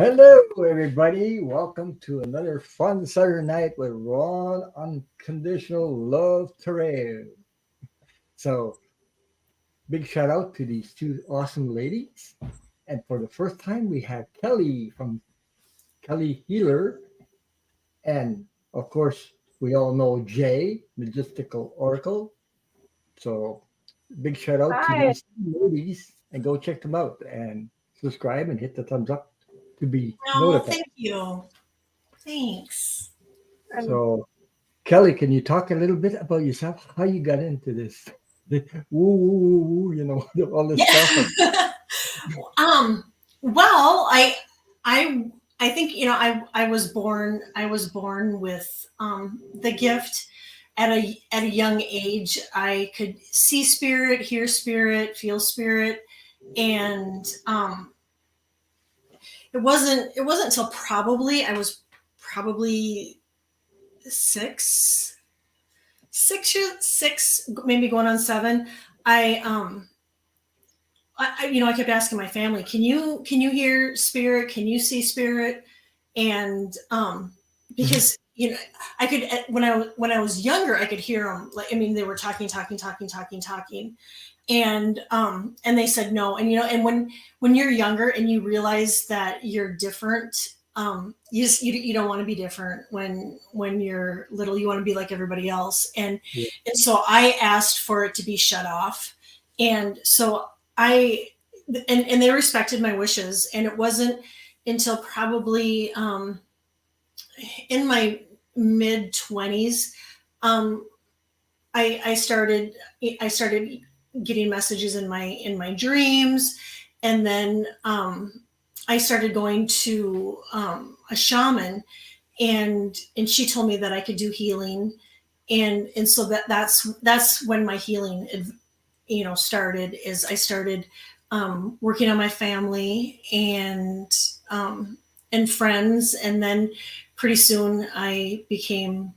Hello, everybody. Welcome to another fun Saturday night with Ron Unconditional Love Terrain. So, big shout out to these two awesome ladies. And for the first time, we have Kelly from Calihealer. And of course, we all know Jay, Logistical Oracle. So, big shout out to Hi. these two ladies and go check them out and subscribe and hit the thumbs up to be No, notified. thank you. Thanks. Um, So, Kelly, can you talk a little bit about yourself? How you got into this? The woo, woo, woo, woo, all this stuff. Yeah. um, well, I I think I was born with the gift at a young age. I could see spirit, hear spirit, feel spirit, and it wasn't until probably I was probably six six, maybe going on seven. I I kept asking my family, can you hear spirit? Can you see spirit? And Mhm. because I could when I was younger, I could hear them. Like, I mean, they were talking, talking, talking, talking, talking, and they said no. And and when you're younger and you realize that you're different, you don't want to be different when you're little. You want to be like everybody else, Yeah. and so I asked for it to be shut off, and so I and they respected my wishes, and it wasn't until probably in my mid 20s um, I started getting messages in my dreams, and then I started going to a shaman, and she told me that I could do healing, and so that's when my healing started. Is I started working on my family and friends, and then pretty soon I became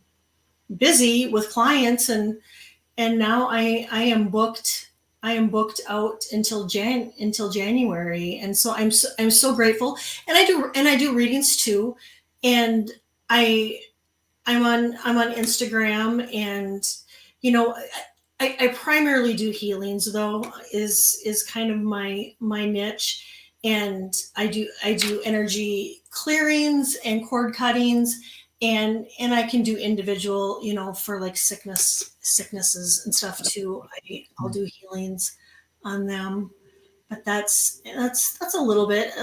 busy with clients, and now I am booked out until January, and so I'm so grateful. And I do readings too, and I I'm on Instagram, and you know I primarily do healings, though, is kind of my niche, and I do energy clearings and cord cuttings, and I can do individual, for like sicknesses and stuff too. I'll do healings on them, but that's a little bit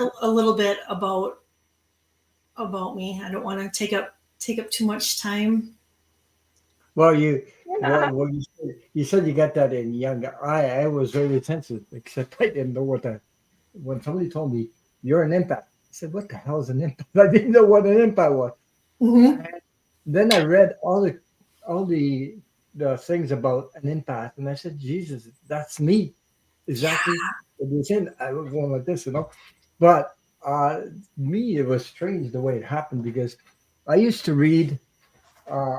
about me. I don't want to take up too much time. Well, you yeah. you said you got that in young. I was very sensitive, except I didn't know what that. When somebody told me you're an empath, I said, "What the hell is an empath?" I didn't know what an empath was. Hmm. And then I read all the things about an empath, and I said, "Jesus, that's me, exactly." What you said, I was going like this. But uh, me, it was strange the way it happened because I used to read. Uh,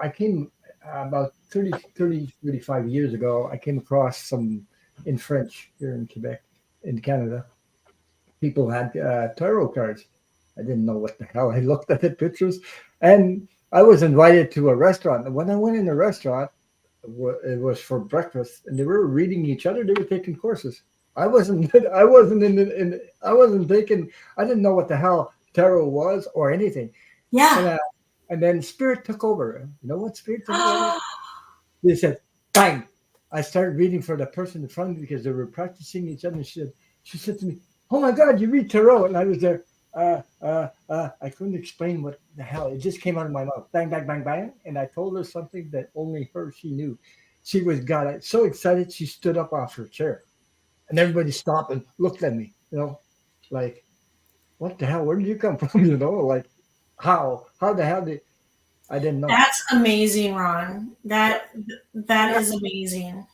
I came about 35 years ago. I came across some in French here in Quebec, in Canada. People had tarot cards. I didn't know what the hell. I looked at the pictures, and I was invited to a restaurant. And when I went in the restaurant, it was for breakfast, and they were reading each other. They were taking courses. I wasn't. I wasn't in. I wasn't taking. I didn't know what the hell tarot was or anything. And Yeah. uh, and then spirit took over. You know what spirit took over? They said, bang. I started reading for the person in front of me because they were practicing each other. And she said to me, "Oh my God, you read tarot!" And I was there. I couldn't explain what the hell. It just came out of my mouth. Bang, bang, bang, bang. And I told her something that only she knew. She was got it so excited she stood up off her chair, and everybody stopped and looked at me. Like, what the hell? Where did you come from? Like, how the hell did I didn't know. That's amazing, Ron. That is amazing.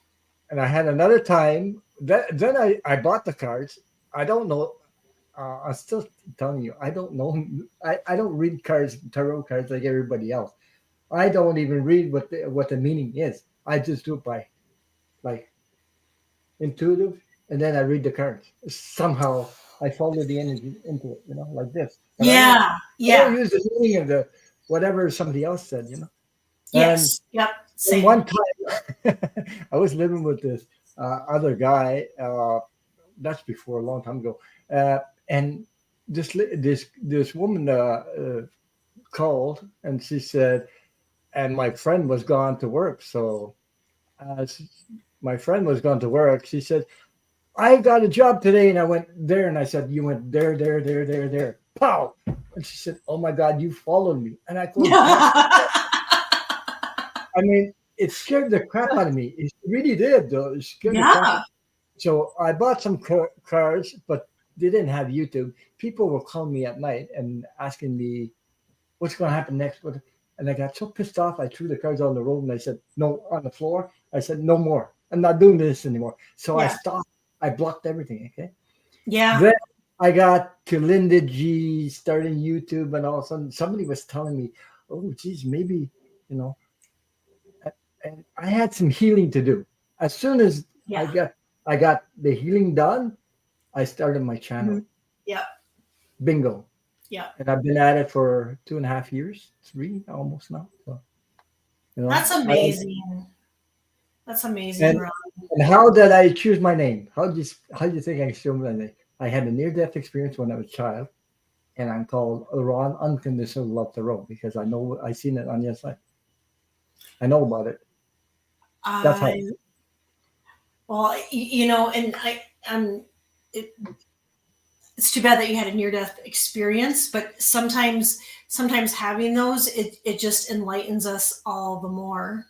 And I had another time. Then I bought the cards. I don't know. I'm still telling you, I don't know. I don't read cards, tarot cards like everybody else. I don't even read what the meaning is. I just do it by like intuitive, and then I read the cards. Somehow I follow the energy into it, like this. But Yeah. I don't Yeah. use the meaning of the whatever somebody else said. And Yes. Yep. and Same. one time, I was living with this other guy. That's before a long time ago, and this woman called, and she said, and my friend was gone to work. So as my friend was gone to work, she said, I got a job today, and I went there, and I said, you went there, there, there, there, there, pow. And she said, oh my God, you followed me. And I couldn't talk. I mean, it scared the crap out of me. It really did, though. It scared the crap. Yeah. So I bought some cars, but they didn't have YouTube. People were calling me at night and asking me, what's going to happen next? And I got so pissed off, I threw the cards on the road and I said, no, on the floor. I said, no more. I'm not doing this anymore. So I Yeah. stopped. I blocked everything. Okay. Yeah. Then I got to Linda G starting YouTube, and all of a sudden somebody was telling me, oh, geez, maybe, you know, and I had some healing to do. As soon as I Yeah. got I got the healing done, I started my channel. Mhm. Yeah. Bingo. Yeah. And I've been at it for 2.5 years, 3 almost now. So That's I amazing. That's amazing, and Ron. and how did I choose my name? How do you think I chose my name? I had a near death experience when I was a child, and I'm called Ron Unconditional Love the Road because I seen it on the inside. I know about it. That's how. I well, and it, it's too bad that you had a near death experience, but sometimes having those, it just enlightens us all the more.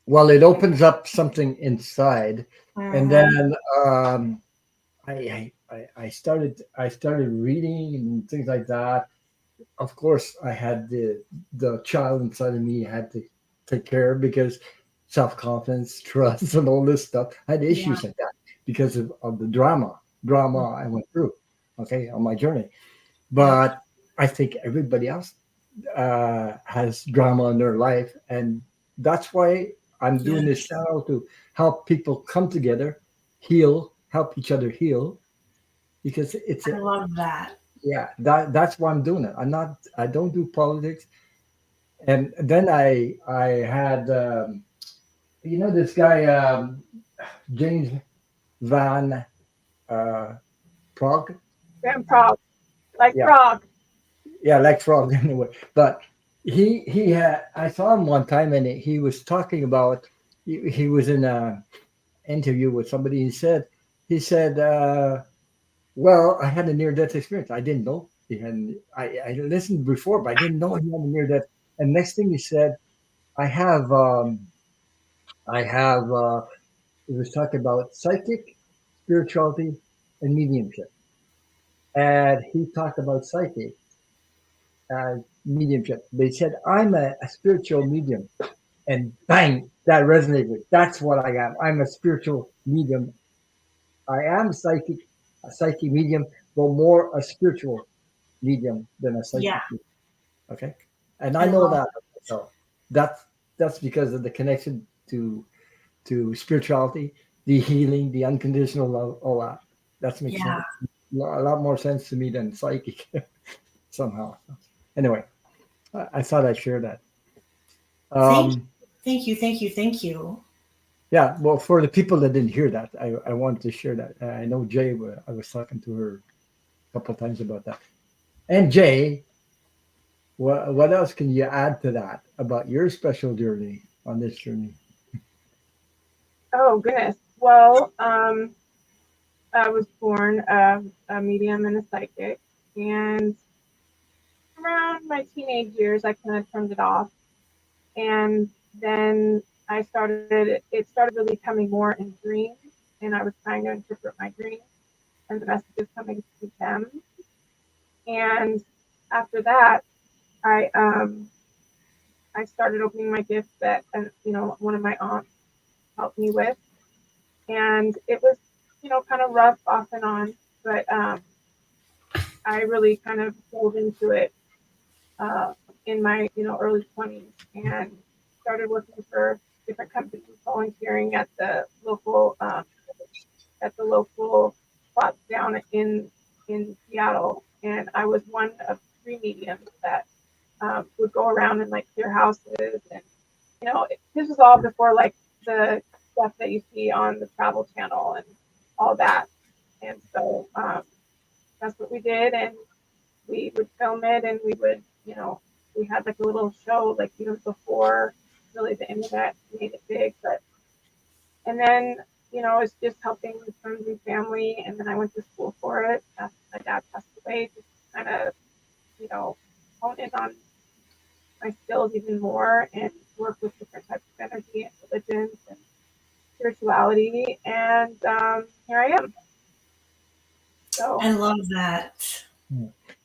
Well, it opens up something inside, and Hmm. then I started reading and things like that. Of course, I had the child inside of me I had to take care of because self confidence, trust, and all this stuff. I had Yeah. issues like that because of the drama I went through. Okay, on my journey, Yeah. but I think everybody else has drama in their life, and that's why I'm doing this Yes. channel to help people come together, heal, help each other heal, because it's I love that. yeah, that's why I'm doing it. I don't do politics. And then I had this guy James Van uh Prague. And Prague, like Yeah, Prague. yeah, like Frog anyway. But he had I saw him one time, and he was talking about he was in a interview with somebody. He said well, I had a near death experience. I didn't know he had. I listened before, but I didn't know he had a near death. And next thing he said, I have I have he was talking about psychic, spirituality, and mediumship. And he talked about psychic and mediumship. They said I'm a spiritual medium, and bang, that resonated with. That's what I am. I'm a spiritual medium. I am a psychic medium, but more a spiritual medium than a Yeah. psychic medium. Okay, and I I know love. that. So that's because of the connection to spirituality, the healing, the unconditional love, all that. That makes Yeah. sense. A lot more sense to me than psychic somehow. Anyway, I thought I'd share that. Thank Um, thank you. Thank you. Thank you. yeah, well, for the people that didn't hear that, I wanted to share that. I know Jay. I was talking to her a couple of times about that. And Jay, what else can you add to that about your special journey on this journey? Oh goodness. Well, I was born a medium and a psychic, and around my teenage years, I kind of turned it off, and then It started really coming more in dreams, and I was trying to interpret my dreams and the messages coming through them. And after that, I um, I started opening my gifts that one of my aunts helped me with, and it was kind of rough off and on, but I really kind of pulled into it in my early 20s and started working for different companies, volunteering at the local spots down in was one of 3 mediums that would go around and like clear houses, and this was all before like the stuff that you see on the Travel Channel and all that. And so that's what we did, and we would film it, and we would, we had like a little show, like even before really the internet made it big. But and then it's just helping with friends and family, and then I went to school for it after my dad passed away, just kind of hone in on my skills even more and work with different types of energy and religions and spirituality. And here I am. So I love that.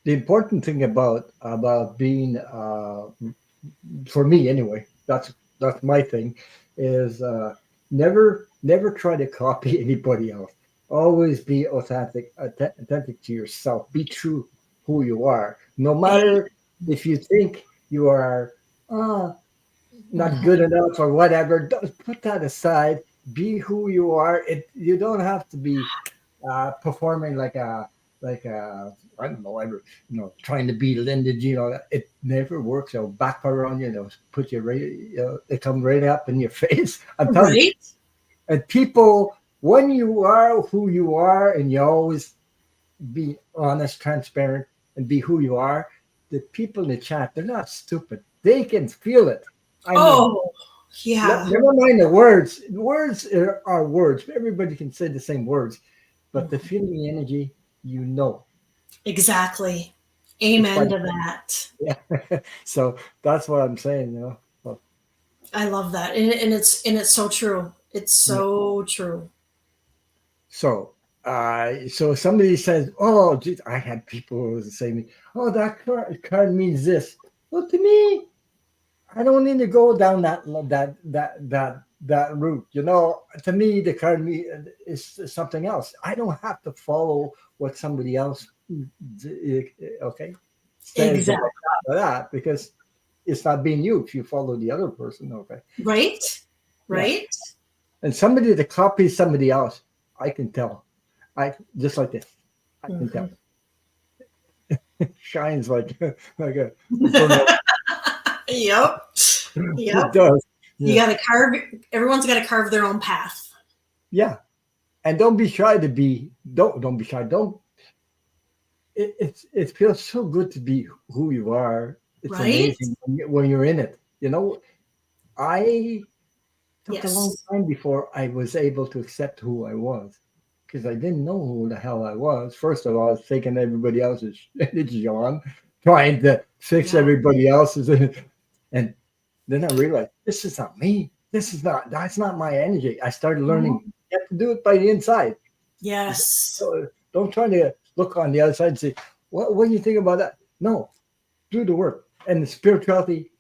The important thing about being for me anyway, that's my thing, is never try to copy anybody else. Always be authentic to yourself. Be true who you are, no matter if you think you are not good enough or whatever. Don't put that aside. Be who you are. You don't have to be performing like a I don't know, trying to be Linda G. It never works. It'll backfire on you. Put you right. It come right up in your face. I'm telling you. Right? And people, when you are who you are, and you always be honest, transparent, and be who you are, the people in the chat, they're not stupid. They can feel it. I mean, yeah. never mind the words. Words are words. Everybody can say the same words, but the feeling, the energy, Exactly. Amen to that. Yeah. So that's what I'm saying. So, I love that, and it's so true. It's so true. So, so somebody says, "Oh, geez," I had people say to me, "Oh, that card means this." Well, to me, I don't need to go down that route. To me, the card is something else. I don't have to follow what somebody else, okay, says Exactly. about that, because it's not being you if you follow the other person, okay? Right? Yeah. And somebody that copies somebody else, I can tell. Just like this, I can tell. Shines like a Yep. It does. Yeah. You got to carve. Everyone's got to carve their own path. Yeah, and don't be shy to be. Don't be shy. Don't. It feels so good to be who you are. It's amazing when you're in it. I took a long time before I was able to accept who I was, because I didn't know who the hell I was. First of all, I was taking everybody else's energy on, trying to fix everybody else's, and then I realized this is not me. That's not my energy. I started learning you have to do it by the inside. Yes. So don't try to look on the other side and say, what do you think about that? No, do the work. And the spirituality,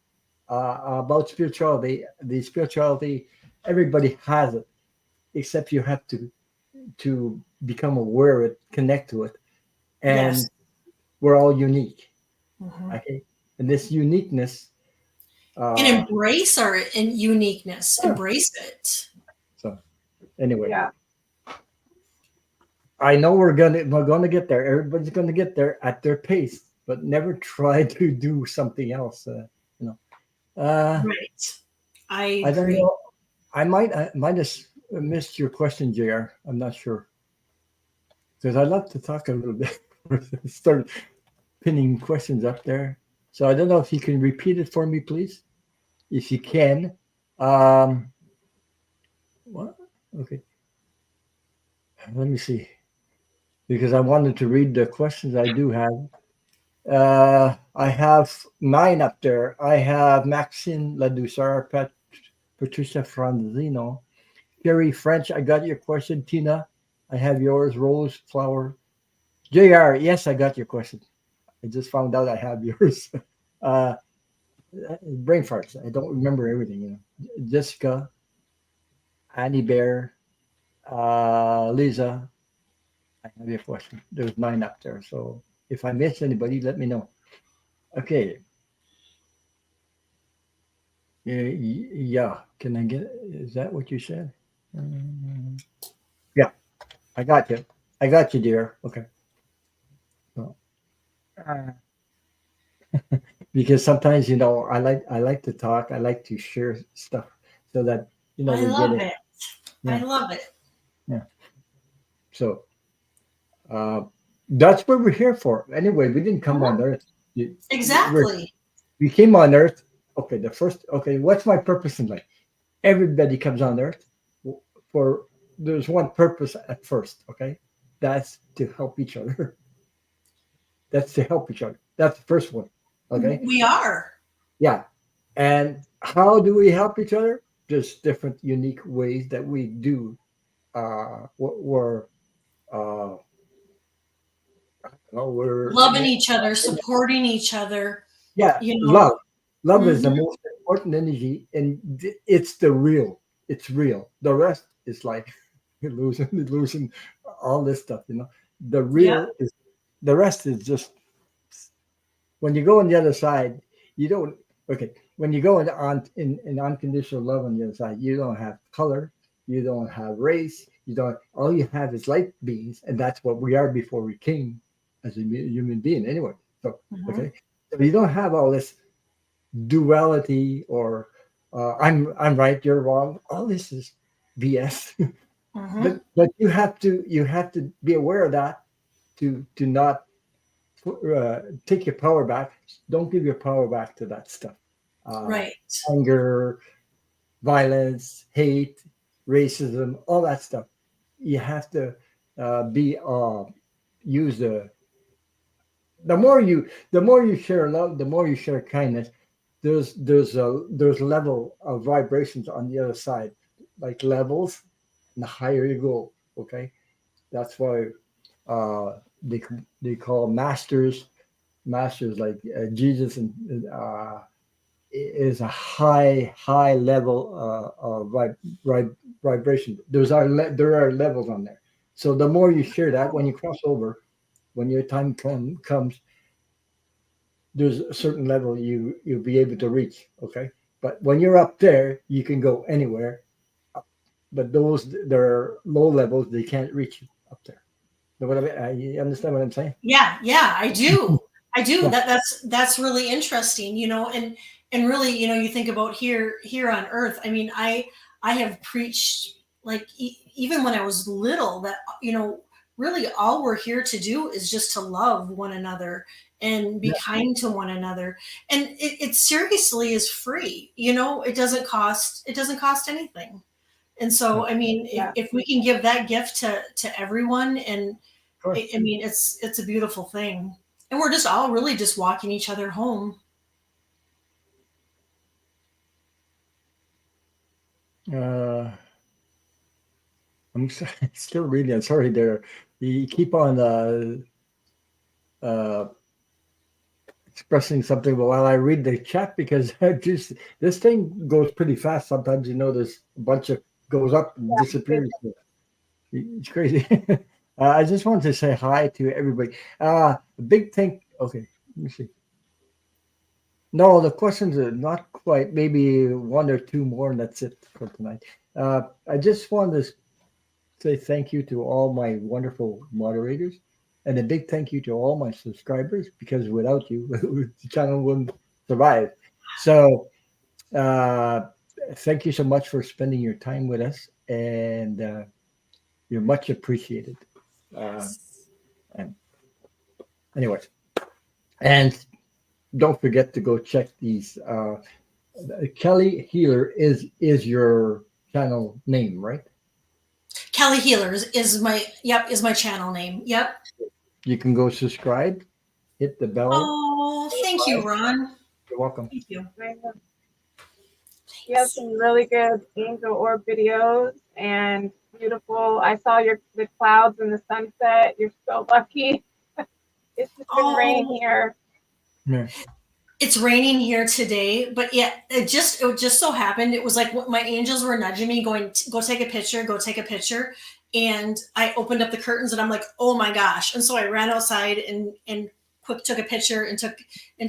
about spirituality, the spirituality, everybody has it, except you have to become aware of it, connect to it. And we're all unique. Okay. And this uniqueness, and embrace our uniqueness. Embrace it. So anyway, I know we're gonna get there. Everybody's gonna get there at their pace, but never try to do something else. Right. I don't know. I might have missed your question, JR. I'm not sure, because I love to talk a little bit. Start pinning questions up there. So I don't know if you can repeat it for me, please. If you can. What? Okay. Let me see. Because I wanted to read the questions I do have. I have 9 up there. I have Maxine Ladusar, Patricia Franzino, Jerry French. I got your question. Tina, I have yours. Rose Flower. JR, yes, I got your question. I just found out I have yours. Brain farts. I don't remember everything. Jessica, Annie Bear, Lisa. I have your question. There's 9 up there. So if I miss anybody, let me know. Okay. Yeah. Can I get? Is that what you said? Yeah. I got you. I got you, dear. Okay. So, Uh, because sometimes I like to talk. I like to share stuff so that I we get love it. it. I Yeah, love it. yeah. So uh, that's what we're here for. Anyway, we didn't come Mhm. on Earth. We're, Exactly. we came on Earth. Okay, the first. Okay, what's my purpose in life? Everybody comes on Earth for there's one purpose at first. Okay, that's to help each other. That's to help each other. That's the first one. Okay, We are. yeah. And how do we help each other? There's different unique ways that we do. We're uh, we're Loving each other, supporting each other, yeah, you know. love is Mhm. the most important energy, and it's the real. It's real. The rest is like illusion, all this stuff. The Yep. real is the rest is just when you go on the other side, you don't. Okay, when you go in unconditional love on the other side, you don't have color, you don't have race, you don't. All you have is light beings, and that's what we are before we came as a human being. Anyway, so Mhm. okay, so you don't have all this duality or I'm right, you're wrong. All this is BS. Mhm. but you have to be aware of that to not take your power back. Don't give your power back to that stuff. Uh, Right. Anger, violence, hate, racism, all that stuff. You have to be use the more you share love, the more you share kindness. There's level of vibrations on the other side, like levels, and the higher you go. Okay, that's why they call masters like Jesus and is a high level of vibration. There are levels on there. So the more you share that, when you cross over, when your time comes, there's a certain level you'll be able to reach. Okay, but when you're up there, you can go anywhere. But those there are low levels, they can't reach you up there. Know what I mean? You understand what I'm saying? Yeah, yeah, I do. I do. Yeah, That's really interesting, and really, you think about here on Earth. I mean, I have preached like even when I was little that really all we're here to do is just to love one another and be yeah, kind to one another, and it seriously is free. It doesn't cost anything. And yeah. so, Of I mean, Yeah. if we can give that gift to everyone, and course. I mean, it's a beautiful thing, and we're just all really just walking each other home. Uh, still reading. I'm sorry, there. You keep on uh, expressing something while I read the chat because just this thing goes pretty fast. Sometimes there's a bunch of goes up and It, disappears. It's crazy. I just wanted to say hi to everybody. A big thank. Okay, let me see. No, the questions are not quite. Maybe one or two more, and that's it for tonight. I just wanted to say thank you to all my wonderful moderators, and a big thank you to all my subscribers because without you, the channel wouldn't survive. So, uh, thank you so much for spending your time with us, and you're much appreciated. Uh, and anyways, and don't forget to go check these. Calihealer is your channel name, right? Calihealer is my channel name. Yep. You can go subscribe, hit the bell. Oh, thank you, Ron. You're welcome. Thank you. you have Thanks. some really good angel orb videos and beautiful. I saw the clouds and the sunset. You're so lucky. It's just been rain Oh, here. Yeah. it's raining here today, but yeah, it just so happened it was like my angels were nudging me, going, "Go take a picture, go take a picture." And I opened up the curtains, and I'm like, "Oh my gosh!" And so I ran outside and quick took a picture and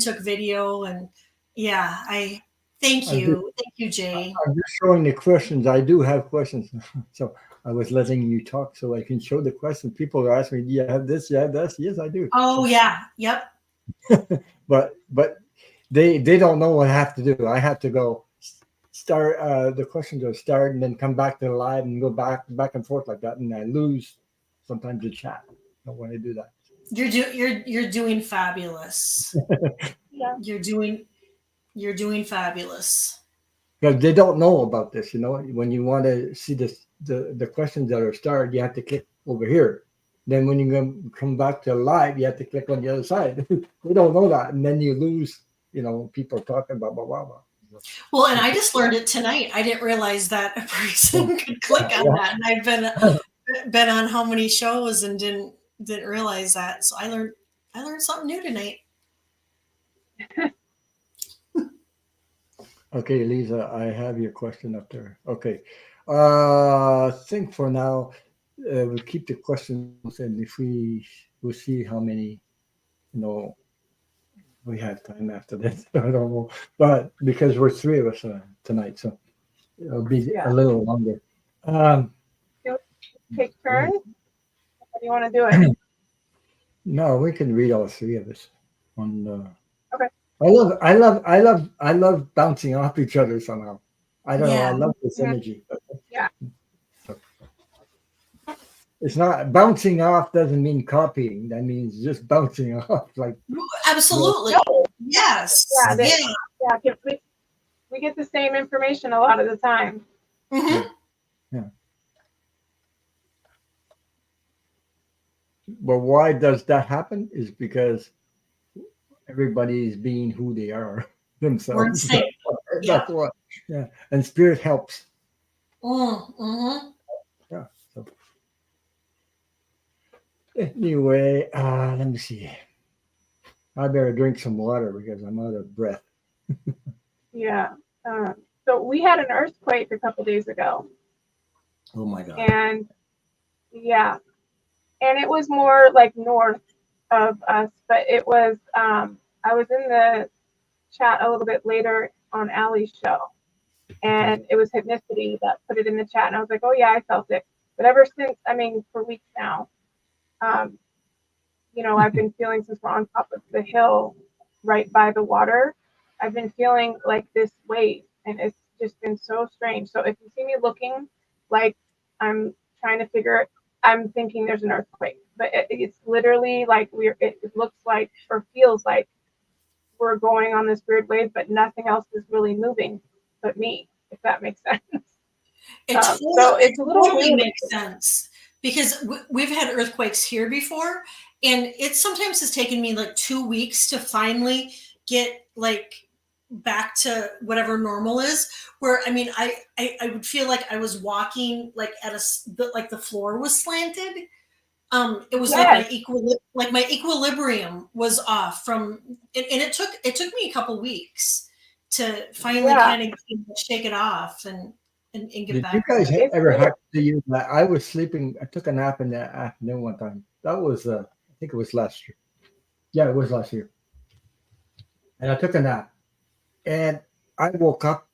took video, and yeah, I thank I'm just, you, thank you, Jay. I'm just showing the questions. I do have questions, so I was letting you talk so I can show the questions. People are asking me, "Do you have this? You have this?" Yes, I do. Oh So yeah, yep. but they don't know what I have to do. I have to go start the question to start and then come back to the live and go back and forth like that, and I lose sometimes the chat. I don't want to do that. You're doing fabulous. Yeah. You're doing fabulous. Because they don't know about this. When you want to see this, the questions that are started, you have to click over here. Then when you come back to live, you have to click on the other side. They don't know that, and then you lose. People talking about blah blah blah. Well, and I just learned it tonight. I didn't realize that a person could click on that, and I've been on how many shows and didn't realize that. So I learned something new tonight. Okay, Lisa, I have your question up there. Okay. I think for now, we'll keep the questions, and if we'll see how many, you know, we have time after this. I don't know. But because we're three of us tonight, so it'll be a little longer. Take turns. How do you want to do it? No, we can read all three of us. Okay. I love bouncing off each other somehow. I don't know. I love this energy. Yeah. It's not bouncing off doesn't mean copying. That means just bouncing off. Like absolutely. Yes. Yeah. We get the same information a lot of the time. Mm-hmm. Yeah. But why does that happen? Is because everybody is being who they are themselves. That's why. Yeah. And spirit helps. Mm-hmm. Yeah. So. Anyway, let me see. I better drink some water because I'm out of breath. Yeah. So we had an earthquake a couple days ago. Oh my God. And yeah. And it was more like north of us, but it was, I was in the chat a little bit later on Allie's show, and it was Hypnicity that put it in the chat, and I was like, oh yeah, I felt it. But ever since, for weeks now, I've been feeling, since we're on top of the hill right by the water, I've been feeling like this wave, and it's just been so strange. So if you see me looking like I'm trying to figure, I'm thinking there's an earthquake, but it's literally like it looks like or feels like we're going on this weird wave, but nothing else is really moving but me, if that makes sense. It totally makes sense, because we've had earthquakes here before, and it sometimes has taken me like 2 weeks to finally get like back to whatever normal is, where I would feel like I was walking like like the floor was slanted. It was like my equilibrium was off from and it took me a couple weeks to finally kind of shake it off and get back. Did you guys ever happen to you that I was sleeping? I took a nap in the afternoon one time. That was I think it was last year. Yeah, it was last year. And I took a nap. And I woke up,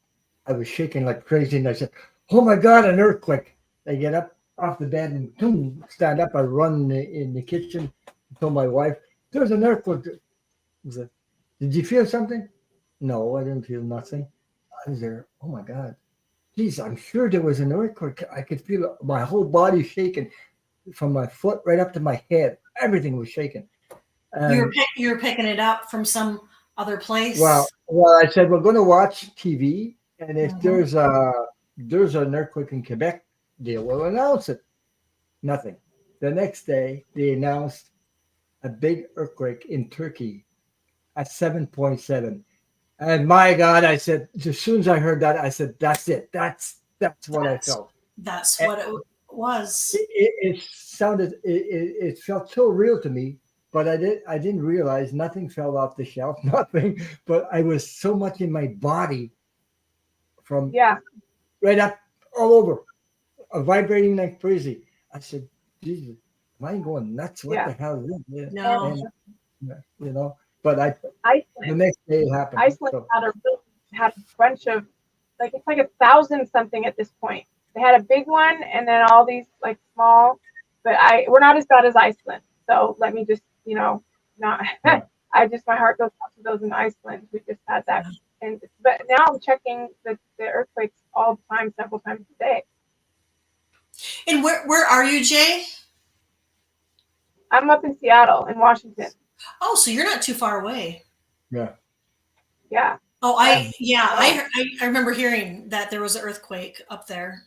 I was shaking like crazy, and I said, oh my God, an earthquake. I get up off the bed and boom, stand up. I run in the kitchen, told my wife, there's an earthquake. I said, did you feel something? No, I didn't feel nothing. I was there, oh my God. Geez, I'm sure there was an earthquake. I could feel my whole body shaking from my foot right up to my head. Everything was shaking. You were picking it up from some other place? Well, I said we're going to watch TV, and if there's an earthquake in Quebec, they will announce it. Nothing. The next day, they announced a big earthquake in Turkey at 7.7. And my God, I said, as soon as I heard that, I said, that's it. That's what I felt. That's what it was. It sounded. It felt so real to me. But I didn't realize nothing fell off the shelf, nothing. But I was so much in my body from right up all over, vibrating like crazy. I said, Jesus, am I going nuts? What the hell is this? No. And, but Iceland, the next day it happened. Iceland had a bunch of, like, it's like 1,000 something at this point. They had a big one and then all these like small, but we're not as bad as Iceland. So let me just, not my heart goes out to those in Iceland who just had that. And but now I'm checking the earthquakes all the time, several times a day. And where are you, Jay? I'm up in Seattle, in Washington. Oh, so you're not too far away. Yeah. Yeah. Oh, I remember hearing that there was an earthquake up there.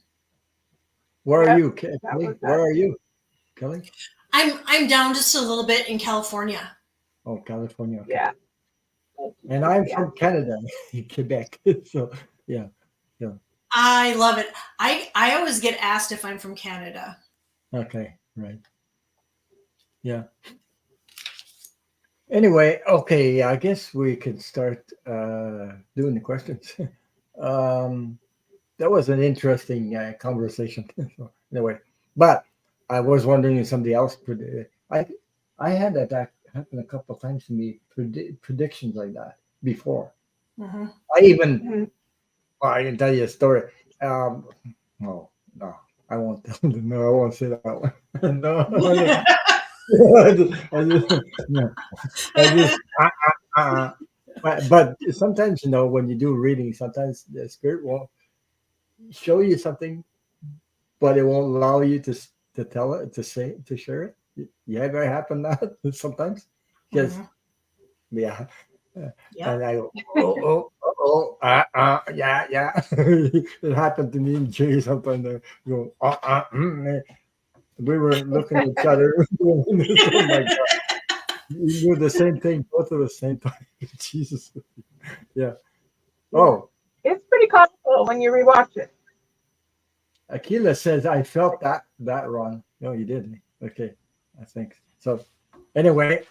Where are Yep, you, that Kelly? was Where that. are you, Kelly? I'm down just a little bit in California. Oh, California. Okay. Yeah. And I'm Yeah. from Canada, Quebec. So yeah. I love it. I always get asked if I'm from Canada. Okay. Right. Yeah. Anyway, okay. I guess we can start doing the questions. That was an interesting conversation. So, anyway, but I was wondering if somebody else could. I had that happen a couple of times to me. Predictions like that before. Mm-hmm. I even. Mhm. Well, I can tell you a story. No, no, I won't tell them. No, I won't say that one. No, no, I just, but sometimes, when you do reading, sometimes the spirit won't show you something, but it won't allow you to tell it, to share it. You ever happen that sometimes? Because, Mm-hmm. yeah. Yeah. And I go, yeah, yeah. It happened to me and Jay sometimes. I go, we were looking at each other. Oh my God. We do the same thing, both at the same time. Jesus. Yeah. Oh, It's pretty comical when you rewatch it. Akila says, I felt that wrong. No, you didn't. Okay. I think so. Anyway,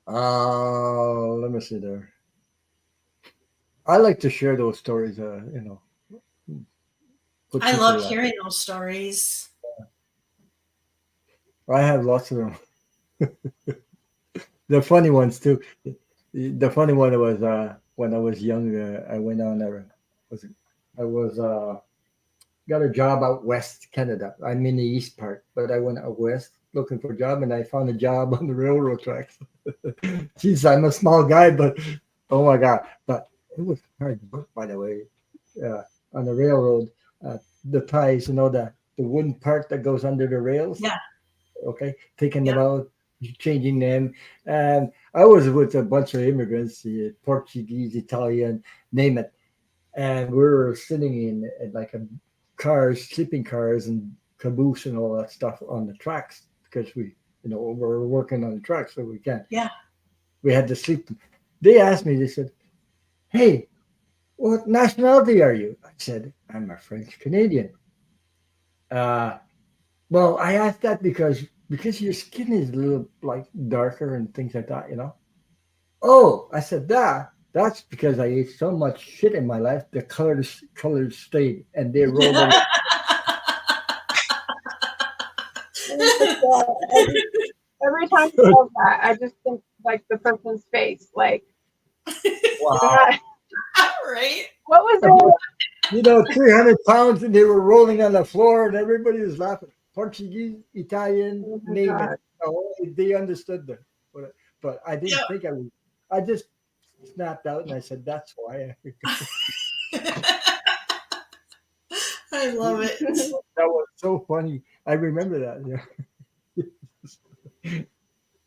let me see there. I like to share those stories, put I love people. hearing those stories. I have lots of them. The funny ones too. The funny one was when I was young. I went on. I was got a job out west Canada. I'm in the east part, but I went out west looking for a job, and I found a job on the railroad tracks. Jeez, I'm a small guy, but oh my God! But it was hard work, by the way. On the railroad, the ties, the wooden part that goes under the rails. Yeah. Okay, taking them Yeah. out, changing them. And I was with a bunch of immigrants, Portuguese, Italian, name it. And we were sitting in like a cars, sleeping cars, and caboose and all that stuff on the tracks because we're working on the tracks, so Yeah. we had to sleep. They asked me, they said, "Hey, what nationality are you?" I said, "I'm a French Canadian." Uh, Well, I asked that because your skin is a little like darker and things like that. Oh, I said that's because I ate so much shit in my life. The colors stayed and they rolled away. Oh my God. Every time he says that, I just think like the person's face. Like, Wow. Right. what was it? 300 pounds and they were rolling on the floor and everybody was laughing. Portuguese, Italian, Oh my name it. God. Oh, they understood that. But I didn't Yeah. think I would. I just snapped out and I said, that's why. I love it. That was so funny. I remember that. Yeah.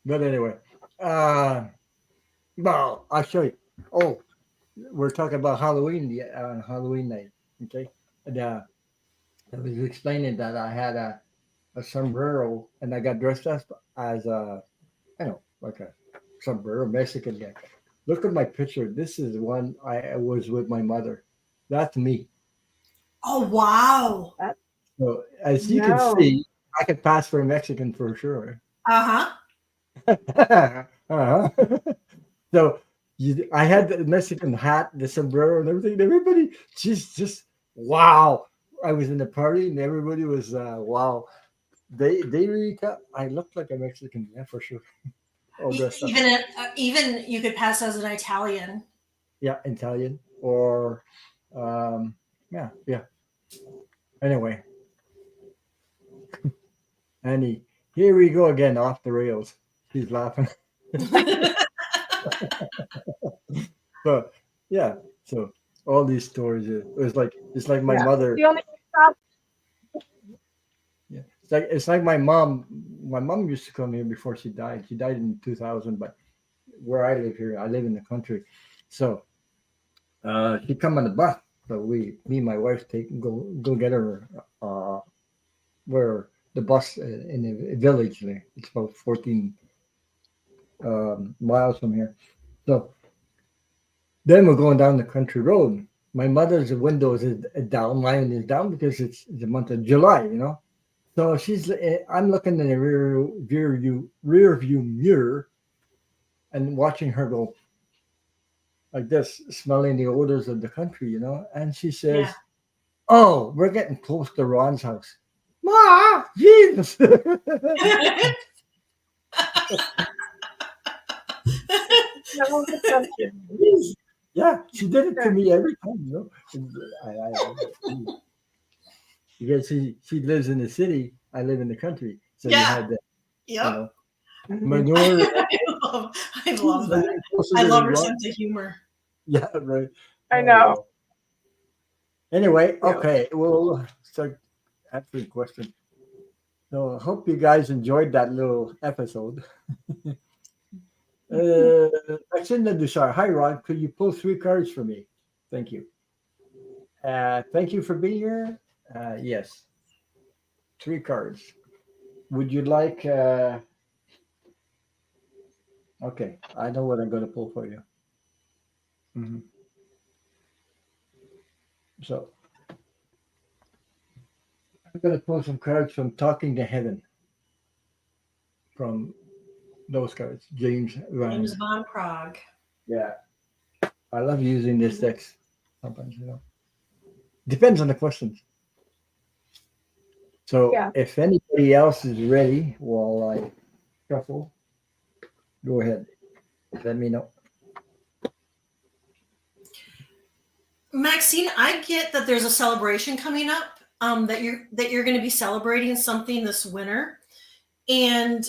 But anyway, uh, well, I'll show you. Oh, we're talking about Halloween on Halloween night. Okay. And, I was explaining that I had a sombrero and I got dressed up as like a sombrero Mexican guy. Look at my picture. This is one I was with my mother. That's me. Oh, wow. So as you can No. see, I could pass for a Mexican for sure. Uh-huh. Uh-huh. So I had the Mexican hat, the sombrero, and everything. And everybody just wow. I was in the party and everybody was wow. They really thought I looked like a Mexican, yeah, for sure. All dressed up. Even you could pass as an Italian. Yeah, Italian or um yeah. Anyway, Annie, here we go again off the rails. She's laughing. But yeah, so all these stories, it was like it's like my Yeah. mother. The only stop. Yeah, it's like my mom. My mom used to come here before she died. She died in 2000, but where I live here, I live in the country, so she come on the bus. So me and my wife go get her uh, where the bus in a village there. It's about 14 miles from here. So then we're going down the country road. My mother's windows is down, mine is down because it's the month of July, you know. So I'm looking in the rear view mirror and watching her go like this, smelling the odors of the country, you know. And she Yeah. says, "Oh, we're getting close to Ron's house." Ma, Jesus. No assumption. Yeah, she did it to me every time, you know. Because she lives in the city, I live in the country, so you Yeah. had that, you Yep. know, Mhm. manure. I love that. Closer I to love the her rock. sense of humor. Yeah, right. I Oh know. well. Anyway, Too. okay, we'll start answering questions. So I hope you guys enjoyed that little episode. Actually, Dushar. Hi, Ron. Could you pull 3 cards for me? Thank you. Thank you for being here. Yes, 3 cards. Would you like? Okay, I know what I'm going to pull for you. Mhm. So I'm going to pull some cards from Talking to Heaven from those cards. James James Ryan. Von Prague. Yeah, I love using this decks sometimes. You know, depends on the questions. So Yeah. if anybody else is ready while I shuffle, go ahead. Let me know. Maxine, I get that there's a celebration coming up. That you're going to be celebrating something this winter, and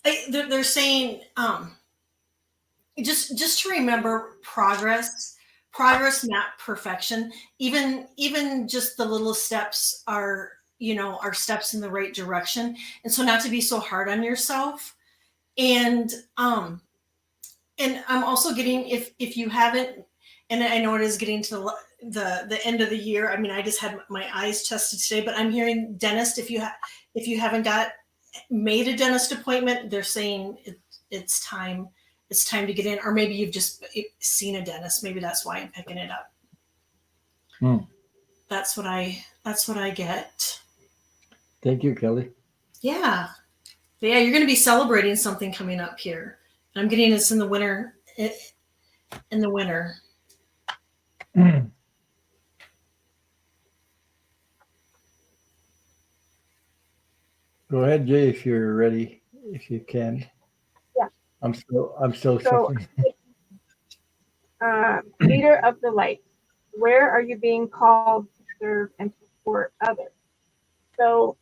they're saying just to remember progress, not perfection. Even just the little steps are steps in the right direction, and so not to be so hard on yourself. And I'm also getting, if you haven't, and I know it is getting to the end of the year. I mean, I just had my eyes tested today, but I'm hearing dentist. If you haven't got made a dentist appointment, they're saying it's time. It's time to get in, or maybe you've just seen a dentist. Maybe that's why I'm picking it up. Hmm. That's what I get. Thank you, Kelly. Yeah. But yeah, you're going to be celebrating something coming up here. I'm getting this in the winter. In the winter. Go ahead, Jay, if you're ready, if you can. Yeah. I'm still So, shuffling. leader of the light, where are you being called to serve and support others? So,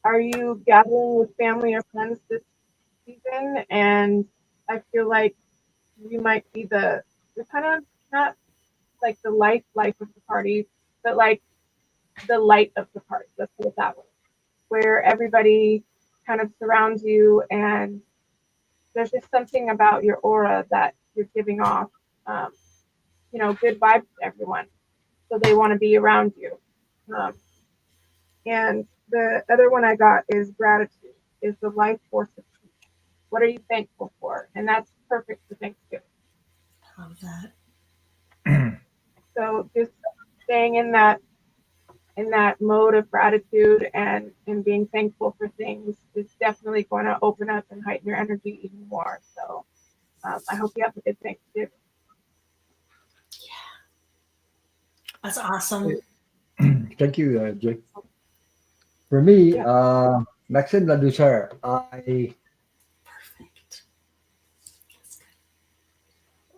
are you gathering with family or friends this season? And I feel like you might be the kind of not like the life of the party, but like the light of the party. Let's put it that way, where everybody kind of surrounds you, and there's just something about your aura that you're giving off, um, good vibes to everyone, so they want to be around you. Um, and the other one I got is gratitude, is the life force of peace. What are you thankful for? And that's perfect for Thanksgiving. Love that. So just staying in that mode of gratitude and being thankful for things is definitely going to open up and heighten your energy even more. So I hope you have a good Thanksgiving. That's awesome. Thank you, Jay. For me, Yeah. Maxime Ladouceur, I Perfect.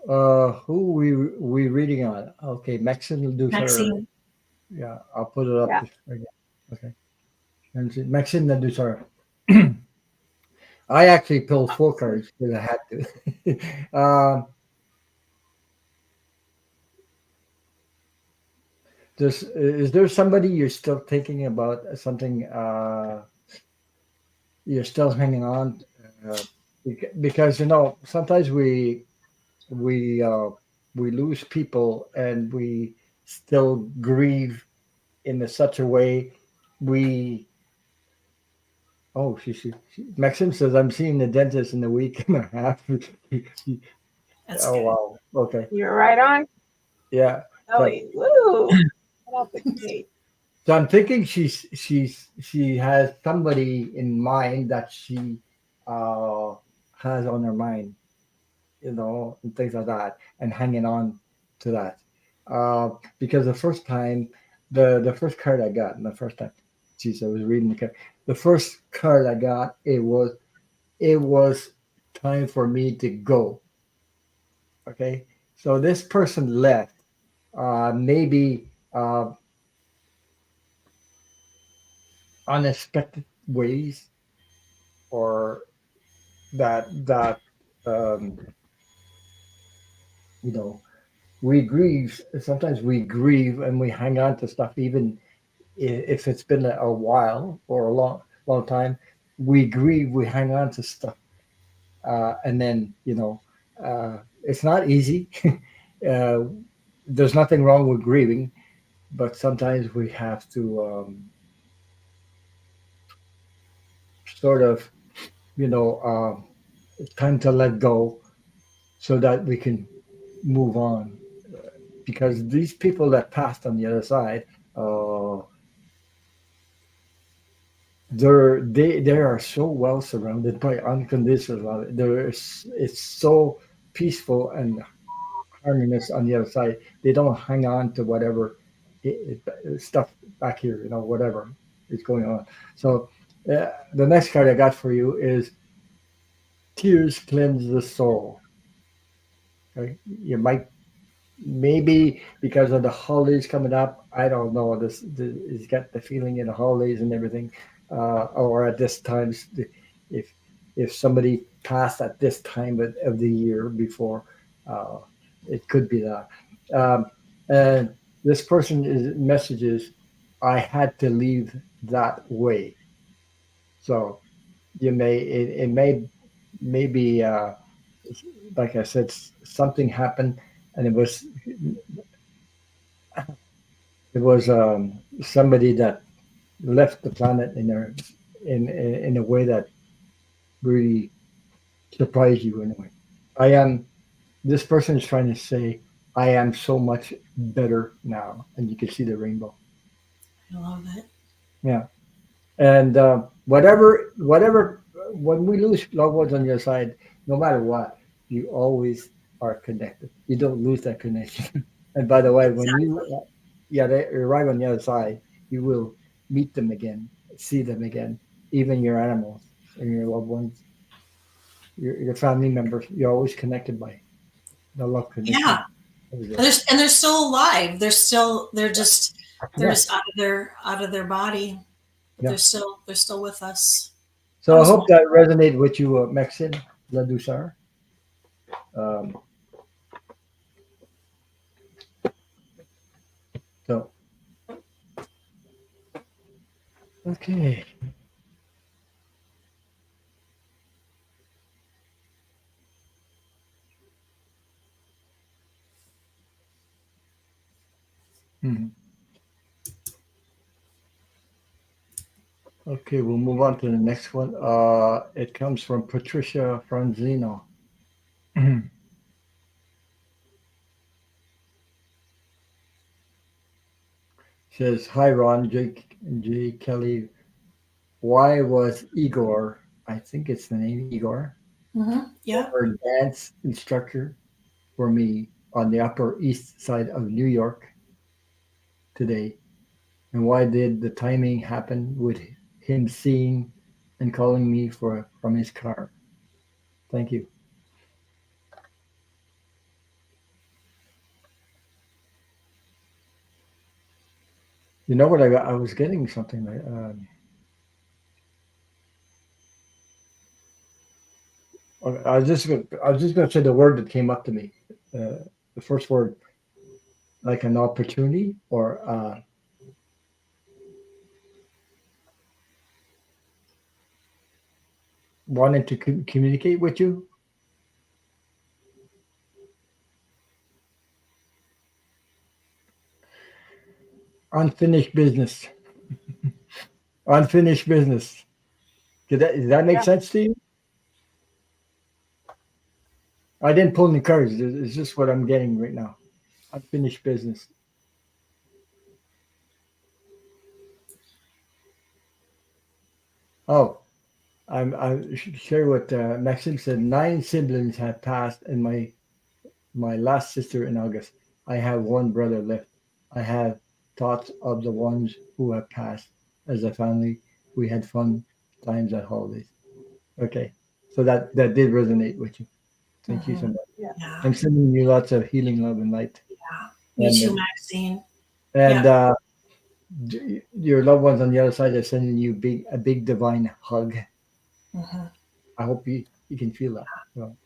who we reading on? Okay, Maxime Ladouceur. Maxine. Yeah, I'll put it up Yeah. again. Okay. And Maxine Nadusar. I actually pulled four cards because I had to. Is there somebody you're still thinking about something? You're still hanging on uh, because sometimes we uh, we lose people and we still grieve in such a way we. Oh, Maxim says I'm seeing the dentist in a week and a half. That's Oh good. wow. Okay. You're right on, Yeah. So Kelly. Woo! Get off the cake. so I'm thinking she has somebody in mind that she uh has on her mind, and things like that, and hanging on to that. Because the first time, the first card I got, and the first time, geez, I was reading the card. The first card I got, it was time for me to go. Okay, so this person left, maybe unexpected ways, or that um, you know we grieve. Sometimes we grieve and we hang on to stuff, even if it's been a while or a long time. We grieve, we hang on to stuff, and then it's not easy. uh, there's nothing wrong with grieving, but sometimes we have to sort of, time to let go so that we can move on. Because these people that passed on the other side, uh, they are so well surrounded by unconditional love. It's so peaceful and harmonious on the other side. They don't hang on to whatever stuff back here, whatever is going on. So the next card I got for you is tears cleanse the soul. Okay? You might, maybe because of the holidays coming up. I don't know. This is got the feeling in the holidays and everything, or at this time, if if somebody passed at this time of the year before, uh, it could be that. Um, and this person is messages. I had to leave that way. So it may maybe like I said, something happened, and it was somebody that left the planet in a way that really surprised you in a way. I am. This person is trying to say, I am so much better now, and you can see the rainbow. I love it. Yeah, and whatever, when we lose loved ones on your side, no matter what, you always are connected. You don't lose that connection. And by the way, when you Exactly. yeah, they arrive on the other side, you will meet them again, see them again, even your animals and your loved ones, your family members. You're always connected by the love connection. Yeah. That is And there. they're still alive. They're Yeah, just out of their body, but yeah. they're still with us. That So I was hope that wonderful. resonated with you, Maxine Ladouceur. Um, so okay. Mhm. Okay, we'll move on to the next one. It comes from Patricia Franzino. Says, "Hi Ron, Jake, and J Kelly. Why was Igor? I think it's the name Igor, Yeah. our dance instructor for me on the Upper East Side of New York today, and why did the timing happen with him seeing and calling me from his car? Thank you." You know what I got? I was getting something like. I was just gonna say the word that came up to me. The first word, like an opportunity or wanting to communicate with you. Unfinished business. Unfinished business. Does that make Yeah. sense to you? I didn't pull any cards. It's just what I'm getting right now. Unfinished business. Oh, I should share what Maxim said. 9 siblings have passed, and my last sister in August. I have one brother left. I have thoughts of the ones who have passed. As a family, we had fun times at holidays. Okay, so that did resonate with you. Thank you so much. Yeah. Yeah. I'm sending you lots of healing love and light. Me And too, Maxine. and Yeah. your loved ones on the other side are sending you a big divine hug. Hmm. I hope you can feel that. So,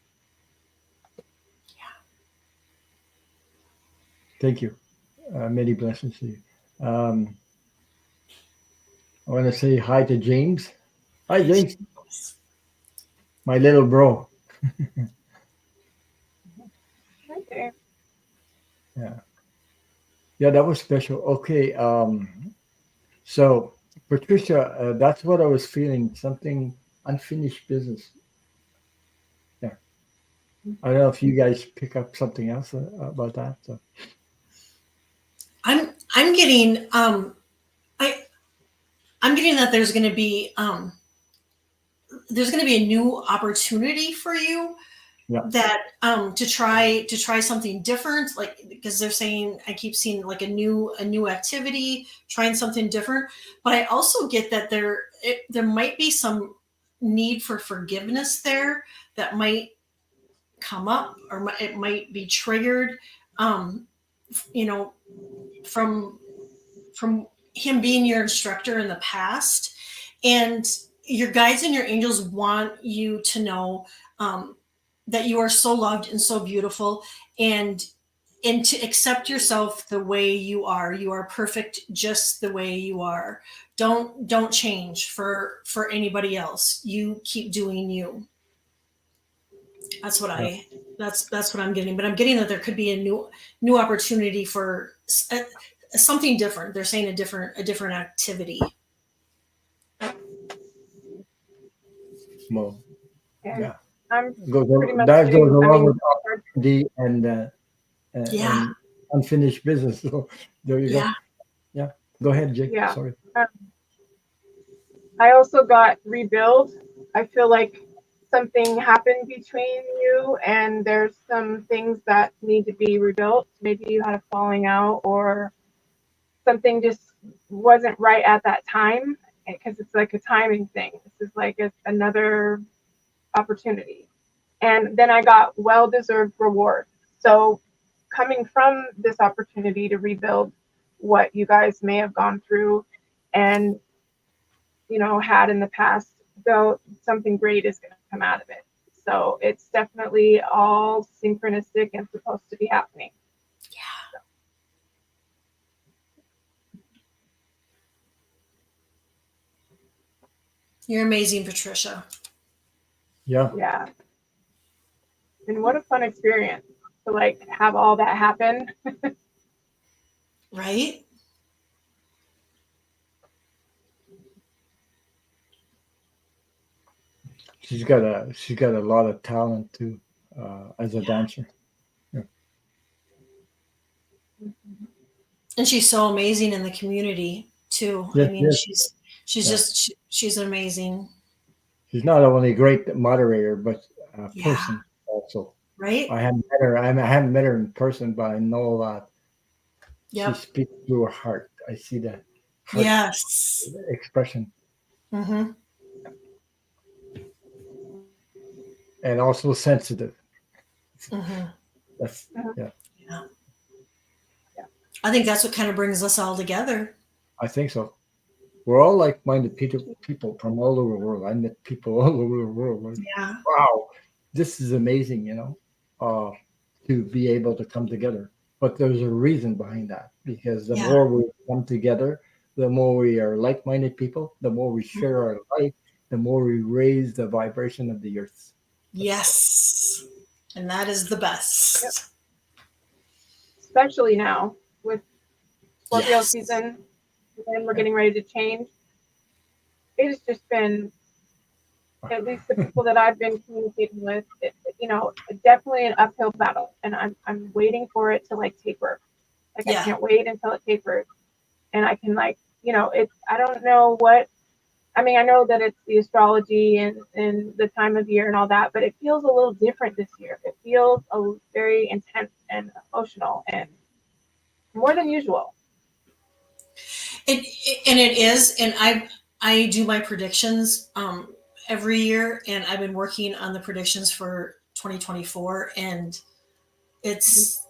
thank you. Many blessings to you. Um, I want to say hi to James. Hi, James, my little bro. Okay. Yeah, yeah, that was special. Okay, so Patricia, that's what I was feeling. Something unfinished business. Yeah, I don't know if you guys pick up something else about that. So. I'm getting I I'm getting that there's going to be a new opportunity for you, Yeah, that to try something different, like, because they're saying, I keep seeing like a new activity, trying something different. But I also get that there might be some need for forgiveness there that might come up, or it might be triggered, um you know from him being your instructor in the past. And your guides and your angels want you to know, um, that you are so loved and so beautiful, and to accept yourself the way you are. You are perfect just the way you are. Don't change for anybody else. You keep doing you. That's what yeah, I that's what I'm getting. But I'm getting that there could be a new opportunity for something different. They're saying a different activity. well, And yeah. I'm Goes pretty much that goes too. I along mean, with opportunity Yeah, and unfinished business. So there you go. yeah, Yeah, go ahead, Jake. yeah. Sorry. Um, I also got rebuild. I feel like something happened between you, and there's some things that need to be rebuilt. Maybe you had a falling out, or something just wasn't right at that time, because it's like a timing thing. This is like another opportunity. And then I got well-deserved reward. So coming from this opportunity to rebuild what you guys may have gone through and had in the past, though, something great is going to come out of it. So it's definitely all synchronistic and supposed to be happening. yeah. You're amazing, Patricia. Yeah, Yeah. And what a fun experience to like have all that happen. Right? she's got a lot of talent too as a dancer. Yeah. And she's so amazing in the community too. I Yes, mean, yes, she's yeah. just she's amazing. She's not only a great moderator, but a Yeah. person also. Right? I haven't met her. I haven't met her in person, but I know that she Yep. speaks through her heart. I see that heart Yes. expression, Mm-hmm. and also sensitive. Mm-hmm. That's yeah. Yeah. Yeah. I think that's what kind of brings us all together. I think so. We're all like-minded people from all over the world. I met people all over the world. Like, Yeah. wow, this is amazing, to be able to come together. But there's a reason behind that because the Yeah. more we come together, the more we are like-minded people, the more we share our life, the more we raise the vibration of the earth. Yes. And that is the best. Especially now with Scorpio Yes. season, and we're getting ready to change. It has just been, at least the people that I've been communicating with, definitely an uphill battle, and I'm waiting for it to like taper. Like I Yeah. can't wait until it tapers, and I can it's I don't know what. I mean, I know that it's the astrology and the time of year and all that, but it feels a little different this year. It feels very intense and emotional and more than usual. It is, and I do my predictions every year, and I've been working on the predictions for 2024, and it's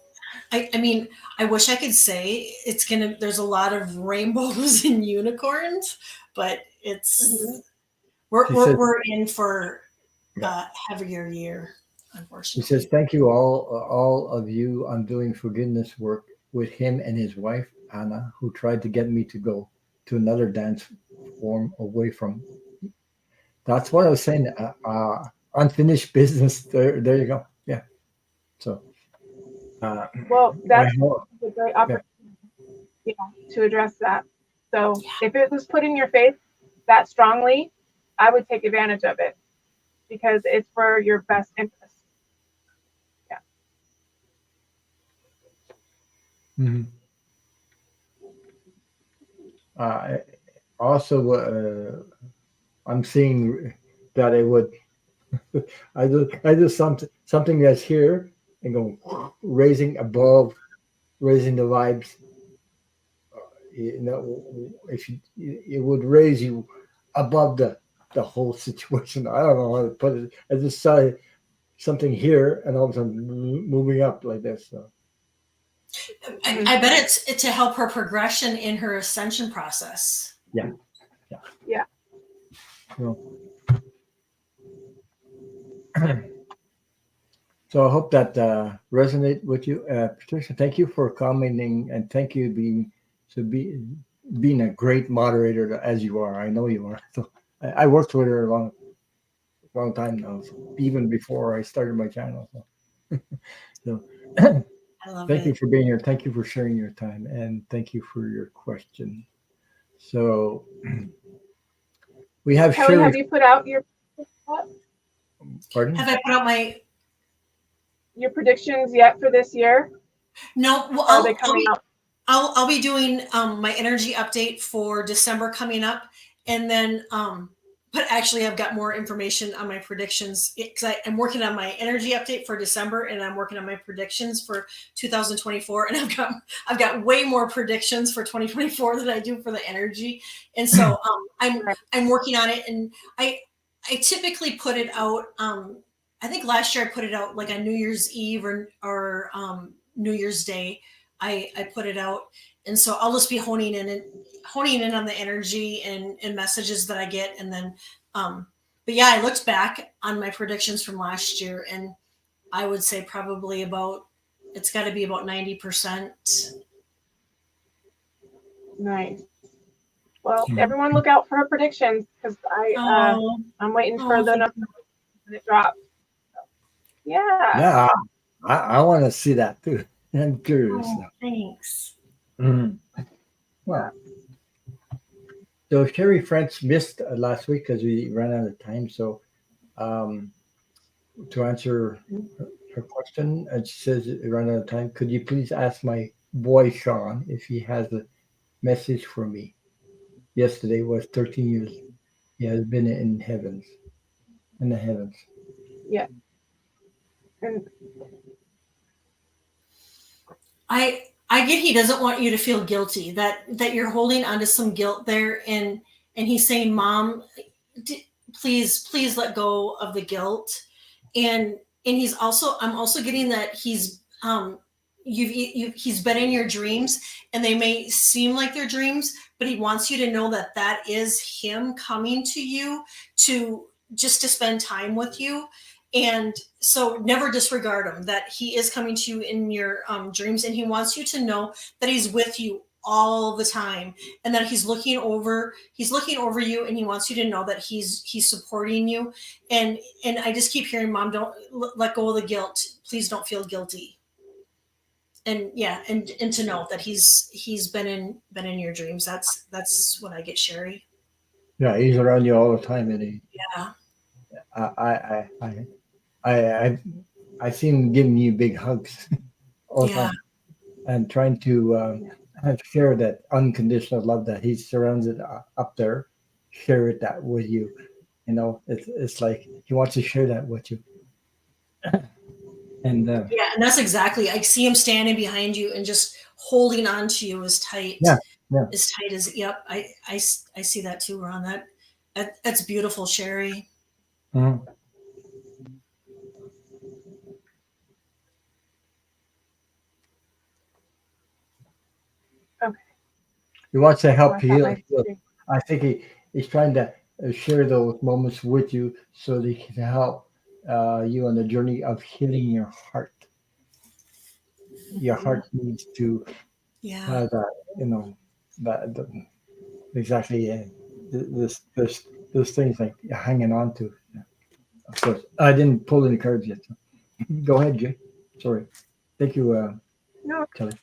I mean, I wish I could say there's a lot of rainbows and unicorns, but Mhm. She says, we're in for yeah. a heavier year, She unfortunately. says, thank you all of you. I'm doing forgiveness work with him and his wife, Anna, who tried to get me to go to another dance form away from. That's what I was saying. Unfinished business. There you go. Yeah. So, uh, Well, I that's hope, a great yeah. opportunity, to address that. So if it was put in your faith that strongly, I would take advantage of it because it's for your best interest. Yeah. Mhm. Uh, Also, I'm seeing that it would. I do something that's here and go raising the vibes. If it would raise you above the whole situation. I don't know how to put it. I just saw something here and all of a sudden moving up like this. So Mhm. I bet it's to help her progression in her ascension process. yeah. Yeah. So, so I hope that resonate with you, Patricia. Thank you for commenting and thank you being a great moderator as you are. I know you are. So I worked with her a long time now, so even before I started my channel. So I love thank you it. for being here. Thank you for sharing your time, and thank you for your question. So we have Kelly, Sherry. have you put out Pardon? Have I put out my your predictions yet for this year? no? Well, Are they coming out? I'll be doing my energy update for December coming up, and then but actually I've got more information on my predictions because I'm working on my energy update for December, and I'm working on my predictions for 2024, and I've got way more predictions for 2024 than I do for the energy, and so I'm working on it, and I typically put it out. I think last year I put it out like on New Year's Eve or New Year's Day. I put it out, and so I'll just be honing in on the energy and messages that I get, and then but yeah, I looked back on my predictions from last year, and I would say probably it's got to be about 90%. Nice. Well, Mhm. everyone look out for her predictions because Oh, I'm waiting for oh, the thank number when it drops. Yeah. Yeah, I want to see that too. I'm curious oh, now. thanks. Mhm. Yeah. Well, so Sherry French missed last week because we ran out of time. So um, to answer her question, and she says we ran out of time. Could you please ask my boy Sean if he has a message for me? Yesterday was 13 years. He has been in the heavens. Yeah. And I get he doesn't want you to feel guilty that you're holding onto some guilt there, and he's saying, "Mom, please let go of the guilt," and I'm also getting that he's been in your dreams, and they may seem like they're dreams, but he wants you to know that is him coming to you to just to spend time with you, And so never disregard him, that he is coming to you in your dreams, and he wants you to know that he's with you all the time, and that he's looking over you, and he wants you to know that he's supporting you. And I just keep hearing, Mom, don't let go of the guilt. Please don't feel guilty. And yeah, and to know that he's been in your dreams. That's what I get, Sherry. Yeah, he's around you all the time, and Yeah. I I see him giving you big hugs all the Yeah. time, and trying to share that unconditional love that he surrounds it up there. Share it that with you. It's like he wants to share that with you. And Yeah, and that's exactly. I see him standing behind you and just holding on to you yeah, yeah. as tight as. Yep, I see that too, Ron. That's beautiful, Sherry. Mhm. Okay. He wants to So help I thought heal. my I think he's trying to share those moments with you so that he can help you on the journey of healing your heart. Your heart needs to Yeah. have that, that exactly this things like hanging on to. Yeah. Of course, I didn't pull any cards yet. Go ahead, Jay. Sorry. Thank you, no. Kelly.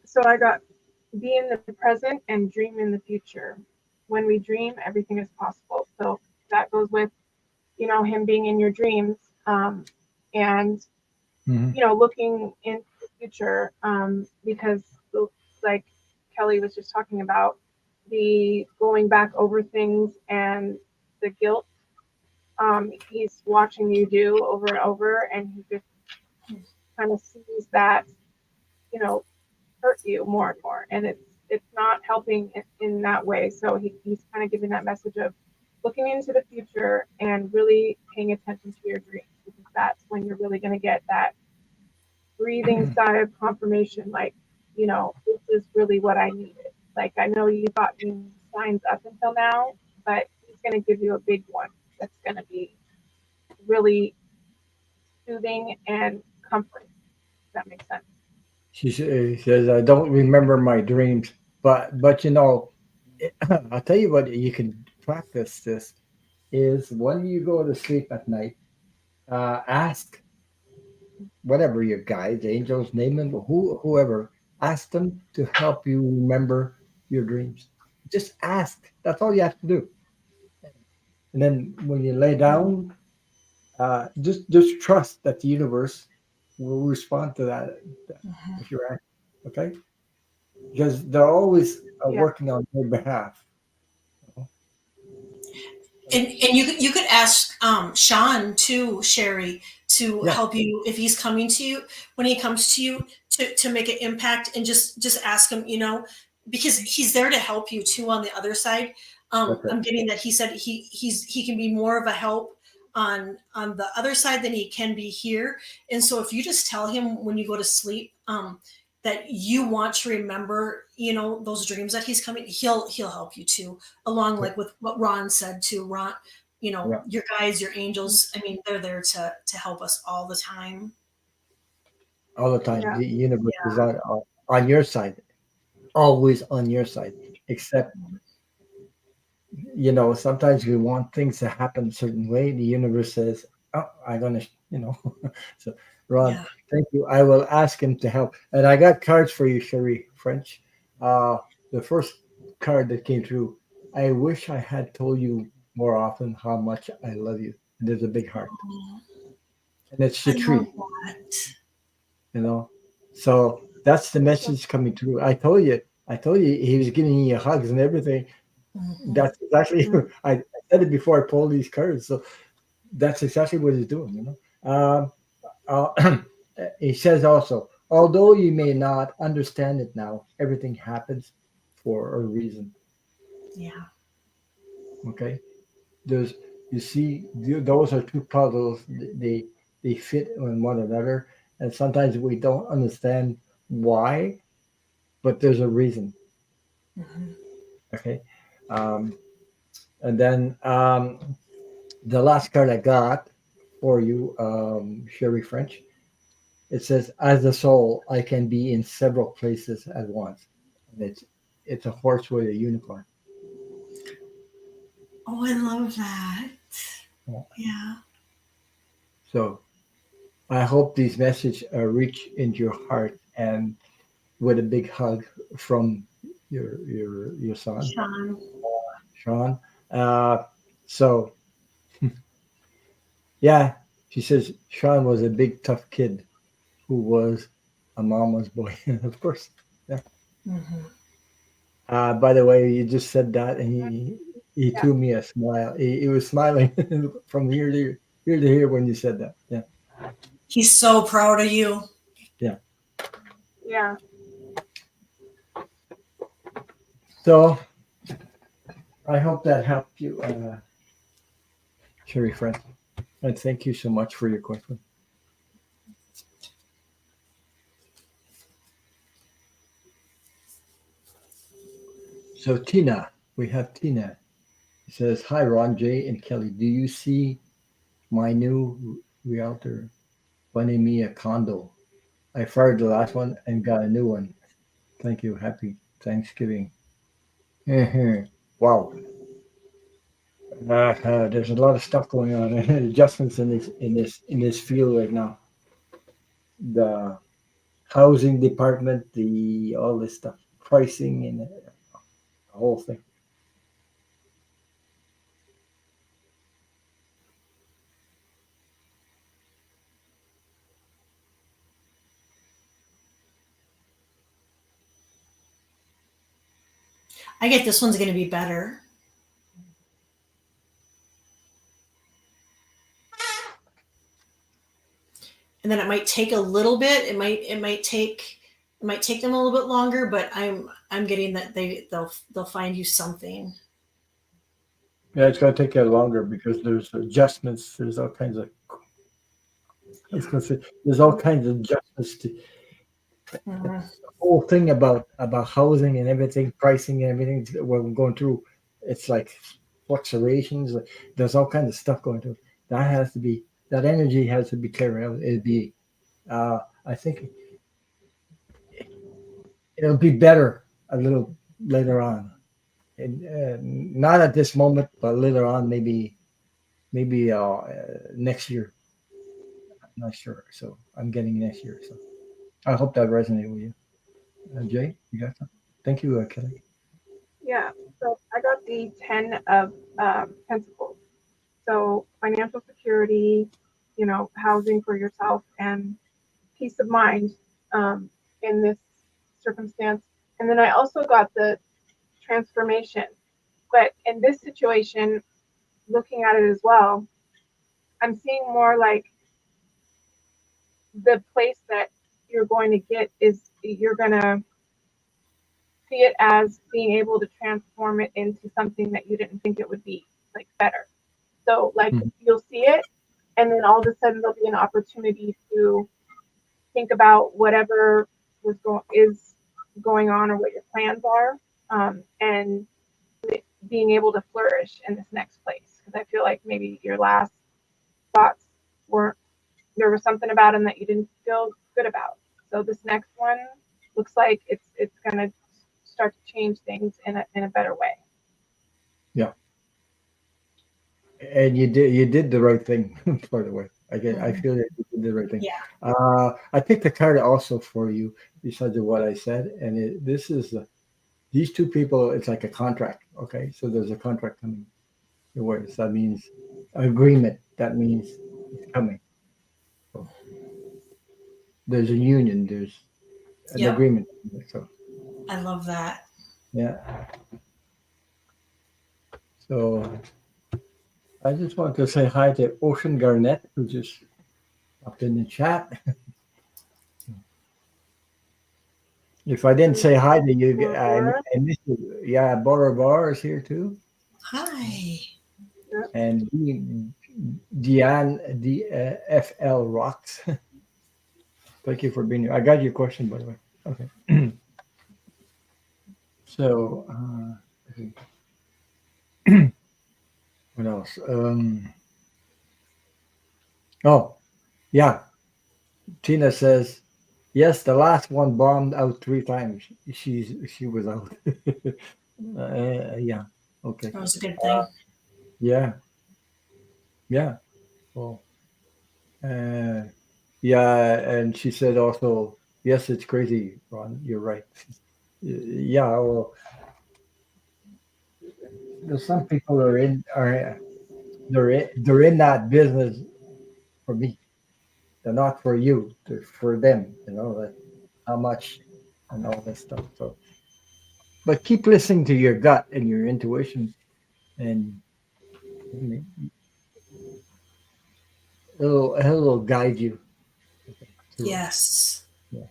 So I got be in the present and dream in the future. When we dream, everything is possible. So that goes with, him being in your dreams, and Hmm. looking into the future, because like Kelly was just talking about, the going back over things and the guilt, he's watching you do over and over, and he just kind of sees that, you know, hurt you more and more, and it's not helping in that way. So he's kind of giving that message of looking into the future and really paying attention to your dreams, because that's when you're really going to get that breathing sigh of confirmation, like, this is really what I needed. Like, I know you got me signs up until now, but he's going to give you a big one that's going to be really soothing and comforting. If that makes sense. She says, "I don't remember my dreams, but I'll tell you what. You can practice this is when you go to sleep at night. Ask whatever your guides, angels, name them, whoever. Ask them to help you remember your dreams. Just ask. That's all you have to do. And then when you lay down, just trust that the universe will respond to that Mhm. if you're asking. Okay, because they're always Yeah. working on your behalf. And you could ask Sean too, Sherry, to Yeah, help you if he's coming to you, when he comes to you, to make an impact, and just ask him, because he's there to help you too on the other side. that's it. I'm getting that he said he can be more of a help on the other side than he can be here. And so if you just tell him when you go to sleep, that you want to remember, those dreams that he's coming, he'll help you too, along like with what Ron said too. Ron, Yeah, your guides, your angels, I mean, they're there to help us all the time. all the time. Yeah. The universe is Yeah. on your side, always on your side. Except, sometimes we want things to happen a certain way. The universe says, "Oh, I'm gonna," So, Ron, Yeah. thank you. I will ask him to help. And I got cards for you, Sherry French. Uh, the first card that came through. I wish I had told you more often how much I love you. And there's a big heart, Oh, and it's the I love tree. that. you know. So that's the message coming through. I told you he was giving you hugs and everything. Mhm. That's exactly Mm. I said it before I pulled these cards. So that's exactly what he's doing. He says also, although you may not understand it now, everything happens for a reason. Yeah. Okay, there's you see those are two puzzles. They fit in one another, and sometimes we don't understand why, but there's a reason. Mhm. Okay, um, and then the last card I got for you, Sherry French, it says, "As a soul, I can be in several places at once." And it's a horse with a unicorn. Oh, I love that. Yeah. Yeah. So I hope these messages reach into your heart, and with a big hug from your son, Sean. Sean. Uh, so yeah, she says Sean was a big tough kid who was a mama's boy, of course. Yeah. Hmm. By the way, you just said that, and he Yeah. threw me a smile. He was smiling from here to here when you said that. Yeah, He's so proud of you. yeah. Yeah. So I hope that helped you, Sherry friend, and thank you so much for your question. So Tina, we have Tina. It says, "Hi Ron, Jay, and Kelly. Do you see my new realtor finding me a condo? I fired the last one and got a new one. Thank you. Happy Thanksgiving." Wow. There's a lot of stuff going on, adjustments in this field right now. The housing department, the all this stuff, pricing, and the whole thing. I get this one's going to be better. And then it might take a little bit. It might take them a little bit longer, but I'm getting that they'll find you something. Yeah, it's going to take you longer because there's adjustments. There's all kinds of. I was going to say there's all kinds of adjustments to Mhm. the whole thing about housing and everything, pricing and everything. What we're going through, it's like fluctuations. There's all kinds of stuff going through. That has to be that energy has to be clear out. It'd be. I think it'll be better a little later on. And, not at this moment, but later on, maybe next year. I'm not sure. So I'm getting next year. So I hope that resonated with you. Jay, you got something? Thank you, Kelly. Yeah. So I got the 10 of Pentacles. So financial security, housing for yourself and peace of mind in this circumstance. And then I also got the transformation. But in this situation, looking at it as well, I'm seeing more like the place that you're going to get is you're going to see it as being able to transform it into something that you didn't think it would be, like better. So, like, Mhm. you'll see it, and then all of a sudden there'll be an opportunity to think about whatever is going on or what your plans are, and being able to flourish in this next place. Because I feel like maybe your last thoughts weren't there was something about him that you didn't feel good about. So this next one looks like it's gonna start to change things in a better way. Yeah, and you did the right thing. By the way, I Mhm. feel that you did the right thing. Yeah. I picked a card also for you besides of what I said, and this is these two people. It's like a contract. Okay, so there's a contract coming your way. So that means agreement. That means it's coming. So there's a union. There's an Yep. agreement. So I love that. yeah. So I just want to say hi to Ocean Garnett, who just up in the chat. If I didn't say hi to you, Aurora, I missed you. Yeah, Bora Bar is here too, Hi. yeah, and Deanne FL Rocks. Thank you for being here. I got your question, by the way. Okay. So, what else? Oh, yeah. Tina says, yes, the last one bombed out 3 times. She was out. Yeah. Okay. That was a good thing. Yeah. Yeah. Well, uh, yeah. And she said also, yes, it's crazy, Ron. You're right. Yeah. Well, there's some people they're in that business for me. They're not for you. They're for them. Like how much and all that stuff. So, but keep listening to your gut and your intuition, and it'll guide you through it. Yes. Yeah.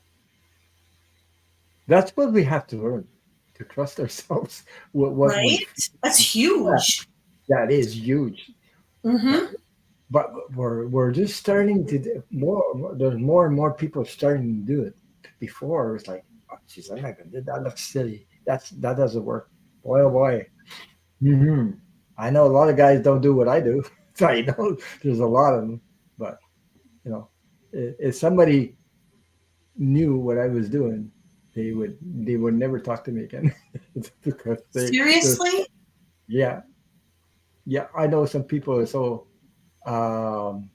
That's what we have to learn to trust ourselves. What we Right? feel. That's Yeah, huge. that is huge. But, Mm-hmm. but we're just starting to do more. There's more and more people starting to do it. Before it was like, oh, geez, I'm not gonna do that. Looks silly. That doesn't work. Boy, oh boy. Hmm. I know a lot of guys don't do what I do. So I know there's a lot of them. But if somebody knew what I was doing, they would never talk to me again. Because they're Seriously? yeah, yeah. I know some people are so um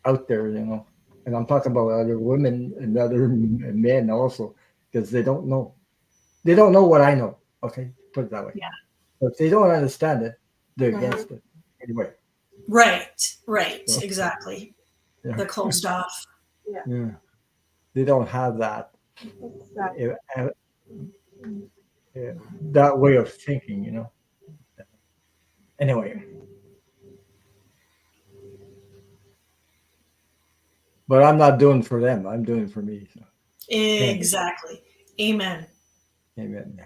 out there, and I'm talking about other women and other men also, because they don't know what I know. Okay, put it that way. Yeah. But if they don't understand it, they're Mhm. against it anyway. Right. Right. So, Exactly. yeah, They're closed off. Yeah. yeah, they don't have that Exactly. uh, uh, uh, that way of thinking. Anyway, but I'm not doing for them. I'm doing for me. So can't do. Exactly. Amen. Amen.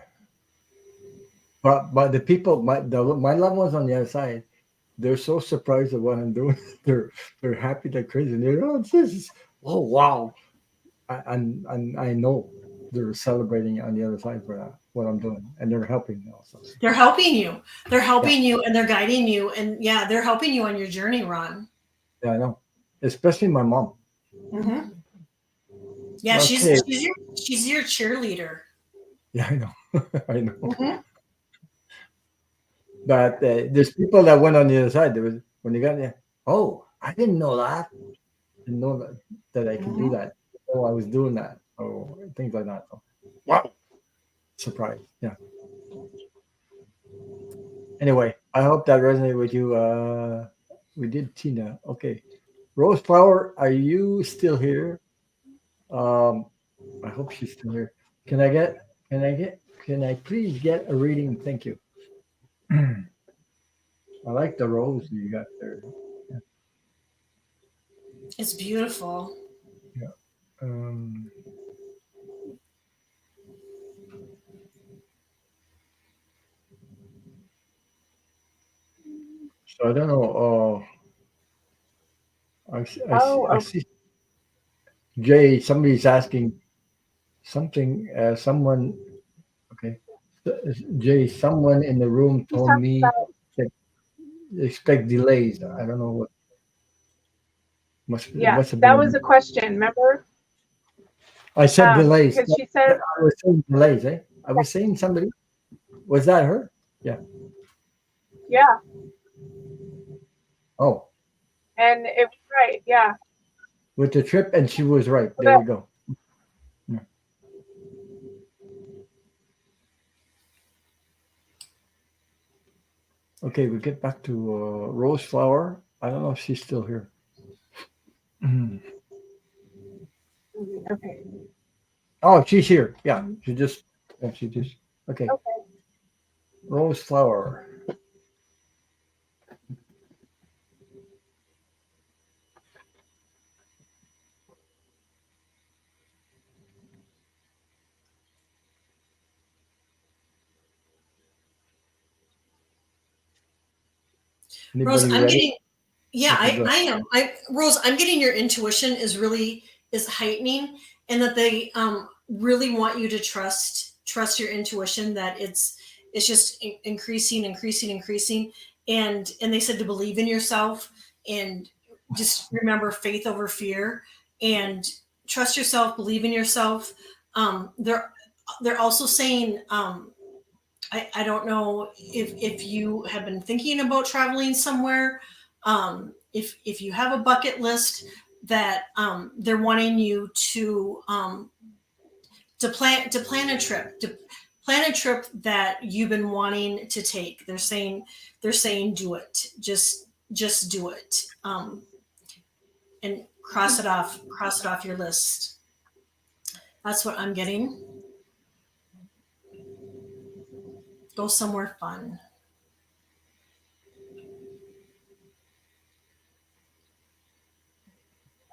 But the people, my loved ones on the other side, they're so surprised at what I'm doing. They're happy like crazy. They're this is oh wow. And I know they're celebrating on the other side for that what I'm doing, and they're helping me also. They're helping you. They're Yeah, helping you and they're guiding you. And yeah, they're helping you on your journey, Ron. yeah, I know. Especially my mom. Hmm. Yeah, she's Okay, she's your she's your cheerleader. yeah, I know, I know. Hmm. But there's people that went on the other side. There was when they got there. Oh, I didn't know that. Didn't know that I could do Hmm. that. Oh, I was doing that. Oh, things like that. So, wow, surprise. Yeah. Anyway, I hope that resonated with you. We did Tina. Okay. Rose Flower, are you still here? Um, I hope she's still here. Can I get, can I please get a reading? Thank you. I like the rose you got there. Yeah. It's beautiful. Yeah. Um, so I don't know. Oh, I see Jay, somebody's asking something. Someone, okay. Jay, someone in the room he's told talking me about, that they expect delays. I don't know what it yeah, must have that been. was a question, remember? I said delays. Because she said, I was saying delays, eh? I was saying somebody. Was that her? Yeah. yeah, Oh, and it was right, yeah. with the trip, and she was right. There But we go. Yeah. Okay, we get back to Rose Flower. I don't know if she's still here. okay, Oh, she's here. Yeah, she just. Okay, okay. Rose Flower. Rose, Anybody I'm ready? getting yeah, Okay, I go. I am. I Rose, I'm getting your intuition is heightening and that they really want you to trust your intuition that it's just increasing and they said to believe in yourself and just remember faith over fear and trust yourself, believe in yourself. They're also saying, I don't know if you have been thinking about traveling somewhere. If you have a bucket list that they're wanting you to plan a trip, that you've been wanting to take. They're saying do it. Just do it. And cross it off your list. That's what I'm getting. Go somewhere fun.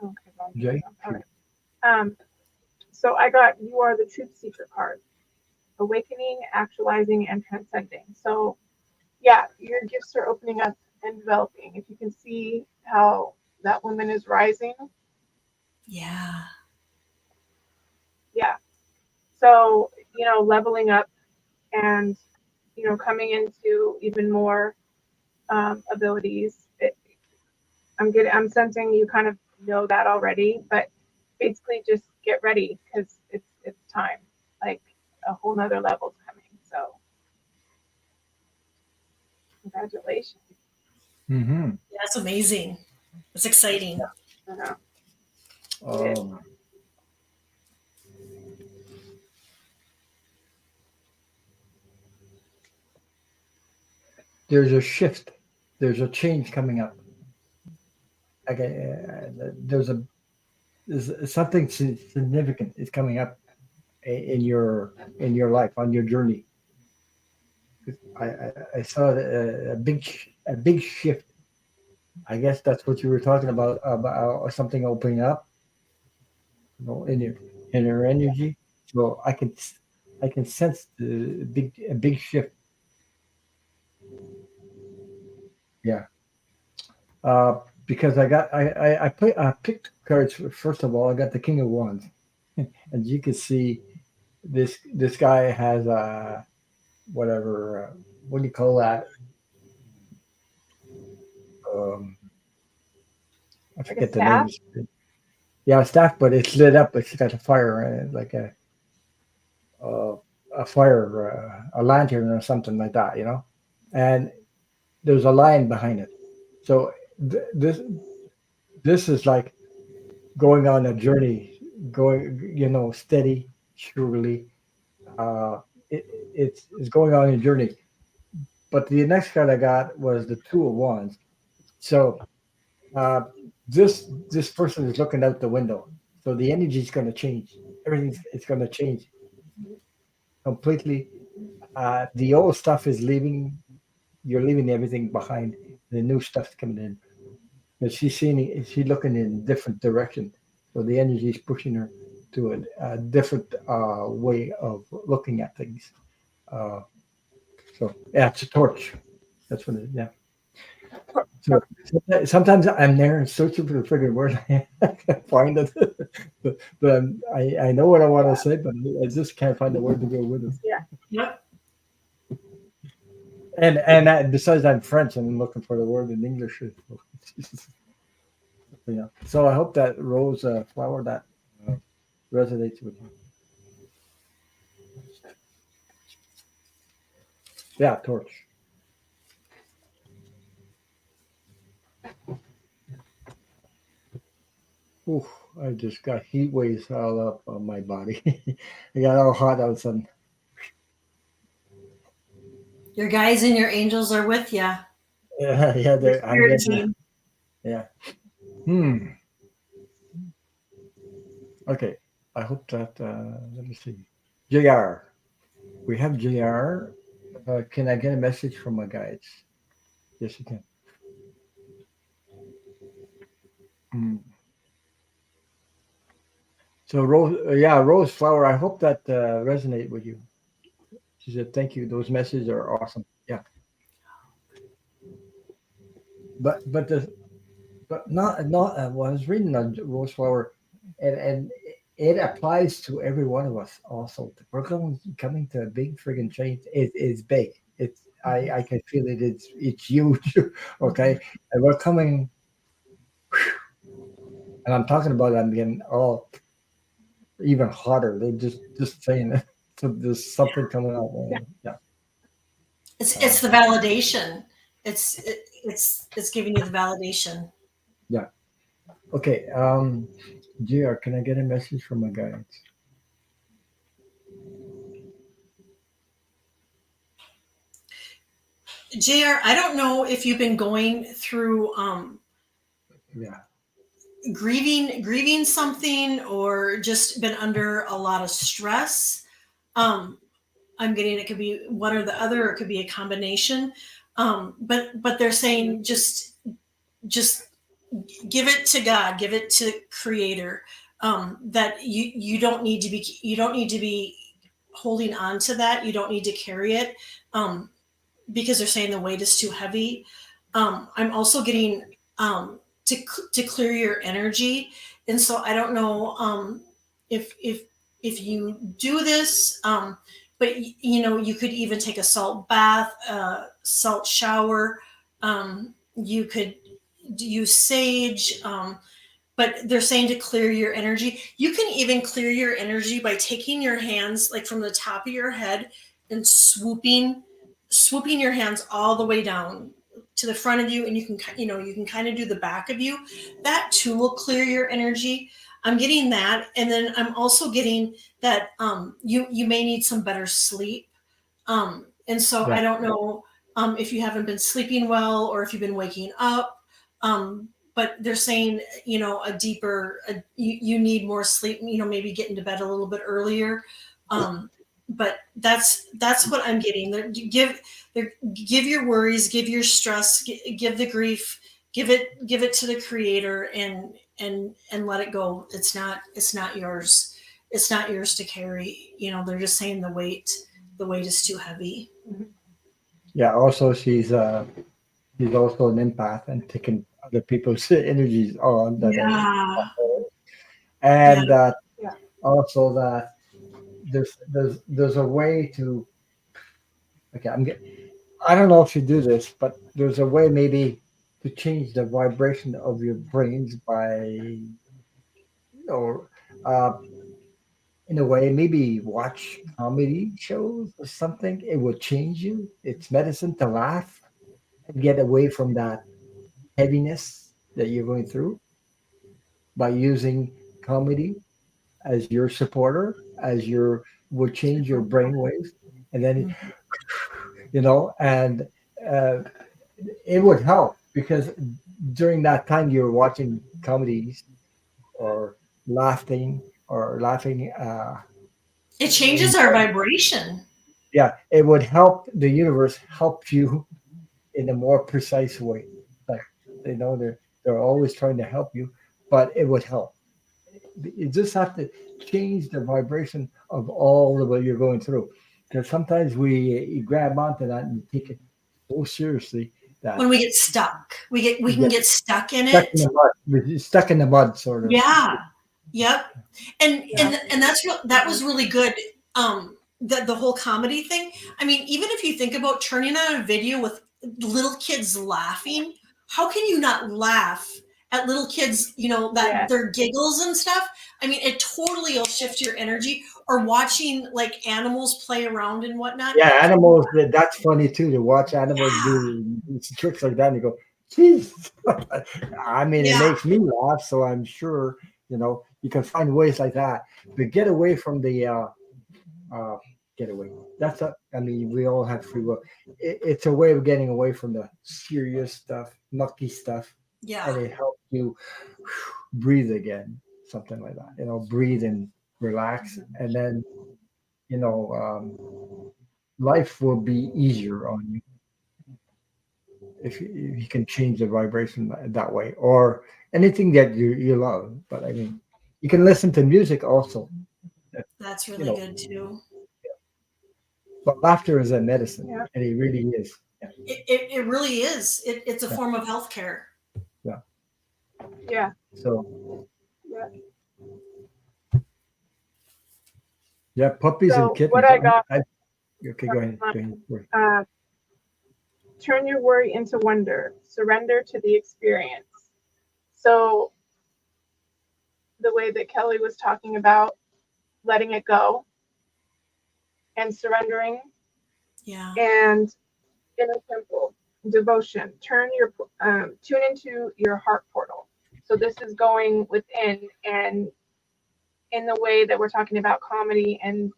Okay. Jay? All right. So I got You Are the Truth Seeker card. Awakening, actualizing, and transcending. So yeah, your gifts are opening up and developing. If you can see how that woman is rising. Yeah. Yeah. So, leveling up and, coming into even more abilities. I'm sensing you kind of know that already, but basically just get ready because it's time. Like a whole nother level's coming. So congratulations. Mm-hmm. That's amazing. That's exciting. I know. There's a shift. There's a change coming up. Okay, there's something significant is coming up in your life on your journey. I saw a big shift. I guess that's what you were talking about something opening up, in your energy. So I can sense a big shift. Yeah. Because I picked cards. First of all, I got the King of Wands, and you can see this guy has whatever, what do you call that? Um, I Like a forget the staff? name. Yeah, a staff, but it's lit up. It's got a fire in it, like uh, a fire, a lantern or something like that, And there's a lion behind it. So this is like going on a journey, going, steady, surely. Uh, it's going on a journey. But the next card I got was the Two of Wands. So uh, this person is looking out the window. So the energy is going to change. Everything's it's going to change completely. The old stuff is leaving. You're leaving everything behind. The new stuff's coming in. But she's looking in different direction. So the energy is pushing her to a different way of looking at things. Uh, so yeah, it's a torch. That's what it is. Yeah. So sometimes I'm there and searching for the friggin' word. I can't find it, but I know what I want to say, but I just can't find the word to go with it. Yeah. Yep. And besides, I'm French and I'm looking for the word in English. Yeah. So I hope that rose flower that resonates with you. Yeah, torch. Oof, I just got heat waves all up on my body. I got all hot all of a sudden. Your guides and your angels are with you. Yeah, I'm Spirit getting team. yeah. Okay. I hope that let me see. JR. We have JR. Can I get a message from my guides? Yes, you can. Hmm. So Rose, Rose Flower. I hope that resonate with you. She said, "Thank you. Those messages are awesome." Yeah, but the but not. Well, I was reading on Rose Flower, and it applies to every one of us. Also, we're coming to a big friggin' change. It's big. I can feel it. It's huge. Okay, and we're coming. And I'm talking about I'm getting all even hotter. They're just saying it. So there's something coming out. Yeah. Yeah. It's the validation. It's giving you the validation. Yeah. Okay. JR, can I get a message from my guides? JR, I don't know if you've been going through Yeah. grieving something or just been under a lot of stress. I'm getting it could be one or the other, or it could be a combination. But they're saying just give it to God, give it to Creator. That you don't need to be holding on to that. You don't need to carry it, because they're saying the weight is too heavy. I'm also getting to clear your energy, and so I don't know if you do this, but you could even take a salt bath, salt shower. You could use sage. But they're saying to clear your energy. You can even clear your energy by taking your hands like from the top of your head and swooping your hands all the way down to the front of you, and you can kind of do the back of you. That too will clear your energy. I'm getting that, and then I'm also getting that you may need some better sleep. And so Yeah. I don't know if you haven't been sleeping well or if you've been waking up. But they're saying, you need more sleep, maybe get into bed a little bit earlier. But that's what I'm getting. Give your worries, give your stress, give the grief, give it to the Creator, and let it go. It's not yours. It's not yours to carry. They're just saying the weight is too heavy. Yeah. Also, she's also an empath and taking other people's energies on that. Yeah. And Yeah. also that there's a way to. Okay, I don't know if you do this, but there's a way maybe to change the vibration of your brains by, uh, in a way, maybe watch comedy shows or something. It will change you. It's medicine to laugh and get away from that heaviness that you're going through by using comedy as your supporter, as your will change your brain waves, and then and uh, it would help because during that time you're watching comedies or laughing. It changes And our vibration. yeah, it would help the universe help you in a more precise way. Like they're always trying to help you, but it would help. You just have to change the vibration of all of what you're going through. Because sometimes we grab onto that and take it so seriously that When we get stuck, we we can get get stuck in stuck in it. the mud. We're stuck in the mud, sort of. Yeah. Yep. And Yeah. that was really good. The whole comedy thing. I mean, even if you think about turning on a video with little kids laughing, how can you not laugh at little kids, that Yeah. their giggles and stuff? I mean, it totally will shift your energy. Or watching like animals play around and whatnot. Yeah, animals. That's funny too to watch animals do tricks like that and you go, "Jeez!" I mean, it Yeah. makes me laugh, so I'm sure you can find ways like that. But get away from the get away. I mean, we all have free will. It's a way of getting away from the serious stuff, mucky stuff, Yeah. and it helps you breathe again, something like that. Breathe and relax, and then life will be easier on you if you can change the vibration that way, or anything that you love. But I mean, you can listen to music also. That's You really know, good too. but laughter is a medicine, Yeah. and it really is. Yeah. It really is. It's a Yeah. form of healthcare. Yeah. Yeah. So Yeah. yeah, puppies and So kittens. what I got, Okay, go ahead. Go ahead. turn your worry into wonder. Surrender to the experience. So the way that Kelly was talking about letting it go and surrendering, Yeah. and in a temple devotion, tune into your heart portal. So this is going within, and in the way that we're talking about comedy and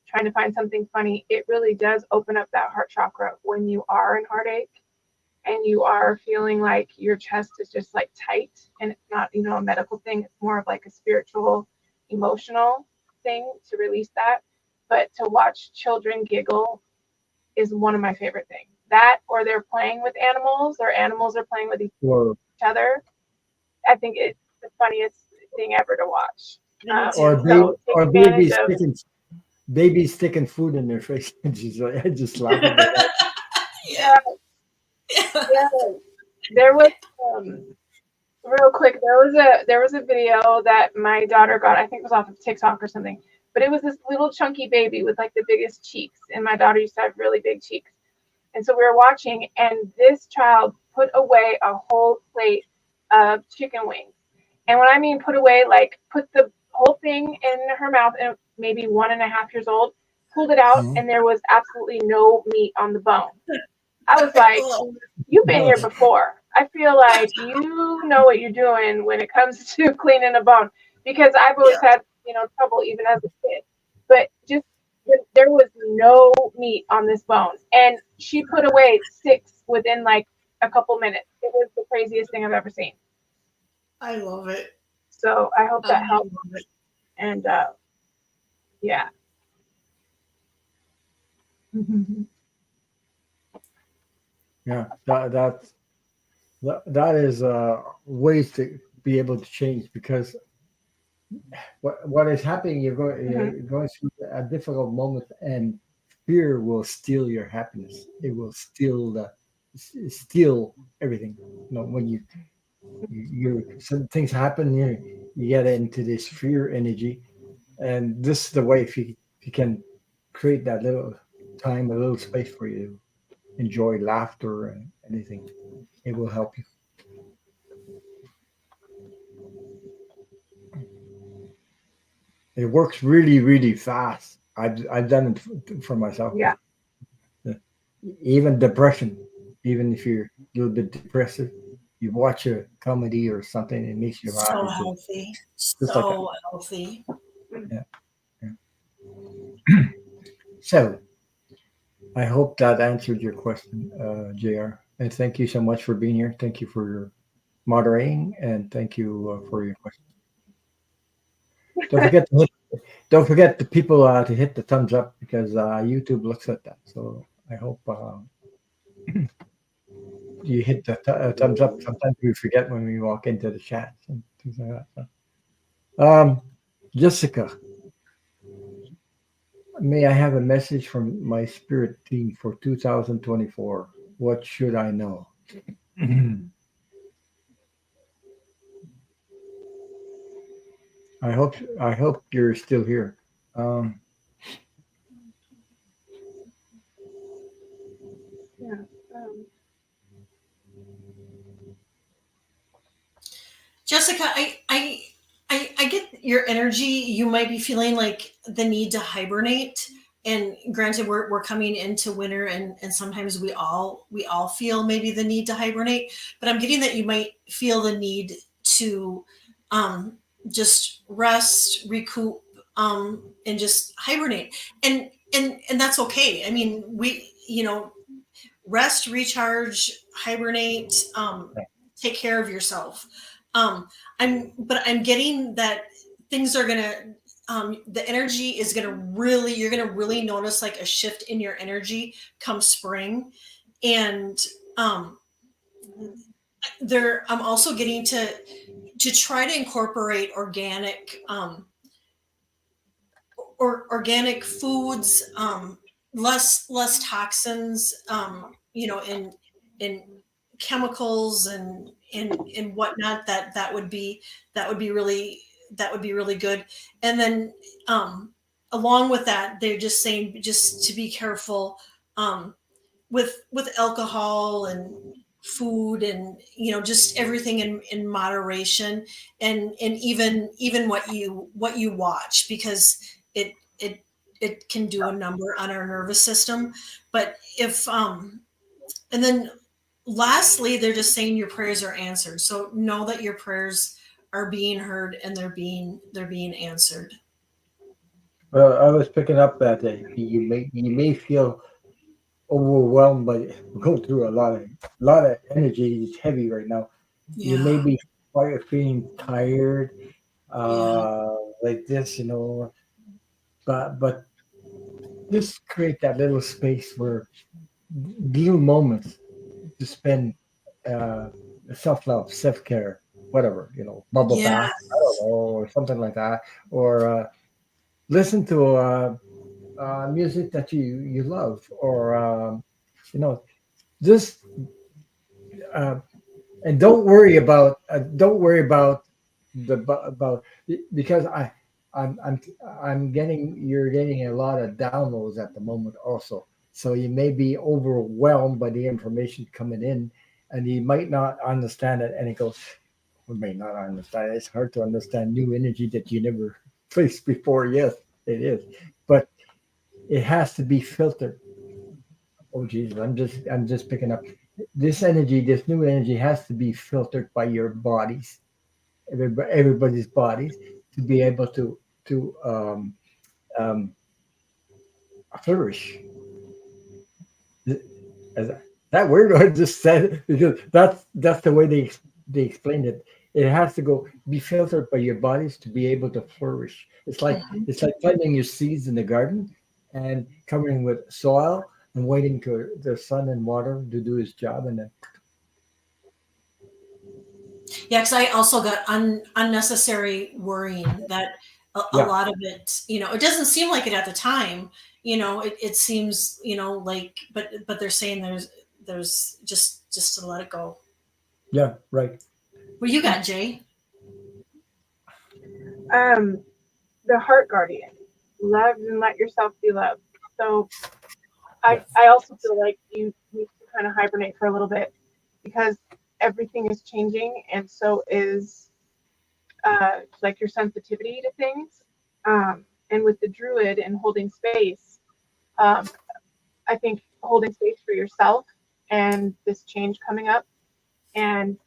trying to find something funny, it really does open up that heart chakra when you are in heartache and you are feeling like your chest is just like tight, and it's not, a medical thing. It's more of like a spiritual, emotional thing to release that. But to watch children giggle is one of my favorite things. That, or they're playing with animals, or animals are playing with each other. I think it's the funniest thing ever to watch. So take or advantage of. babies sticking food in their face. And she's like, I just laugh at that. Yeah. Yeah. There was real quick. There was a video that my daughter got. I think it was off of TikTok or something. But it was this little chunky baby with like the biggest cheeks, and my daughter used to have really big cheeks. And so we were watching, and this child put away a whole plate of chicken wings. And when I mean put away, like put the whole thing in her mouth, and maybe 1.5 years old, pulled it out, and there was absolutely no meat on the bone. I was like, you've been here before. I feel like you know what you're doing when it comes to cleaning a bone, because I've always had, trouble even as a kid. But just there was no meat on this bone, and she put away 6 within like a couple minutes. It was the craziest thing I've ever seen. I love it. So I hope that helps. And yeah. Yeah, that is ways to be able to change, because what is happening, you're going through a difficult moment, and fear will steal your happiness. It will steal everything. When some things happen, you get into this fear energy, and this is the way, if you can create that little time, a little space for you to enjoy laughter and anything, it will help you. It works really, really fast. I've done it for myself. Yeah. Even depression, even if you're a little bit depressive, you watch a comedy or something, it makes you So happy. healthy. Just So healthy. Yeah. So I hope that answered your question, JR. And thank you so much for being here. Thank you for your moderating, and thank you for your question. Don't forget the people to hit the thumbs up, because YouTube looks at that. So I hope you hit the thumbs up. Sometimes we forget when we walk into the chat and things like that. So, Jessica, may I have a message from my spirit team for 2024? What should I know? I hope you're still here. Um, Yeah. Jessica, I get your energy. You might be feeling like the need to hibernate. And granted, we're coming into winter, and sometimes we all feel maybe the need to hibernate. But I'm getting that you might feel the need to just rest, recoup, and just hibernate. And that's okay. I mean, rest, recharge, hibernate, take care of yourself. I'm getting that things are gonna the energy is gonna really, you're gonna really notice like a shift in your energy come spring. And I'm also getting to try to incorporate organic foods, less toxins, in chemicals and whatnot. That would be really good. And then along with that, they're just saying just to be careful with alcohol food and just everything in moderation, and even what you watch, because it can do a number on our nervous system. But if and then lastly, they're just saying your prayers are answered, so know that your prayers are being heard and they're being answered. Well, I was picking up that you may feel overwhelmed by going through a lot of energy. It's heavy right now. You may Yeah, be quite feeling tired, yeah, like this, but just create that little space where little moments to spend uh, self-love, self-care, whatever, bubble yeah, bath, I don't know, or something like that, or listen to music that you love, or you know, just uh, and don't worry about about because I'm I'm getting you're getting a lot of downloads at the moment also. So you may be overwhelmed by the information coming in, and you might not understand it. And it goes, we may not understand. It's hard to understand new energy that you never faced before. Yes, it is, but it has to be filtered. Oh Jesus, I'm just picking up this energy. This new energy has to be filtered by your bodies, everybody's bodies, to be able to um, flourish. As that word I just said, because that's the way they explained it. It has to go be filtered by your bodies to be able to flourish. mhm. It's like planting your seeds in the garden and covering with soil and waiting for the sun and water to do its job, and then Yeah, because I also got unnecessary worrying that a yeah, lot of it, it doesn't seem like it at the time. It seems, like, but they're saying there's just to let it go. yeah, right. What you got, Jay? Um, the heart guardian, love and let yourself be loved. So I, Yes, I also feel like you need to kind of hibernate for a little bit because everything is changing, and so is like your sensitivity to things. And with the druid and holding space, um, I think holding space for yourself and this change coming up and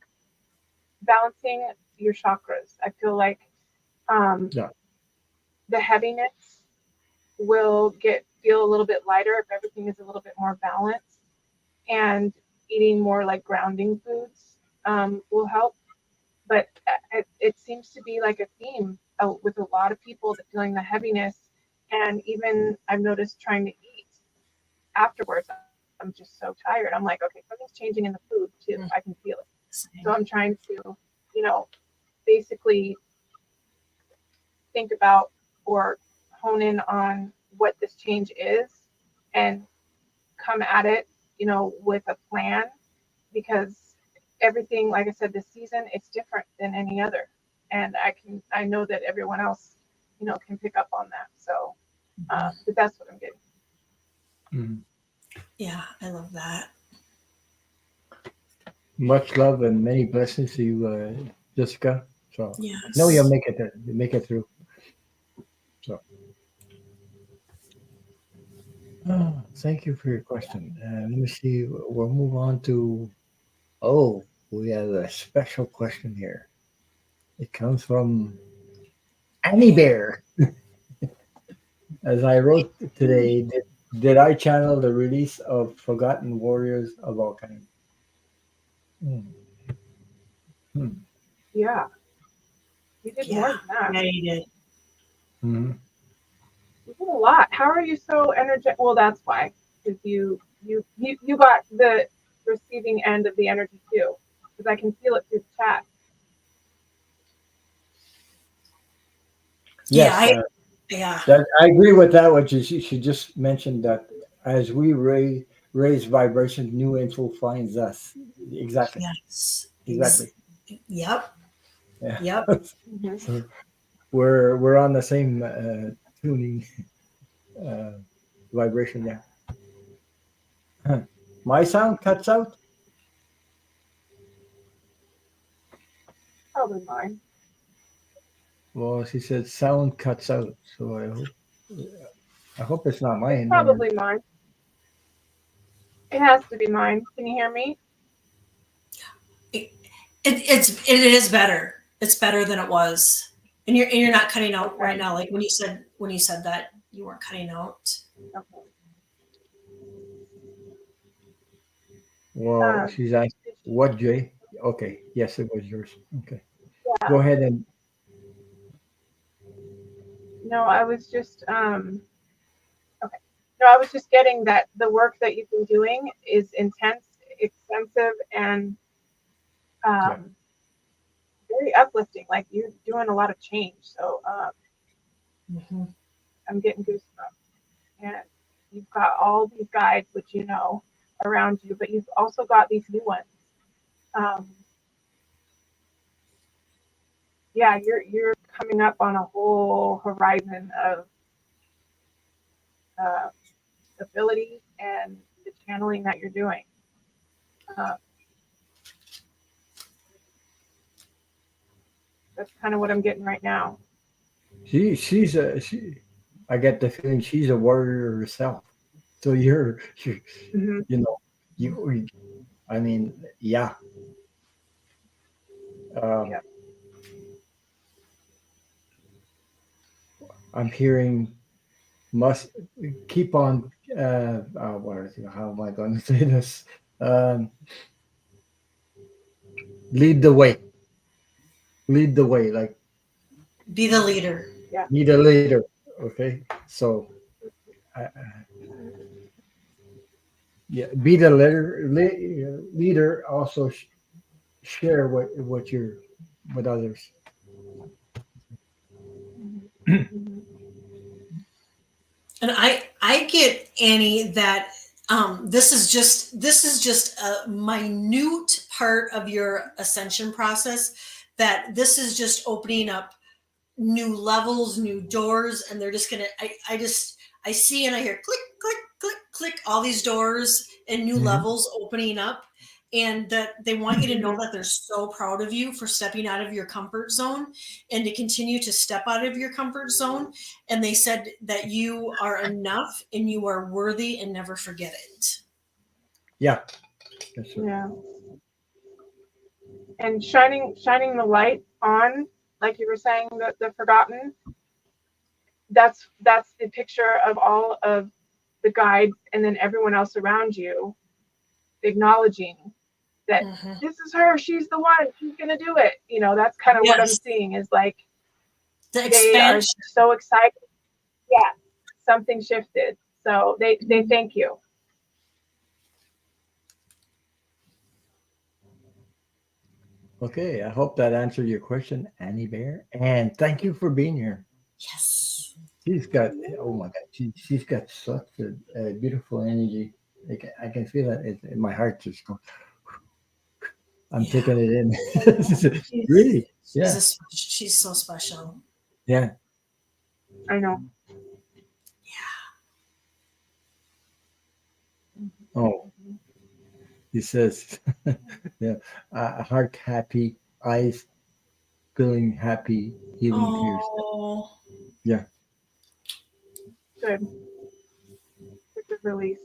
balancing your chakras. I feel like um, yeah, the heaviness will feel a little bit lighter if everything is a little bit more balanced, and eating more like grounding foods will help. But it seems to be like a theme with a lot of people that feeling the heaviness, and even I've noticed trying to eat afterwards. I'm just so tired. I'm like, okay, something's changing in the food too. Mm, I can feel it. So same. I'm trying to, you know, basically think about or hone in on what this change is and come at it, with a plan, because everything, like I said, this season, it's different than any other. And I know that everyone else, can pick up on that. So, but that's what I'm getting. mhm. Yeah, I love that. Much love and many blessings to you, Jessica. So I know you'll Yes. make it there. You make it through. So thank you for your question. Let me see. We'll move on to. Oh, we have a special question here. It comes from Annie Bear. As I wrote today, did I channel the release of Forgotten Warriors of all kinds? Hmm. Hmm. Yeah, you did more Yeah. than that. Yeah, you did. Mhm. You did a lot. How are you so energetic? Well, that's why, because you got the receiving end of the energy too, because I can feel it through the chat. Yeah, Yes, yeah. I agree with that. What she just mentioned that as we raise vibration, new info finds us. Exactly, Yes. exactly. Yep. Yeah. Yep. Hmm. So we're on the same tuning uh, vibration. Yeah. Huh. My sound cuts out. Probably mine. Well, she said sound cuts out, so I hope it's not It's mine. Or probably mine. It has to be mine. Can you hear me? It is better. It's better than it was, and you're not cutting out Okay. right now. Like when you said that, you weren't cutting out. Okay. well, she's asked what Jay. Okay, yes, it was yours. Okay, Yeah. go ahead and No, I was just okay. No, I was just getting that the work that you've been doing is intense, expensive, and yeah. um, very uplifting. Like you're doing a lot of change. So Mm-hmm. I'm getting goosebumps. And you've got all these guides, which you know, around you, but you've also got these new ones. Um, yeah, you're coming up on a whole horizon of uh, ability and the channeling that you're doing. Uh, that's kind of what I'm getting right now. She's a she. I get the feeling she's a warrior herself. So you Hmm. you know you. I mean, yeah. Um, Yeah. I'm hearing must keep on. What is it? How am I going to say this? Um, lead the way. Lead the way. Like Be the leader. Yeah. need a leader. Okay, so yeah, be the leader. Also share what you're with others. Hmm. And I get, Annie, that this is just a minute part of your ascension process. That this is just opening up new levels, new doors, and they're just gonna. I see and I hear click, click, click, click, all these doors and new Mhm. levels opening up, and that they want you to know Hmm. that they're so proud of you for stepping out of your comfort zone and to continue to step out of your comfort zone. And they said that you are enough and you are worthy and never forget it. Yeah, that's right. Yeah. And shining the light on, like you were saying, the forgotten. That's the picture of all of the guides and then everyone else around you acknowledging that Mm-hmm. this is her, she's the one, she's gonna do it. That's kind of what I'm Yes, seeing is like the they are expansion. so excited. Yeah, something shifted. So they thank you. Okay, I hope that answered your question, Annie Bear. And thank you for being here. Yes. She's got, oh my God, she's got such a beautiful energy. I can feel it in my heart just going, I'm Yeah. taking it in. She's Really? Yeah. she's so special. Yeah. I know. Oh, he says, yeah, heart happy, eyes feeling happy, healing fears. Oh, Yeah. Good. Good release.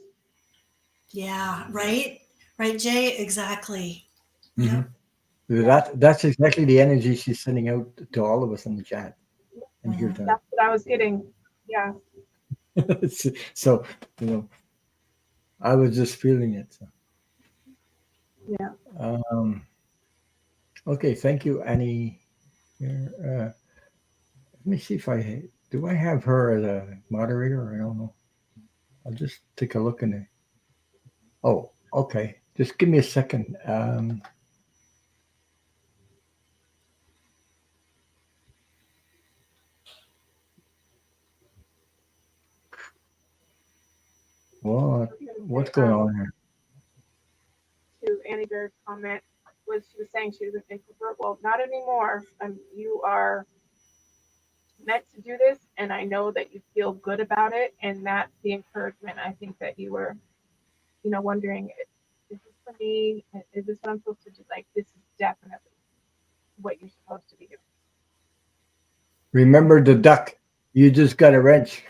yeah, right? Right, Jay? Exactly. Hmm. Yep. Yeah. That's exactly the energy she's sending out to all of us in the chat and here Mhm. tonight. That's what I was getting. Yeah. So, you know, I was just feeling it. So. Yeah. Um, okay, thank you, Annie. Here, let me see if I have her as a moderator. I don't know. I'll just take a look in it. Oh, okay. Just give me a second. What's going on here? To Annie Bear's comment was she was saying she was an introvert. Well, not anymore. You are meant to do this, and I know that you feel good about it, and that's the encouragement. I think that you were, wondering, is this for me? Is this what I'm supposed to do? Like, this is definitely. what you're supposed to be doing. Remember the duck. You just got a wrench.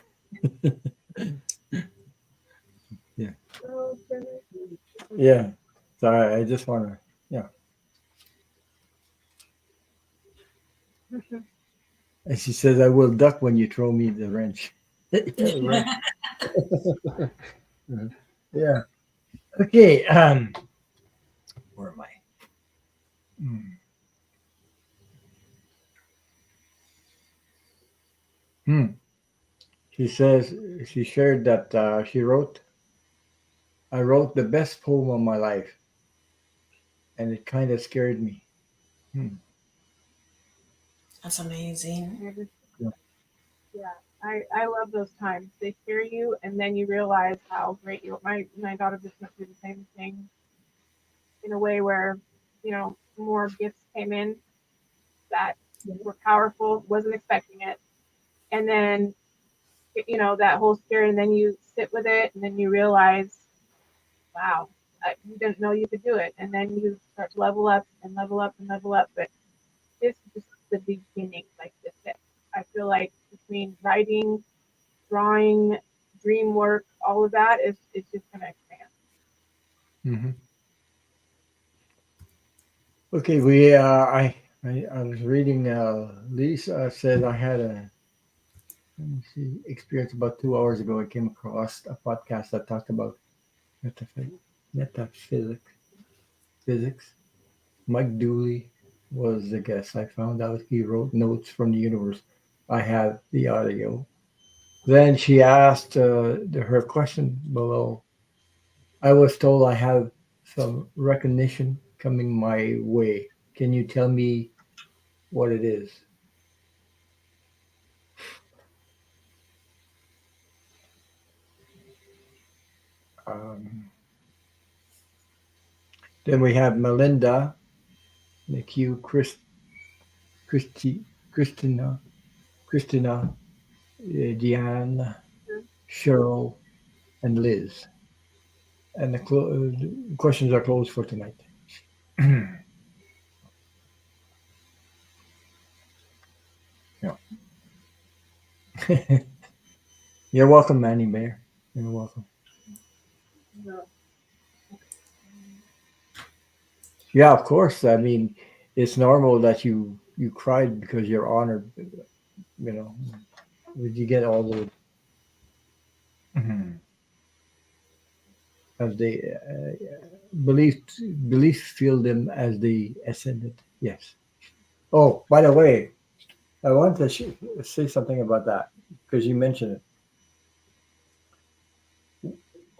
Yeah. Oh, Yeah. So I just want to, yeah. And she says, I will duck when you throw me the wrench. Yeah, right. Yeah. Okay. Where am I? Hmm. Hmm. She says she shared that I wrote the best poem of my life, and it kind of scared me. Hmm. That's amazing. Yeah. Yeah, I love those times. They scare you, and then you realize how great you. My daughter just went through the same thing in a way where, more gifts came in that were powerful. Wasn't expecting it, and then that whole scare, and then you sit with it, and then you realize, wow, you didn't know you could do it, and then you start to level up and level up and level up. But this is just the beginning, like this. I feel like between writing, drawing, dream work, all of that is it's just going to expand. Hmm. Okay, I was reading. Lisa said I had a let me see experience about 2 hours ago. I came across a podcast that talked about metaphysics. Physics. Mike Dooley was the guest. I found out he wrote notes from the universe. I have the audio. Then she asked her question below. I was told I have some recognition coming my way. Can you tell me what it is? Um, then we have Melinda, McHugh, Christy, Christina, Deanne, Cheryl, and Liz. And the questions are closed for tonight. Yeah. You're welcome, Manny Bear. You're welcome. So, Yeah, of course. I mean, it's normal that you cried because you're honored. You know, did you get all the Mhm. as they belief belief filled them as they ascended? Yes. Oh, by the way, I want to say something about that because you mentioned it.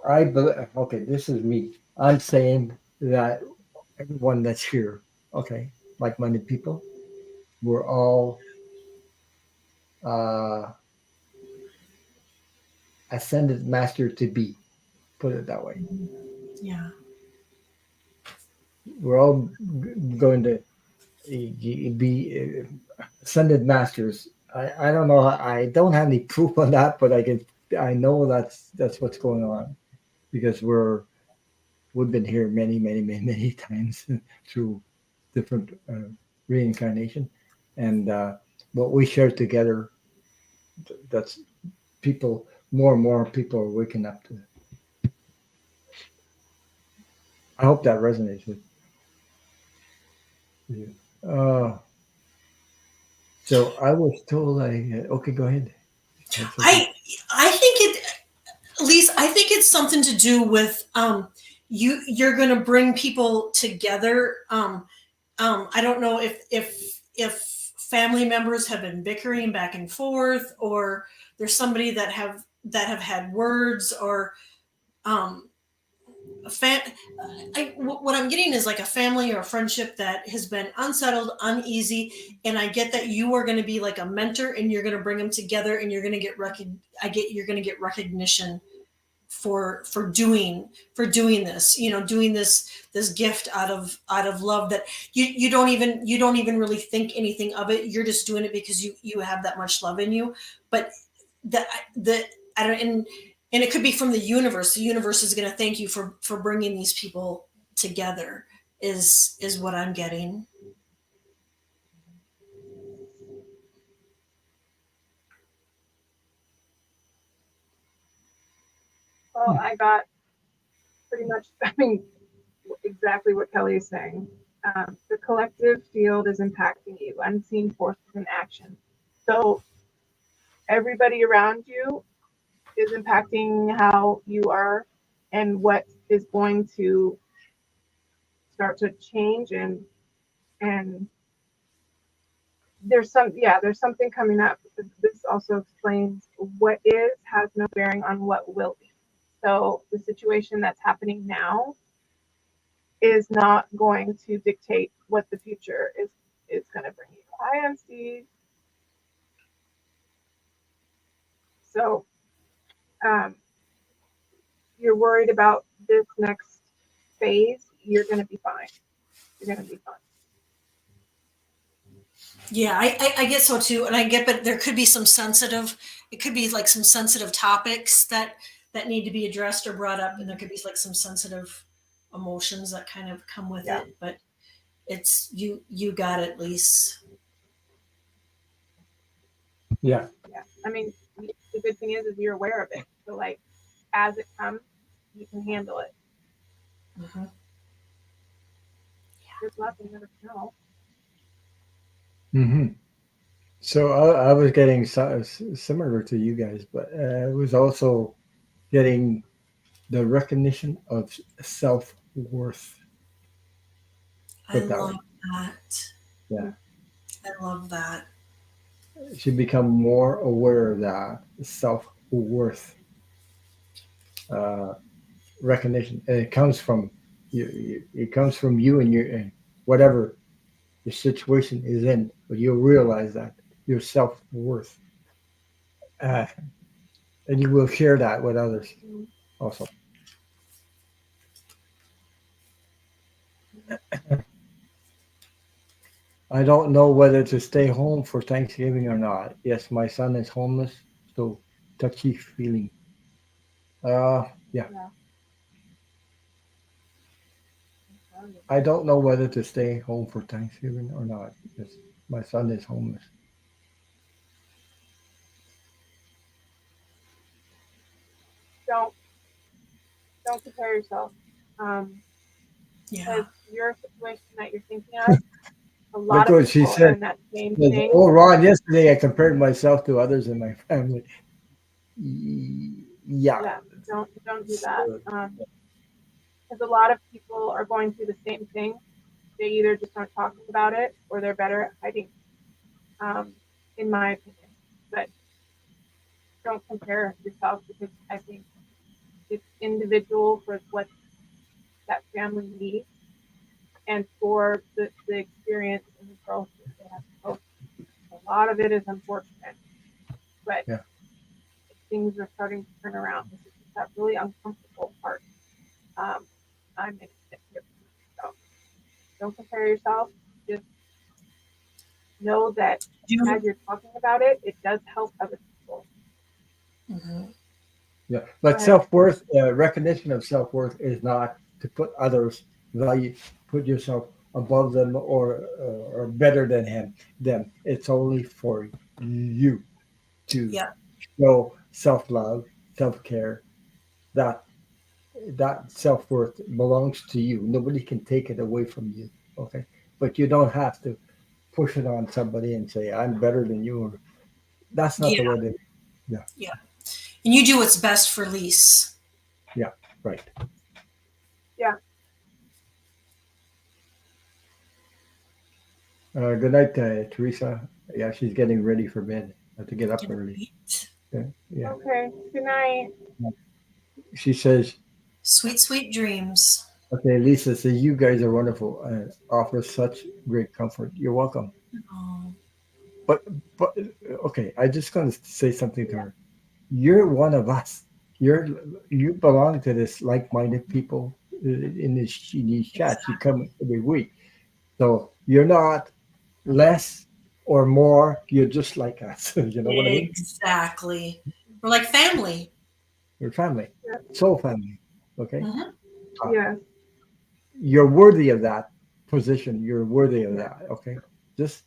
I believe. Okay, this is me. I'm saying that everyone that's here, okay, like-minded people, we're all uh, ascended master to be. Put it that way. Yeah. We're all going to be ascended masters. I don't know. I don't have any proof on that, but I know that's what's going on because we've been here many times through different reincarnation, and what we share together. That's people. More and more people are waking up to it. I hope that resonates with you. So I was told okay, go ahead. I I think it, Lise, I think it's something to do with you're going to bring people together. I don't know if family members have been bickering back and forth, or there's somebody that have had words, or um, a what I'm getting is like a family or a friendship that has been unsettled, uneasy, and I get that you are going to be like a mentor, and you're going to bring them together, and you're going to get you're going to get recognition for doing this, doing this gift out of love that you don't even really think anything of it. You're just doing it because you have that much love in you. But the I don't and it could be from the universe. The universe is going to thank you for bringing these people together, is what I'm getting. Well, I got pretty much, I mean, exactly what Kelly is saying. The collective field is impacting you, unseen forces in action. So everybody around you is impacting how you are and what is going to start to change and there's something coming up. This also explains what is has no bearing on what will be. So the situation that's happening now is not going to dictate what the future is going to bring you. Hi, I'm Steve. So you're worried about this next phase. You're going to be fine. You're going to be fine. Yeah, I get so too, and I get, but there could be some sensitive. It could be like some sensitive topics that need to be addressed or brought up, and there could be like some sensitive emotions that kind of come with Yeah. it. But it's you got it, Lise. Yeah. Yeah. I mean, the good thing is you're aware of it. So like, as it comes, you can handle it. Mm-hmm. There's nothing to know. Mm-hmm. So I was getting similar to you guys, but I was also getting the recognition of self-worth. I Put that way. love that. Yeah. I love that. Should become more aware of that self-worth uh, recognition. And it comes from you. It comes from you and your and whatever the situation is in. But you'll realize that your self-worth, uh, and you will share that with others also. I don't know whether to stay home for Thanksgiving or not. Yes, my son is homeless, so touchy feeling. Yeah, Yeah. I don't know whether to stay home for Thanksgiving or not because my son is homeless. Don't don't compare yourself. Yeah. Because your situation that you're thinking of, a Like lot of what she people are said, in that same says, thing. "Oh, Ron, yesterday I compared myself to others in my family." Yeah, Yeah, don't do that. so, Because a lot of people are going through the same thing. They either just aren't talking about it or they're better at hiding. Um, in my opinion, but don't compare yourself because I think it's individual for what that family needs and for the experience and the growth that they have to go through. A lot of it is unfortunate, but yeah, things are starting to turn around. This is just that really uncomfortable part. Um, I'm in it here. So don't compare yourself. Just know that Do as you're talking about it, it does help other people. mm-hmm. yeah. Go But ahead. self-worth, recognition of self-worth is not to put others value, put yourself above them or better than them. It's only for you to Yeah. show self-love, self-care. That that self-worth belongs to you. Nobody can take it away from you. Okay, but you don't have to push it on somebody and say I'm better than you. Or, that's not Yeah. the way to. Yeah, Yeah. And you do what's best for Lise. yeah, right. Yeah. Good night, Teresa. Yeah, she's getting ready for bed. I have to get up Good early. night. Yeah, yeah. Okay. Good night. She says, Sweet, sweet dreams. "Okay, Lisa, so you guys are wonderful and offer such great comfort. You're welcome." Oh, But, but okay, I just gonna say something to Yeah. her. You're one of us. You belong to this like-minded people in these chats. You exactly. come every week, so you're not less or more. You're just like us. You know what I mean? Exactly. We're like family. You're family, Yeah. soul family. Okay, Mm-hmm. Uh, Yes. you're worthy of that position. You're worthy of Yeah. that. Okay, just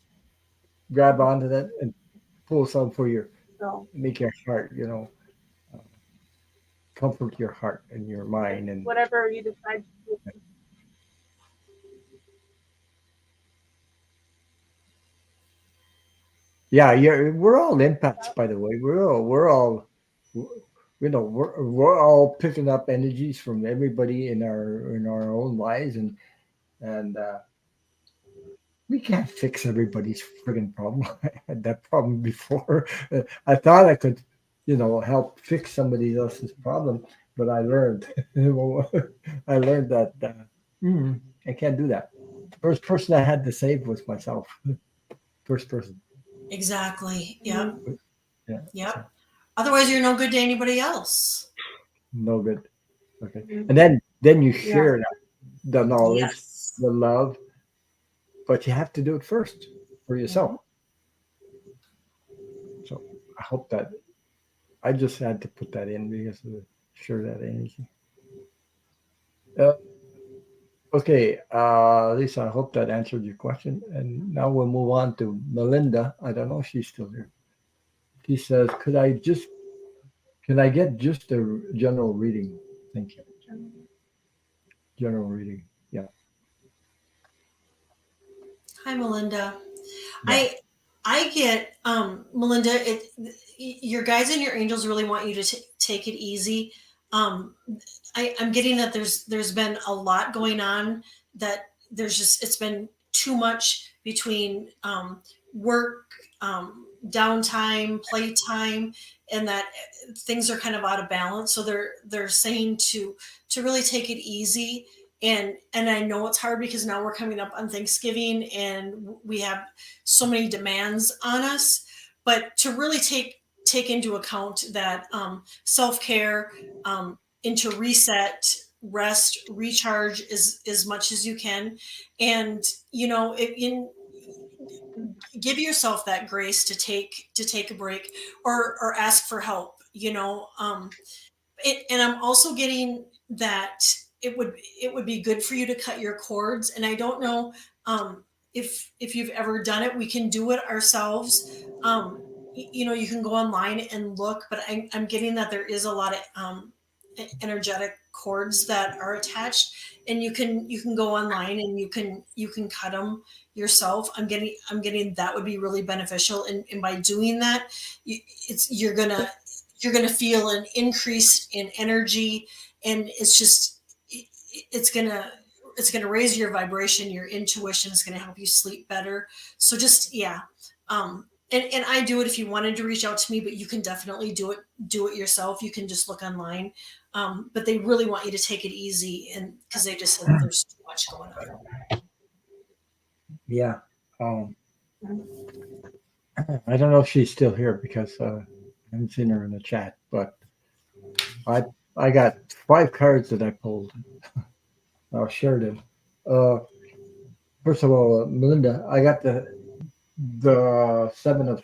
grab onto that and pull some for your So make your heart. comfort your heart and your mind. And whatever you decide to do. yeah, we're all empaths, by the way. We're all picking up energies from everybody in our own lives, and we can't fix everybody's friggin' problem. I had that problem before. I thought I could, help fix somebody else's problem, but I learned, I learned that I can't do that. First person I had to save was myself. First person. Exactly. Yep. Yeah. So Yep. Otherwise, you're no good to anybody else. no good. Okay. Mhm. And then you Yeah. share the knowledge, Yes. the love, but you have to do it first for yourself. Mhm. So I hope that I just had to put that in because of share that energy. Uh, okay, Lisa, I hope that answered your question. And now we'll move on to Melinda. I don't know if she's still here. She says, can I get just a general reading? Thank you. General reading. Yeah. Hi, Melinda. Yeah. I I get Melinda. Your guides and your angels really want you to take it easy. Um, I'm getting that there's been a lot going on. That there's just it's been too much between work, downtime, playtime, and that things are kind of out of balance. So they're saying to really take it easy. And I know it's hard because now we're coming up on Thanksgiving and we have so many demands on us, but to really take into account that self-care, and to reset, rest, recharge as much as you can. And give yourself that grace to take a break, or ask for help. And I'm also getting that it would be good for you to cut your cords. And I don't know, if you've ever done it. We can do it ourselves. You can go online and look, but I'm getting that there is a lot of energetic cords that are attached, and you can go online and you can cut them yourself. I'm getting that would be really beneficial, and by doing that, you're gonna feel an increase in energy, and it's gonna raise your vibration. Your intuition is gonna help you sleep better. So just, yeah. And I do it if you wanted to reach out to me, but you can definitely do it yourself. You can just look online. But they really want you to take it easy, and because they just said that there's too much going on. Yeah. Um, I don't know if she's still here because I haven't seen her in the chat, but I I got 5 cards that I pulled. I'll share them. Uh, First of all, Melinda, I got the 7 of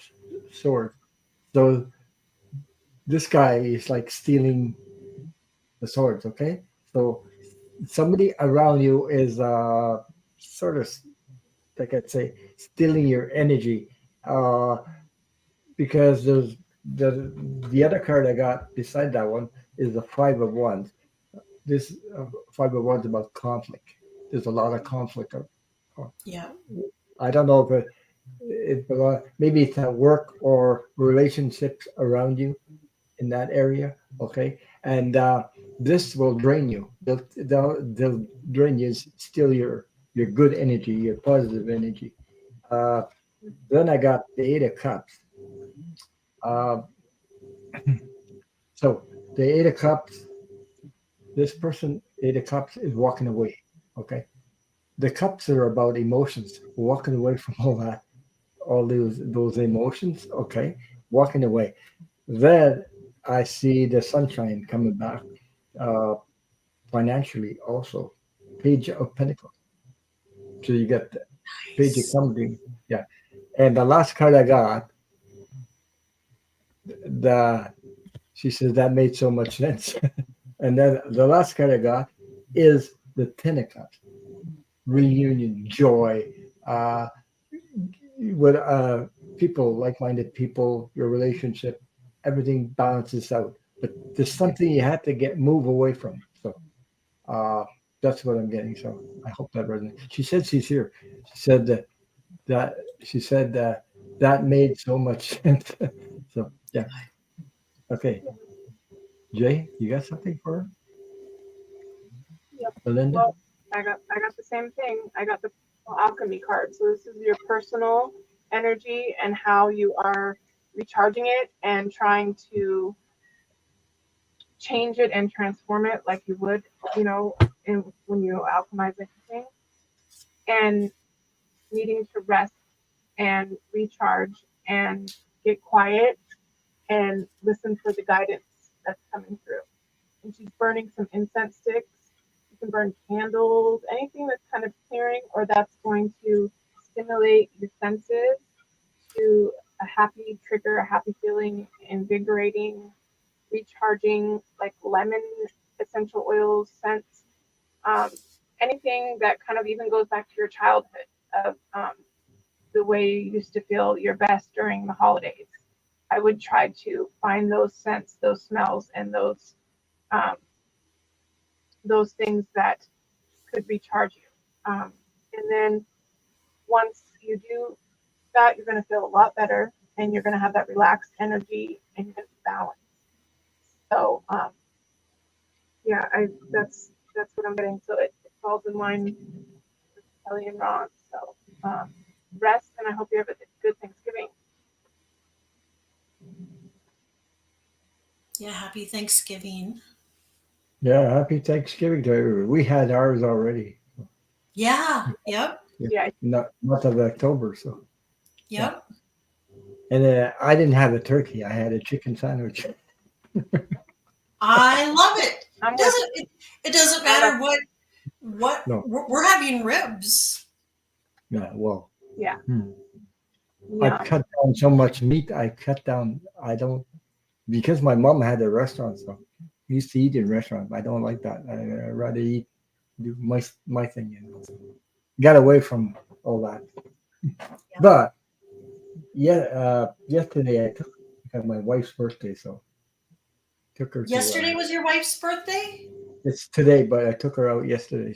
Swords. So this guy is like stealing the swords. Okay, so somebody around you is sort of, like I'd say, stealing your energy. Uh, because the the other card I got beside that one is the 5 of Wands. This 5 of Wands about conflict. There's a lot of conflict. Yeah. I don't know if maybe it's at work or relationships around you in that area. Okay, and this will drain you. They'll drain you, steal your good energy, your positive energy. Uh, then I got the 8 of Cups. Uh, so the 8 of Cups, this person, 8 of Cups, is walking away. Okay, the cups are about emotions, walking away from all those emotions. Okay, walking away. Then I see the sunshine coming back, uh, financially also. Page of Pentacles. So you get the Page of Nice. Something. Yeah. And the last card I got, the she says that made so much sense. And then the last card I got is the 10 of Cups. Reunion, joy, uh, with people, like-minded people, your relationship, everything balances out. but there's something you have to move away from. So that's what I'm getting. So I hope that resonates. She said she's here. She said that she said that made so much sense. So yeah. Okay. Jay, you got something for her? Yep. Belinda? Well, I got the same thing. I got the alchemy card. So this is your personal energy and how you are recharging it and trying to change it and transform it like you would, when you alchemize anything, and needing to rest and recharge and get quiet and listen for the guidance that's coming through. And she's burning some incense sticks. You can burn candles, anything that's kind of clearing or that's going to stimulate your senses to a happy trigger, a happy feeling, invigorating, recharging, like lemon essential oils, scents, anything that kind of even goes back to your childhood of the way you used to feel your best during the holidays. I would try to find those scents, those smells, and those things that could recharge you. And then once you do that, you're going to feel a lot better, and you're going to have that relaxed energy, and you're going to be balanced. So, yeah, that's what I'm getting. So it falls in line with Kelly and Ron. So rest, and I hope you have a good Thanksgiving. Yeah, happy Thanksgiving. Yeah, happy Thanksgiving to everybody. We had ours already. Yeah, yep, Yeah. Not month of October, so. yep. And I didn't have a turkey. I had a chicken sandwich. I love it. I'm It doesn't matter what No. we're having ribs. Yeah, well. Yeah. I cut down so much meat. I don't, because my mom had a restaurant, so I used to eat in restaurants. I don't like that. I'd rather do my thing. Got away from all that. Yeah. But yeah, yesterday I took my wife's birthday, so took her. Yesterday was your wife's birthday? It's today, but I took her out yesterday.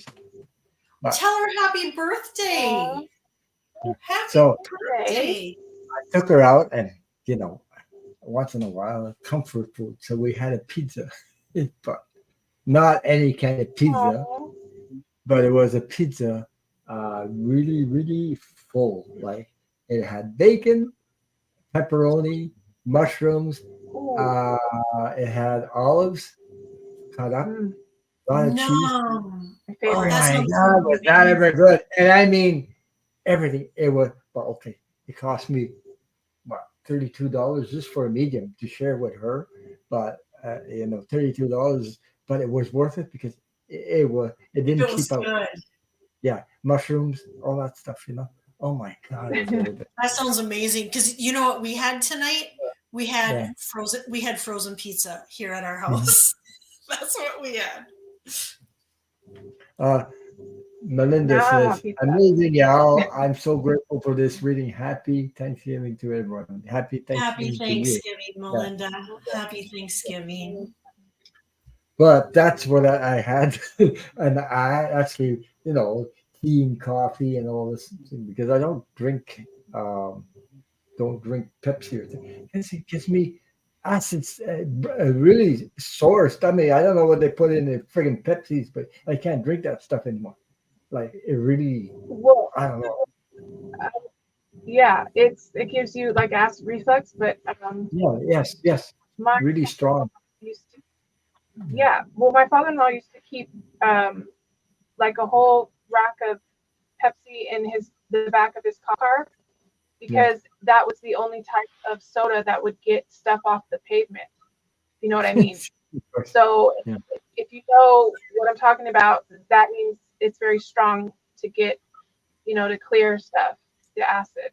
Tell her happy birthday. Happy birthday. I took her out, and once in a while, comfort food. So we had a pizza, but not any kind of pizza, but it was a pizza, really, really full. Like it had bacon, pepperoni, mushrooms. It had olives cut up, a lot of cheese. My favorite. Oh my God, was that ever good? And I mean, everything. It was, but okay, it cost me $32 just for a medium to share with her, but $32, but it was worth it because it didn't keep out. Good. Yeah, mushrooms, all that stuff. Oh my God, it was really good. That sounds amazing. Because you know what we had tonight? We had frozen pizza here at our house. That's what we had. Melinda says, amazing, y'all. I'm so grateful for this reading. Happy Thanksgiving to everyone. Happy Thanksgiving, Melinda. Yeah. Happy Thanksgiving. But that's what I had. And I actually, tea and coffee and all this because I don't drink Pepsi or thing. It gives me acids, a really sore stomach. I don't know what they put in the friggin' Pepsis, but I can't drink that stuff anymore. Like it really, I don't know. Yeah, it gives you like acid reflux, but yes, really strong. Well, my father-in-law used to keep like a whole rack of Pepsi in the back of his car because that was the only type of soda that would get stuff off the pavement. You know what I mean? So if you know what I'm talking about, that means it's very strong to get, to clear stuff, the acid.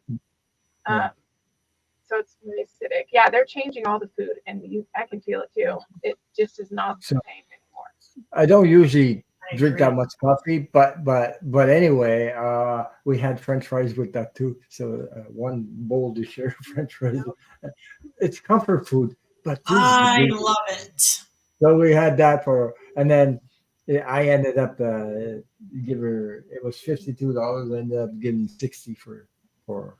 So it's really acidic. Yeah, they're changing all the food, and I can feel it too. It just is not the same anymore. I don't usually drink that much coffee, but anyway, we had French fries with that too. So one bowl to share French fries. It's comfort food, But this is the I big. love it. So we had that for, and then I ended up give her. It was $52. I ended up giving 60 for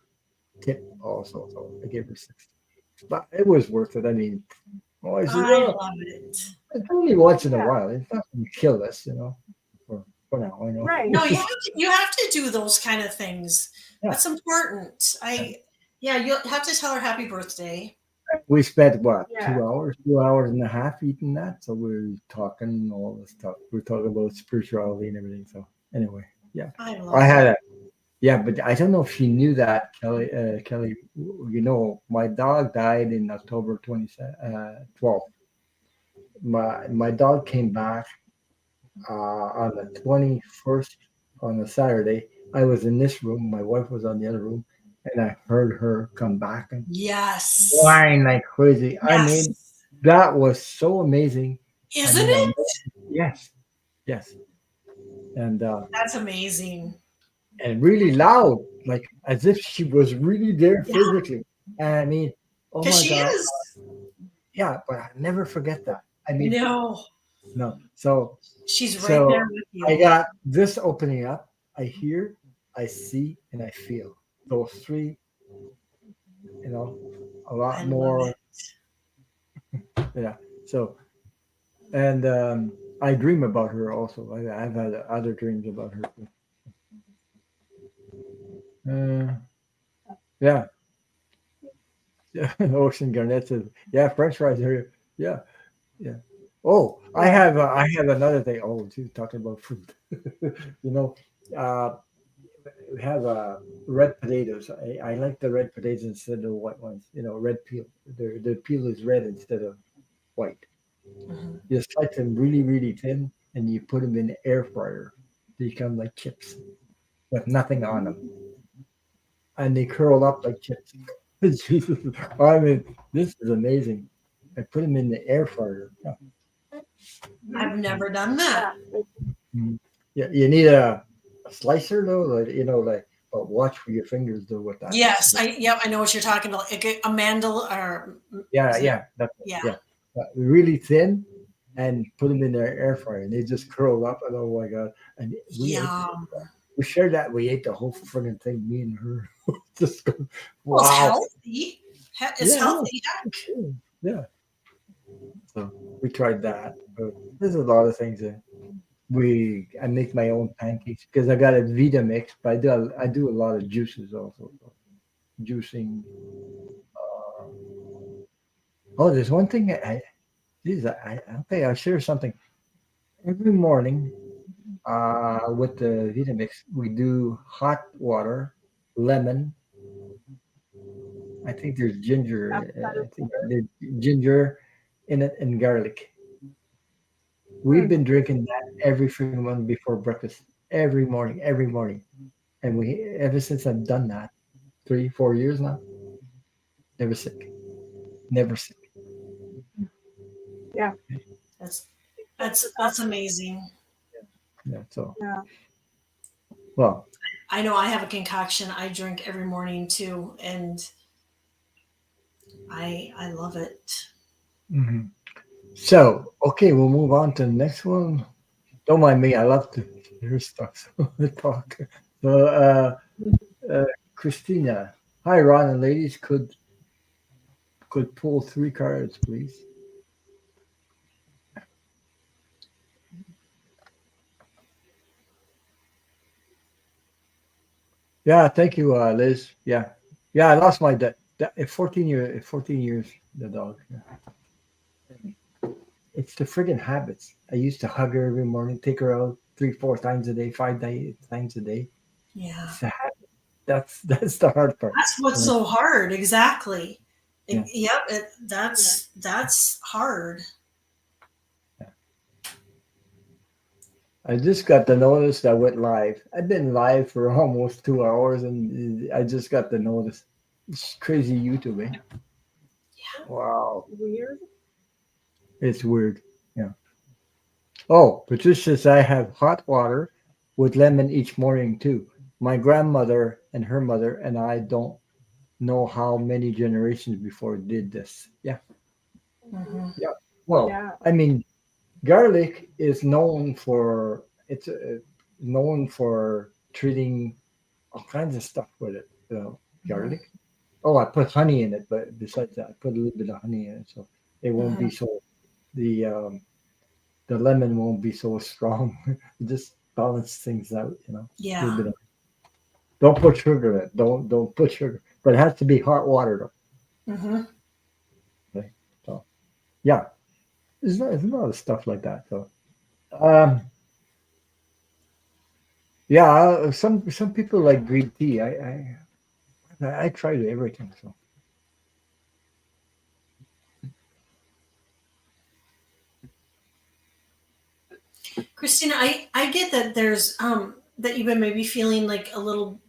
tip also. So I gave her 60, but it was worth it. I mean, oh, I said, I oh, love it. it's only once in a Yeah. while. It's not going to kill us, for now. I know. Right. No, you have to do those kind of things. Yeah. That's important. You'll have to tell her happy birthday. We spent what Yeah. 2 hours and a half eating that. So we're talking all this stuff. We're talking about spirituality and everything. So anyway, yeah, I love I had it. a yeah, but I don't know if she knew that Kelly. Kelly, my dog died in October 12th. My dog came back on the 21st on a Saturday. I was in this room. My wife was on the other room, and I heard her come back and Yes. whine like crazy. I mean, Yes. that was so amazing. I Isn't mean, it? yes, yes, and That's amazing. really loud, like as if she was really there Yeah, physically. And I mean, oh because my she God, is. yeah, but I never forget that. I mean, No, no. So she's right so there with I you. got this opening up. I hear, I see, and I feel those three. A I lot love more. it. Yeah. So and I dream about her also. I've had other dreams about her. Yeah. Yeah. Ocean Garnett says, yeah, French fries are, yeah, yeah. Oh, Yeah. I have another thing. Oh, too, talking about food. you know, uh, we have red potatoes. I like the red potatoes instead of the white ones. Red peel. The peel is red instead of white. Mhm. You slice them really, really thin, and you put them in the air fryer. They become like chips with nothing on them, and they curl up like chips. Jesus, I mean, this is amazing. I put them in the air fryer. Yeah. Mhm. I've never done that. Yeah. Mhm. Yeah, you need a slicer though, but watch where your fingers do with that. Yes, I know what you're talking about. Like a mandel or Yeah, is it? yeah, that's it. Yeah. Yeah, really thin, and put them in their air fryer, and they just curl up. And oh my God! And Yum. we shared that. We ate the whole friggin' thing. Me and her. just go, Well, it's wow. healthy. It's Yeah, no, healthy. Heck. yeah. So we tried that. But there's a lot of things that I make my own pancakes because I got a Vita mix, but I do a lot of juices also. So juicing. Uh, oh, there's one thing geez, okay, I'll share something. Every morning, with the Vita mix, we do hot water, lemon. I think there's ginger. Avocado I think butter. there's ginger in it and garlic. We've Hmm. been drinking that every freaking one before breakfast, every morning, and we ever since I've done that 3, 4 years now, never sick, never sick. Yeah. That's That's that's amazing. Yeah. So yeah. well, I know I have a concoction I drink every morning too, and I love it. mhm. So okay, we'll move on to the next one. Don't mind me, I love to hear stuff. So talk. So uh, Christina, hi Ron and ladies, could pull 3 cards, please. Yeah, thank you, Liz. Yeah, yeah, I lost my 14 years, the dog. Yeah. It's the friggin' habits. I used to hug her every morning, take her out 3, 4 times a day, times a day. Yeah. It's the habit. That's the hard part. That's what's And I, so hard. Exactly. yeah, Yep. Yeah. That's hard. yeah. I just got the notice that I went live. I've been live for almost 2 hours, and I just got the notice. It's crazy YouTube, eh? Wow, Weird. it's weird. Yeah. Oh, Patricia says I have hot water with lemon each morning too. My grandmother and her mother and I don't know how many generations before did this. Yeah. Mhm. Well, Yeah. I mean, garlic is known for it's known for treating all kinds of stuff with it. Mhm. Garlic. Oh, I put honey in it, but besides that, I put a little bit of honey in it, so it won't be Mhm. so the um, the lemon won't be so strong. Just balance things out, A little Yeah. bit of. Don't put sugar in it. Don't put sugar, but it has to be hot water Hmm. though. Okay? So yeah, there's a lot of stuff like that. So um, yeah, some people like green tea. I tried everything. So Christina, I get that there's that you've been maybe feeling like a little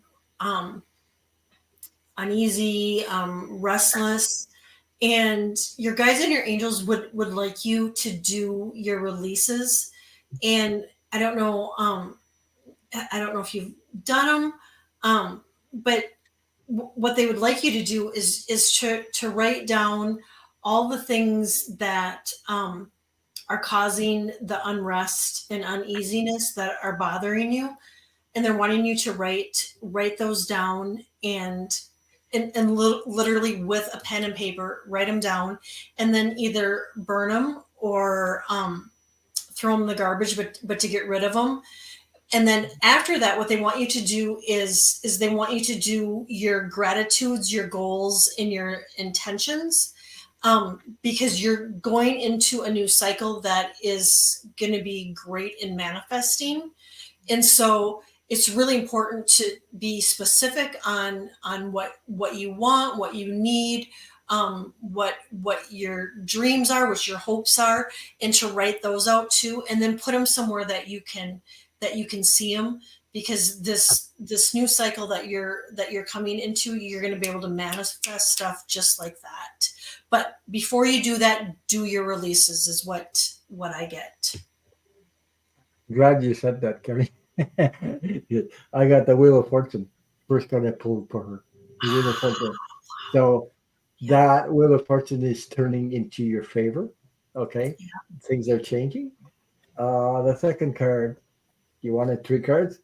um uneasy, restless, and your guides and your angels would like you to do your releases. And I don't know, I don't know if you've done them, but what they would like you to do is to write down all the things that are causing the unrest and uneasiness that are bothering you, and they're wanting you to write those down, and literally with a pen and paper write them down, and then either burn them or throw them in the garbage, but to get rid of them. And then after that, what they want you to do is they want you to do your gratitudes, your goals, and your intentions, because you're going into a new cycle that is going to be great in manifesting. And so it's really important to be specific on what you want, what you need, what your dreams are, what your hopes are, and to write those out too, and then put them somewhere that you can see them, because this new cycle that you're coming into, you're going to be able to manifest stuff just like that. But before you do that, do your releases is what I get. glad you said that, Kelly. Yeah, I got the Wheel of Fortune. First card I pulled for her. The Wheel of Fortune. So Yeah. that Wheel of Fortune is turning into your favor. Okay. Things are changing. The second card, you wanted three cards.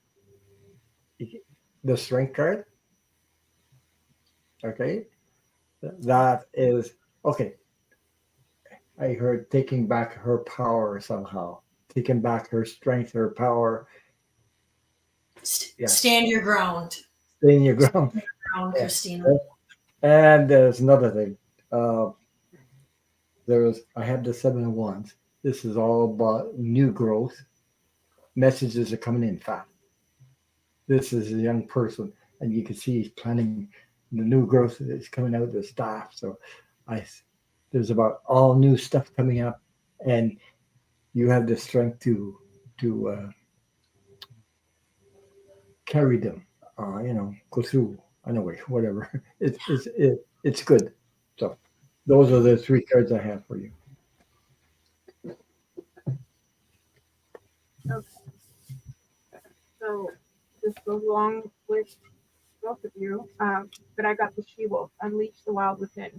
The Strength card. Okay. That is okay. I heard taking back her power somehow. Taking back her strength, her power. Yeah. Stand your ground. Staying your ground. Stand your ground, Yeah. Christina. And there's another thing. Uh, I have the Seven of Wands. This is all about new growth. Messages are coming in fast. This is a young person, and you can see he's planning the new growth that's coming out of the staff. So, I there's about all new stuff coming up, and you have the strength to carry them. Go through. Anyway, whatever. It's good. So, those are the three cards I have for you. Okay. So this goes along with both of you. But I got the she wolf, unleash the wild within.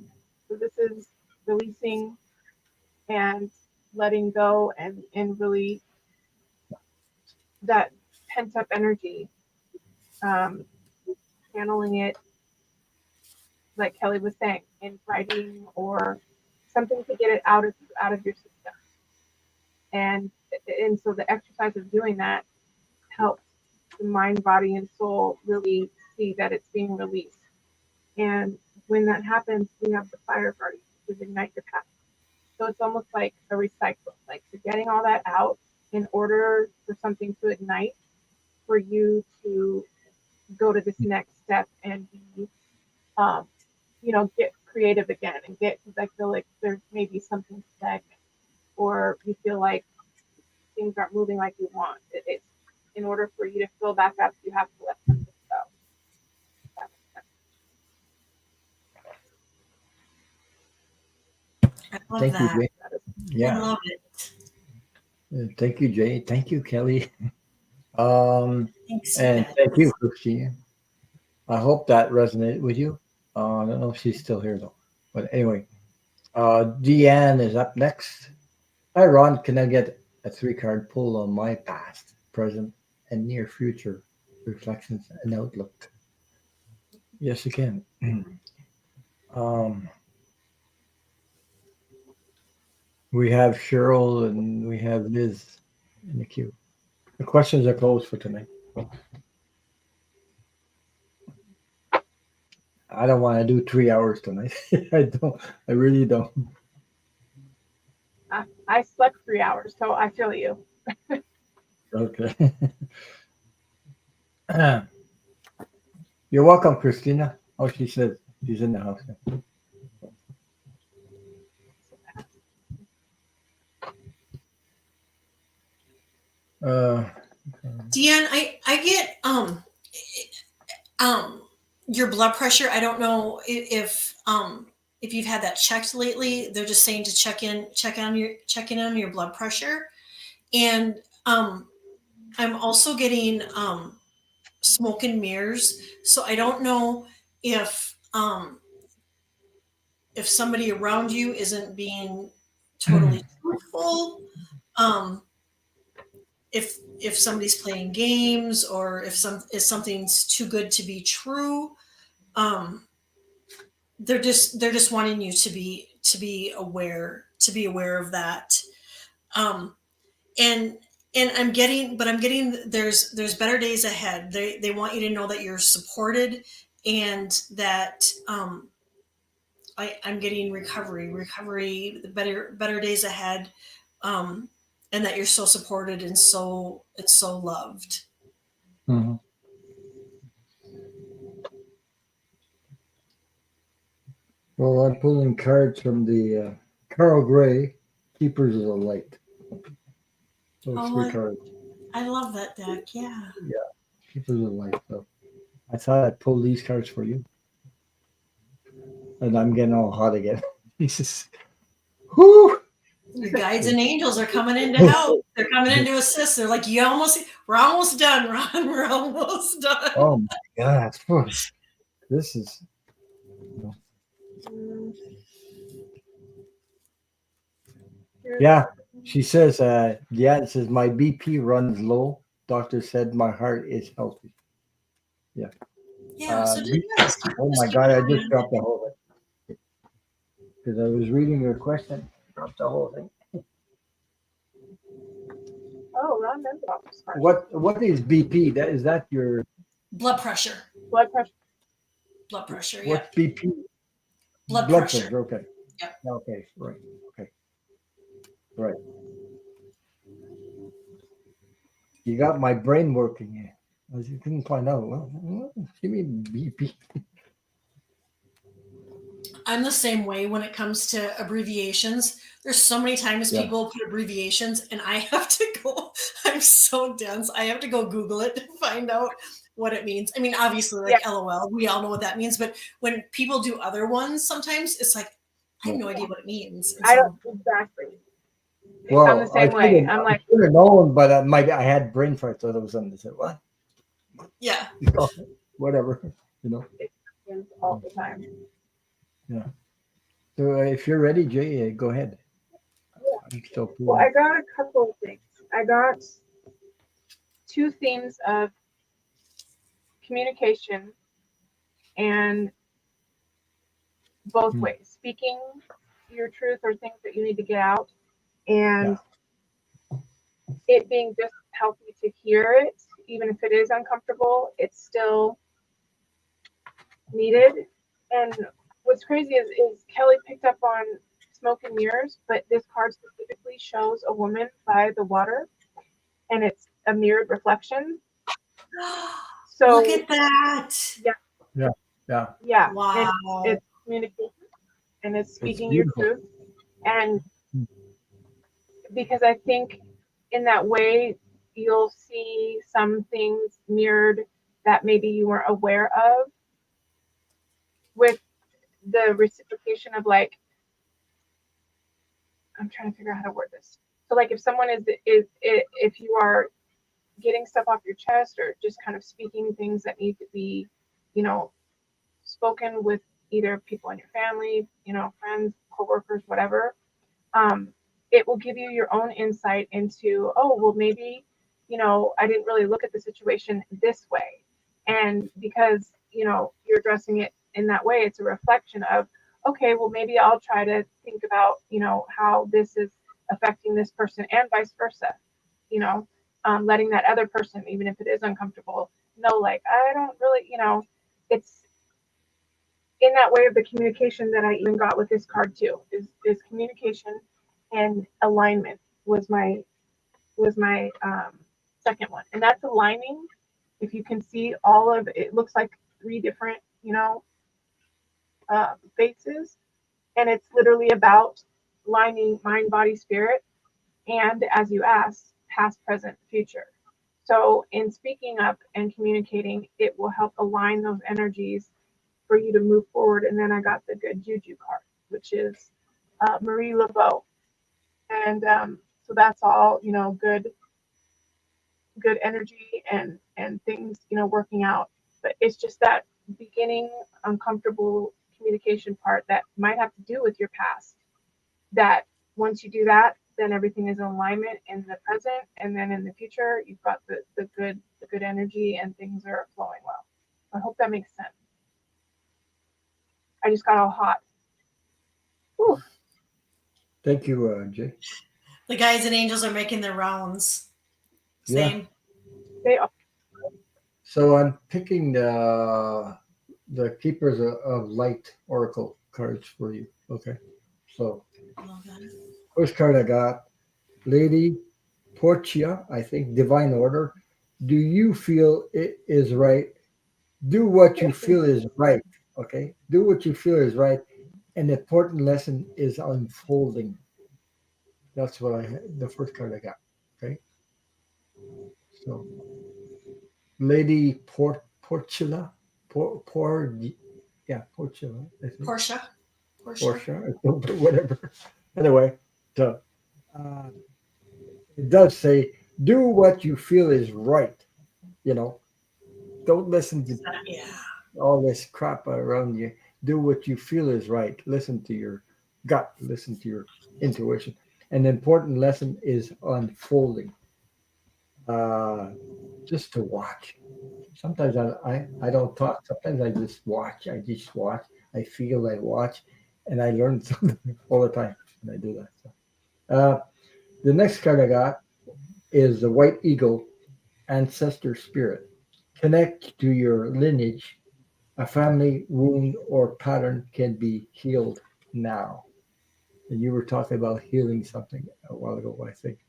So this is releasing and letting go, and really that pent up energy, um, channeling it, like Kelly was saying, in writing or something to get it out of your system. And so the exercise of doing that helps the mind, body, and soul really see that it's being released. And when that happens, we have the fire party, which is ignite your path. So it's almost like a recycle, like you're getting all that out in order for something to ignite, for you to go to this next step and be, um, get creative again and get, because I feel like there's maybe something stagnant, or you feel like things aren't moving like you want. It's in order for you to fill back up, you have to let something go. That I love Thank you, that. Jay. is I Yeah. love it. Thank you, Jay. Thank you, Kelly. Um, Thanks, you and guys. thank you, Christine. I hope that resonated with you. I don't know if she's still here though, but anyway, Deanne is up next. Hi, Ron. Can I get a 3 card pull on my past, present, and near future reflections and outlook? Yes, you can. um, we have Cheryl and we have Liz in the queue. The questions are closed for tonight. I don't want to do 3 hours tonight. I don't. I really don't. I slept 3 hours, so I feel you. Okay. You're welcome, Christina. Oh, she says she's in the house. Uh, Deanne, I get um your blood pressure. I don't know if you've had that checked lately. They're just saying to check in on your blood pressure. And I'm also getting smoke and mirrors. So I don't know if somebody around you isn't being totally truthful, um, if somebody's playing games, or if something's too good to be true. Um, they're just wanting you to be aware of that. Um, and I'm getting there's better days ahead. They want you to know that you're supported, and that I'm getting recovery, the better days ahead, um, and that you're so supported and it's so loved. mhm. Well, I'm pulling cards from the Carl Gray Keepers of the Light. Those Oh, 3 cards. I love that deck. Yeah. Yeah, Keepers of the Light. So I thought I'd pull these cards for you. And I'm getting all hot again. Jesus. Whoo! Your guides and angels are coming in to help. They're coming in to assist. They're like, we're almost done, Ron. We're almost done. Oh my God. Whew. This is. Mm, Yeah, she says, yeah, it says, my BP runs low. Doctor said my heart is healthy. Yeah. Yeah. So Oh my God, I just dropped the whole thing. Because I was reading your question. Dropped the whole thing. Oh, Ron knows about this part. What is BP? Is that your blood pressure. Blood pressure. Blood pressure. Yeah. what's BP? Blood pressure. Okay. Yep. Okay. Right. Okay. Right. You got my brain working here. As you couldn't find out. Well, give me BP. I'm the same way when it comes to abbreviations. There's so many times Yeah. people put abbreviations and I have to go, I'm so dense. I have to go Google it to find out what it means. I mean, obviously, like LOL, we all know what that means. But when people do other ones, sometimes it's like, I have no idea what it means. And I so, don't exactly. Well, I'm the same way. I'm like, should have known, but I had brain fart, so there was something to say. What? yeah. Whatever. it happens all the time. Yeah. So if you're ready, Jay, go ahead. I'm still pulling. Well, I got a couple of things. I got 2 themes of communication and both ways, speaking your truth or things that you need to get out, and it being just healthy to hear it, even if it is uncomfortable, it's still needed. And what's crazy is Kelly picked up on smoke and mirrors, but this card specifically shows a woman by the water, and it's a mirrored reflection. So Look at that. Yeah. Wow. It's communication and it's speaking your truth. And because I think in that way, you'll see some things mirrored that maybe you weren't aware of, with the reciprocation of, like, I'm trying to figure out how to word this. So like if someone if you are getting stuff off your chest or just kind of speaking things that need to be, spoken with either people in your family, friends, coworkers, whatever, it will give you your own insight into, oh, well, maybe, I didn't really look at the situation this way. And because, you're addressing it in that way, it's a reflection of, okay, well, maybe I'll try to think about, how this is affecting this person and vice versa, letting that other person, even if it is uncomfortable, know, like, I don't really, it's in that way of the communication that I even got with this card too, is communication and alignment was my second one. And that's aligning. If you can see all of it, looks like three different, faces. And it's literally about aligning mind, body, spirit, and as you asked, past, present, future. So in speaking up and communicating, it will help align those energies for you to move forward. And then I got the good juju card, which is Marie Laveau. And so that's all, good energy and things, working out. But it's just that beginning uncomfortable communication part that might have to do with your past. That once you do that, then everything is in alignment in the present, and then in the future, you've got the good energy and things are flowing well. I hope that makes sense. I just got all hot. Whew. Thank you, Jay. The guides and angels are making their rounds. Yeah. Same. They are. So I'm picking the Keepers of Light Oracle cards for you. Okay. So first card I got, Lady Portia, I think, Divine Order. Do you feel it is right? Do what you feel is right. Okay. Do what you feel is right. An important lesson is unfolding. That's what the first card I got. Okay. So Lady Portula. Portula. I think. Portia, whatever. Anyway, so it does say, do what you feel is right. Don't listen to all this crap around you. Do what you feel is right. Listen to your gut. Listen to your intuition. An important lesson is unfolding. Just to watch. Sometimes I don't talk. Sometimes I just watch. I feel, I watch, and I learn something all the time when I do that. So, the next card I got is the White Eagle, Ancestor Spirit. Connect to your lineage. A family wound or pattern can be healed now. And you were talking about healing something a while ago, I think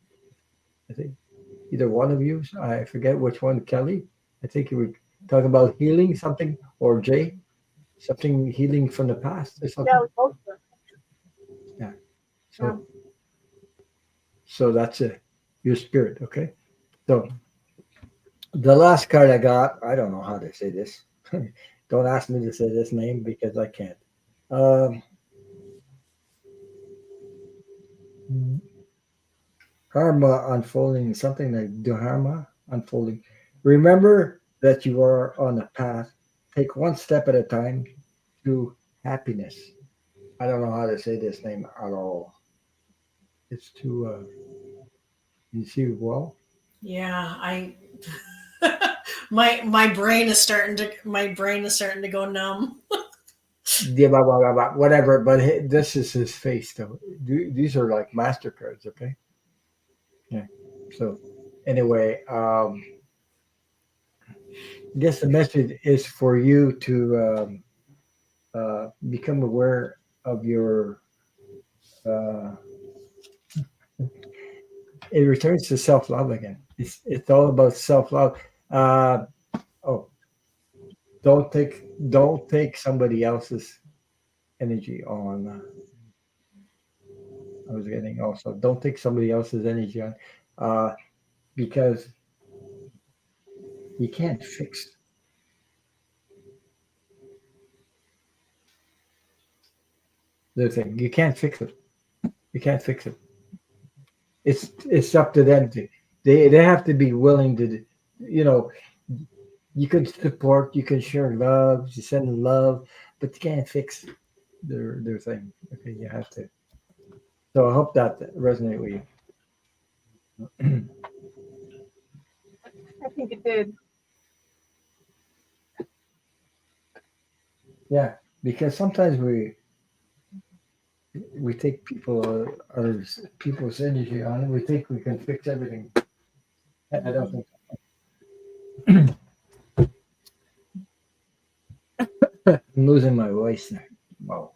either one of you, I forget which one, Kelly. I think you were talking about healing something, or Jay, something healing from the past or something. Yeah, both of them. Yeah. So that's it. Your spirit, okay? So the last card I got, I don't know how to say this. Don't ask me to say this name because I can't. Karma unfolding, something like dharma unfolding. Remember that you are on a path. Take one step at a time to happiness. I don't know how to say this name at all. It's too. You see well. Yeah, my brain is starting to go numb. Yeah, blah, blah, blah, blah, whatever. But this is his face, though. These are like MasterCards, okay? Yeah. So anyway, I guess the message is for you to become aware of your. It returns to self-love again. It's all about self-love. Don't take somebody else's energy on. I was getting also. Don't take somebody else's energy on, because you can't fix the thing. You can't fix it. You can't fix it. It's up to them to. They have to be willing to. You can support. You can share love. You send love, but you can't fix their thing. Okay, you have to. So I hope that resonate with you. I think it did. Yeah, because sometimes we take other people's energy on it. We think we can fix everything. I don't think. I'm losing my voice now. Wow.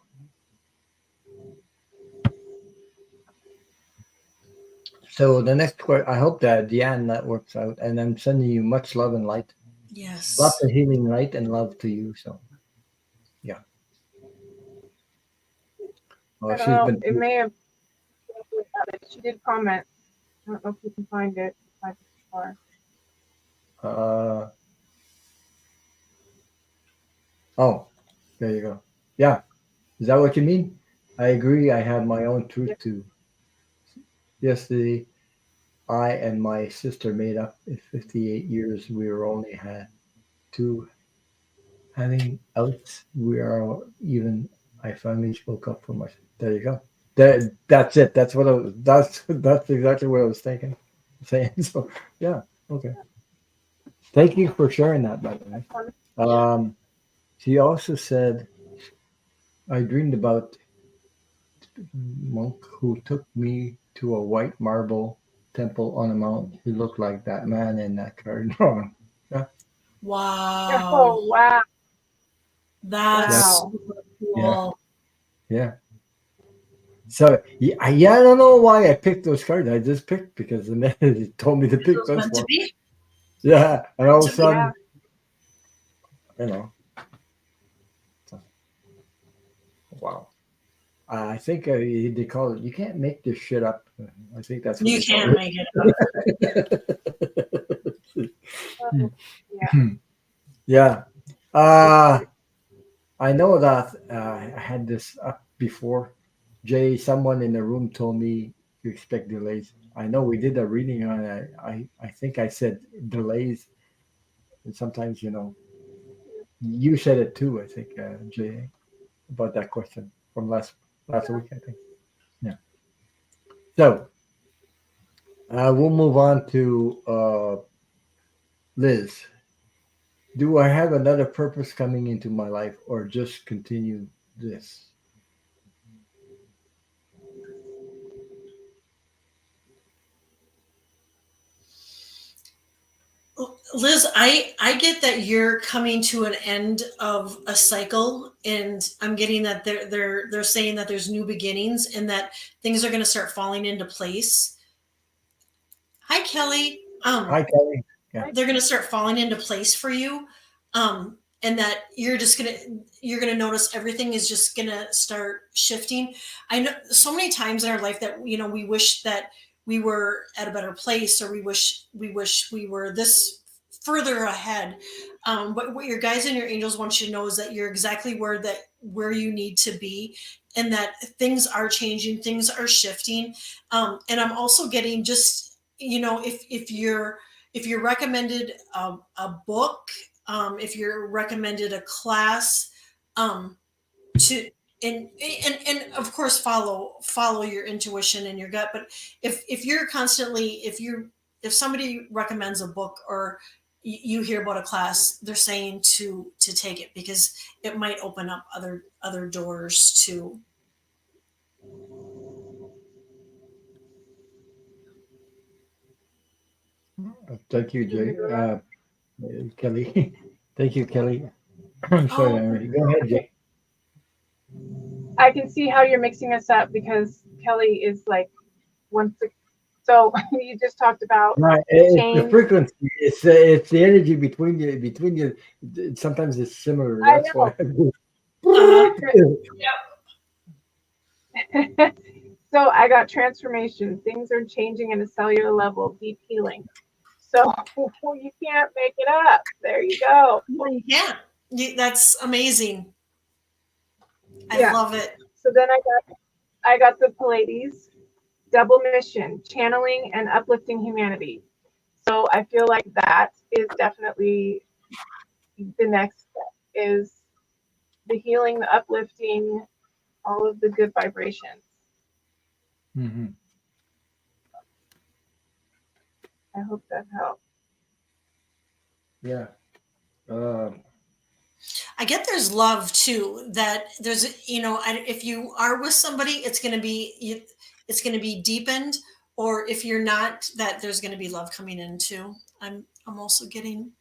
So the next question, I hope that Deanne that works out, and I'm sending you much love and light, lots Yes. of healing light and love to you. So yeah. Well, I don't she's know. been. It may have. She did comment. I don't know if you can find it. Or Uh, oh, there you go. Yeah, is that what you mean? I agree. I have my own truth yeah. too. Yesterday, I and my sister made up. In 58 years, we were only had two having outs. We are even. I finally spoke up for myself. There you go. That's it. That's what I was. That's exactly what I was thinking, saying. So yeah. Okay. Thank you for sharing that, by the way. Yeah. She also said, I dreamed about monk who took me to a white marble temple on a mountain. He looked like that man in that card drawing. Yeah, Wow. Oh wow! yeah, That's Wow! super yeah, cool. yeah. So yeah, I don't know why I picked those cards. I just picked because the man he told me to It pick was this meant to one. be. Yeah, and Meant all of a to be. Yeah. sudden, you know, so, wow. I think they call it. You can't make this shit up. I think that's what You they call can't make it up. it. Yeah. Yeah. It's Uh, pretty. I know that I had this up before. Jay, someone in the room told me to expect delays. I know we did a reading on it. I think I said delays, and sometimes you said it too. I think Jay about that question from last week. I think. Yeah. So we'll move on to Liz. Do I have another purpose coming into my life, or just continue this? Liz, I get that you're coming to an end of a cycle, and I'm getting that they're saying that there's new beginnings and that things are going to start falling into place. Hi, Kelly. Hi, Kelly. Yeah. They're going to start falling into place for you, and that you're gonna notice everything is just going to start shifting. I know so many times in our life that we wish that we were at a better place, or we wish we were this further ahead. But what your guys and your angels want you to know is that you're exactly where you need to be, and that things are changing, things are shifting. And I'm also getting just if you're recommended a book, if you're recommended a class, to and of course follow your intuition and your gut. But if you're constantly if somebody recommends a book, or you hear about a class, they're saying to take it, because it might open up other doors too. Thank you, Jay. Kelly. Thank you, Kelly. I'm sorry, Oh, Henry. Go ahead, Jay. I can see how you're mixing us up because Kelly is like one six. So you just talked about Right, it's the change. frequency. It's the energy between you. Sometimes it's similar. I That's why. uh-huh. know. So I got transformation. Things are changing at a cellular level. Deep healing. So you can't make it up. There you go. Yeah, that's amazing. I Yeah. love it. So then I got the Pleiades, double mission, channeling and uplifting humanity. So I feel like that is definitely the next step is the healing, the uplifting, all of the good vibrations. Mm-hmm. I hope that helps. Yeah. I get there's love too. That there's, if you are with somebody, it's going to be deepened. Or if you're not, that there's going to be love coming in too. I'm also getting.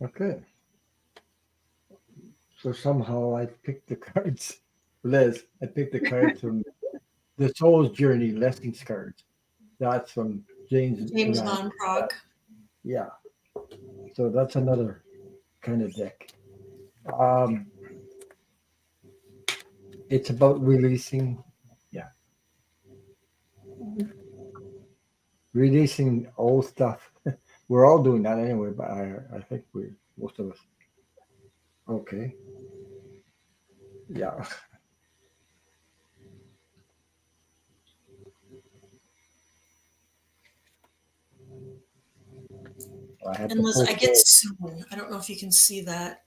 Okay. So somehow I picked the cards. Liz, I picked the cards from the Soul's Journey Lessons cards. That's from James James Van. Van Prague. Yeah. So that's another kind of deck. Um, it's about releasing, yeah, releasing old stuff. We're all doing that anyway, but I think most of us. Okay. Yeah. I had And to Liz, I post get it. soon. I don't know if you can see that.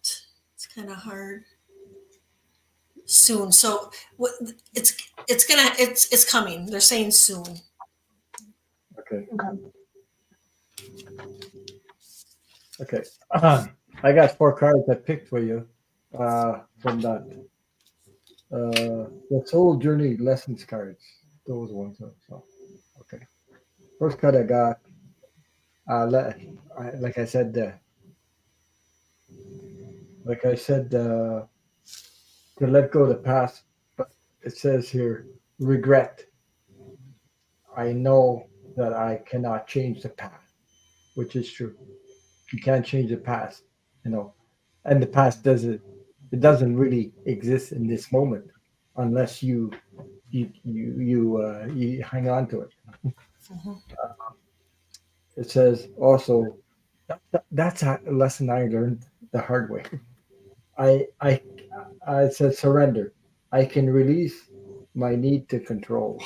It's kind of hard. Soon. So it's coming. They're saying soon. Okay. Okay. Okay. I got 4 cards I picked for you from that. The Soul Journey Lessons cards. Those ones. So, okay. First card I got, like I said, to let go of the past, but it says here, regret. I know that I cannot change the past, which is true. You can't change the past, you know, and the past it doesn't really exist in this moment unless you hang on to it. Mhm. It says also that's a lesson I learned the hard way. I I it says surrender. I can release my need to control.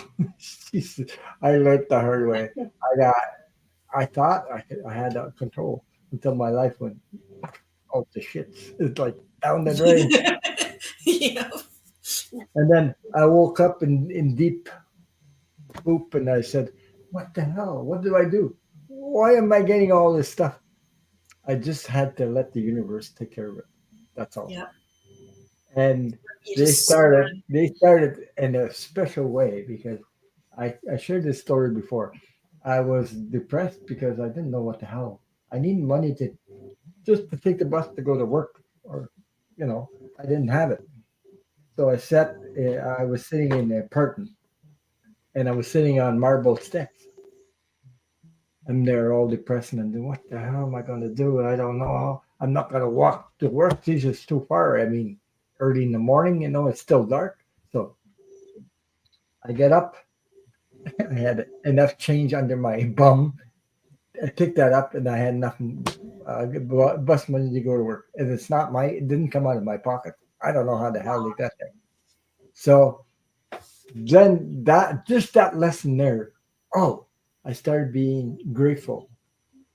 Jesus, I learned the hard way. I got I thought I had that control until my life went out the shits. It's like down the drain. Yeah. And then I woke up in deep poop and I said, what the hell? What do I do? Why am I getting all this stuff? I just had to let the universe take care of it. That's all. Yeah. And You they just started they started in a special way because I shared this story before. I was depressed because I didn't know what the hell. I needed money to just to take the bus to go to work or I didn't have it. So I was sitting in a apartment and I was sitting on marble steps and they're all depressed and then what the hell am I going to do? I don't know. I'm not going to walk to work. Jesus, too far. I mean, early in the morning, it's still dark. So I get up. I had enough change under my bum. I picked that up and I had enough bus money to go to work. And it didn't come out of my pocket. I don't know how the hell they got there. So then that lesson there, oh, I started being grateful,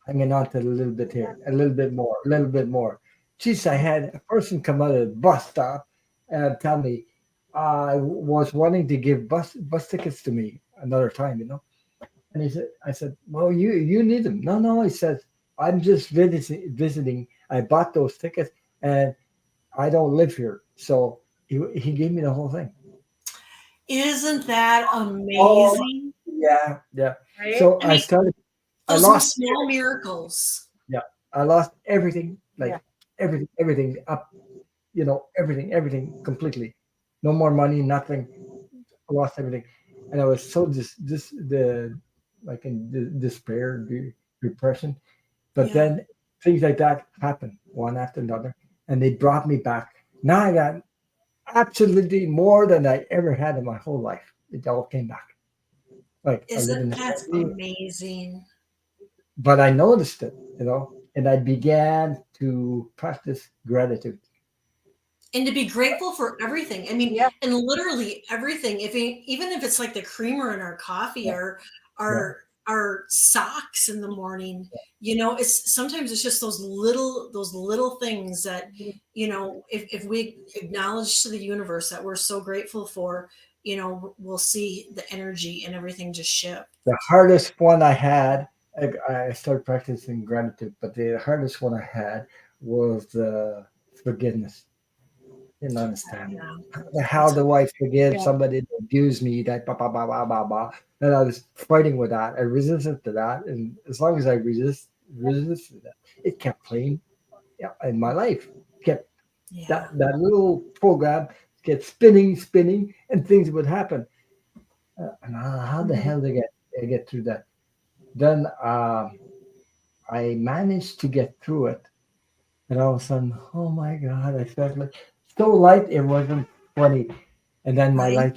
hanging on to a little bit here, a little bit more, a little bit more. Geez, I had a person come out of the bus stop and tell me I was wanting to give bus tickets to me another time. And I said, well, you need them. No, no, he says, I'm just visiting. I bought those tickets and I don't live here. So he gave me the whole thing. isn't that Oh, amazing? yeah, yeah. Right? So I mean, I those are lost, small miracles. yeah, I lost everything, Yeah. like everything up, everything completely. No more money, nothing. I lost everything. And I was so like in despair, depression. But Yeah. then things like that happened one after another, and they brought me back. Now I got absolutely more than I ever had in my whole life. It all came back. Like I live in Isn't the that city, amazing? but I noticed it, and I began to practice gratitude. And to be grateful for everything. I mean, Yeah. and literally everything. Even if it's like the creamer in our coffee, Yeah, our yeah, our our socks in the morning. You know, it's sometimes it's just those little things that, you know, if we acknowledge to the universe that we're so grateful for, you know, we'll see the energy and everything just shift. The hardest one I had, I started practicing gratitude, but the hardest one I had was the forgiveness. Didn't understand Yeah, how that's do I forgive Yeah. somebody that abused me, that blah, blah, blah, blah, blah, blah. And I was fighting with that. I resisted to that. And as long as I resisted that, it kept playing, yeah, in my life. Kept yeah. that little program get spinning, spinning, and things would happen. And how the Mhm. hell did I get through that? Then I managed to get through it. And all of a sudden, oh my God, I felt like so light, it wasn't funny. And then my Right. life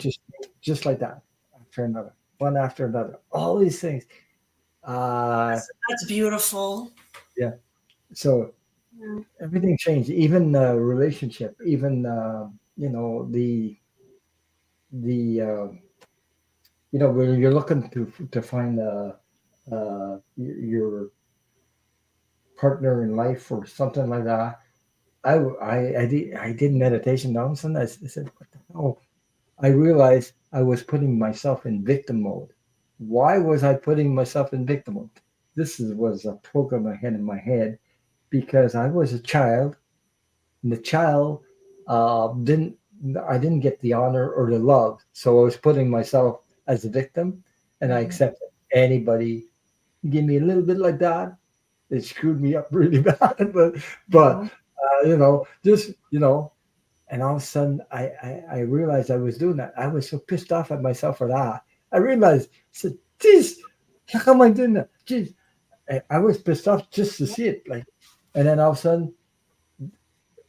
just like that, after another, one after another, all these things. Uh, That's beautiful. yeah. So Yeah. everything changed, even the relationship, even the when you're looking to find your partner in life or something like that. I did meditation. All of a sudden, I said, "What the hell?" I realized I was putting myself in victim mode. Why was I putting myself in victim mode? Was a program I had in my head because I was a child, and the child didn't. I didn't get the honor or the love, so I was putting myself as a victim, and I Mhm. accepted anybody give me a little bit like that. It screwed me up really bad, but Mhm. just and all of a sudden, I realized I was doing that. I was so pissed off at myself for that. I realized, I said, "Geez, how come I doing that?" Geez, I was pissed off just to see it, like, and then all of a sudden,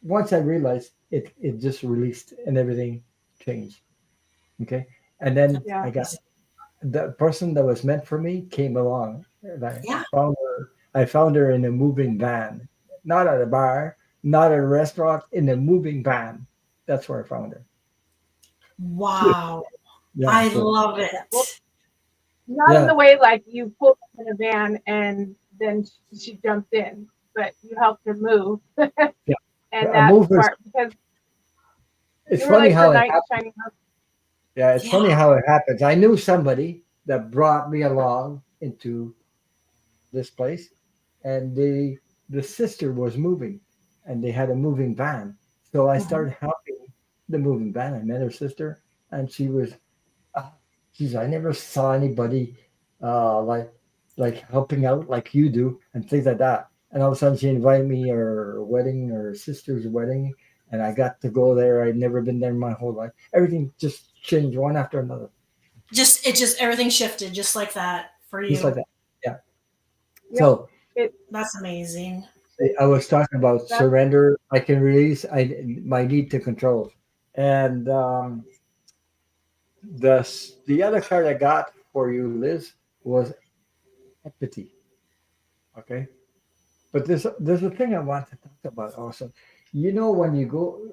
once I realized it just released and everything changed. Okay, and then Yeah. I got the person that was meant for me came along. And I Yeah. found her. I found her in a moving van, not at a bar, not at a restaurant, in a moving van. That's where I found her. Wow. Yeah. I So love Yeah. Well, it. not in yeah, the way like you pulled up in a van and then she jumped in, but you helped her move. yeah. And A that mover. part, because It's you were funny like her how it knight in happened. shining armor. Yeah, it's Yeah. funny how it happens. I knew somebody that brought me along into this place, and the sister was moving, and they had a moving van. So I Mhm. started helping the moving van. I met her sister, and she was, uh, geez, I never saw anybody like helping out like you do and things like that. And all of a sudden, she invited me to her wedding, her sister's wedding, and I got to go there. I'd never been there my whole life. Everything just changed one after another, Just everything shifted just like that for just like you. that. Yeah. Yep. So It That's amazing. I was talking about that's surrender. I can release my need to control, and the other card I got for you, Liz, was empathy. Okay, but there's a thing I want to talk about also. When you go,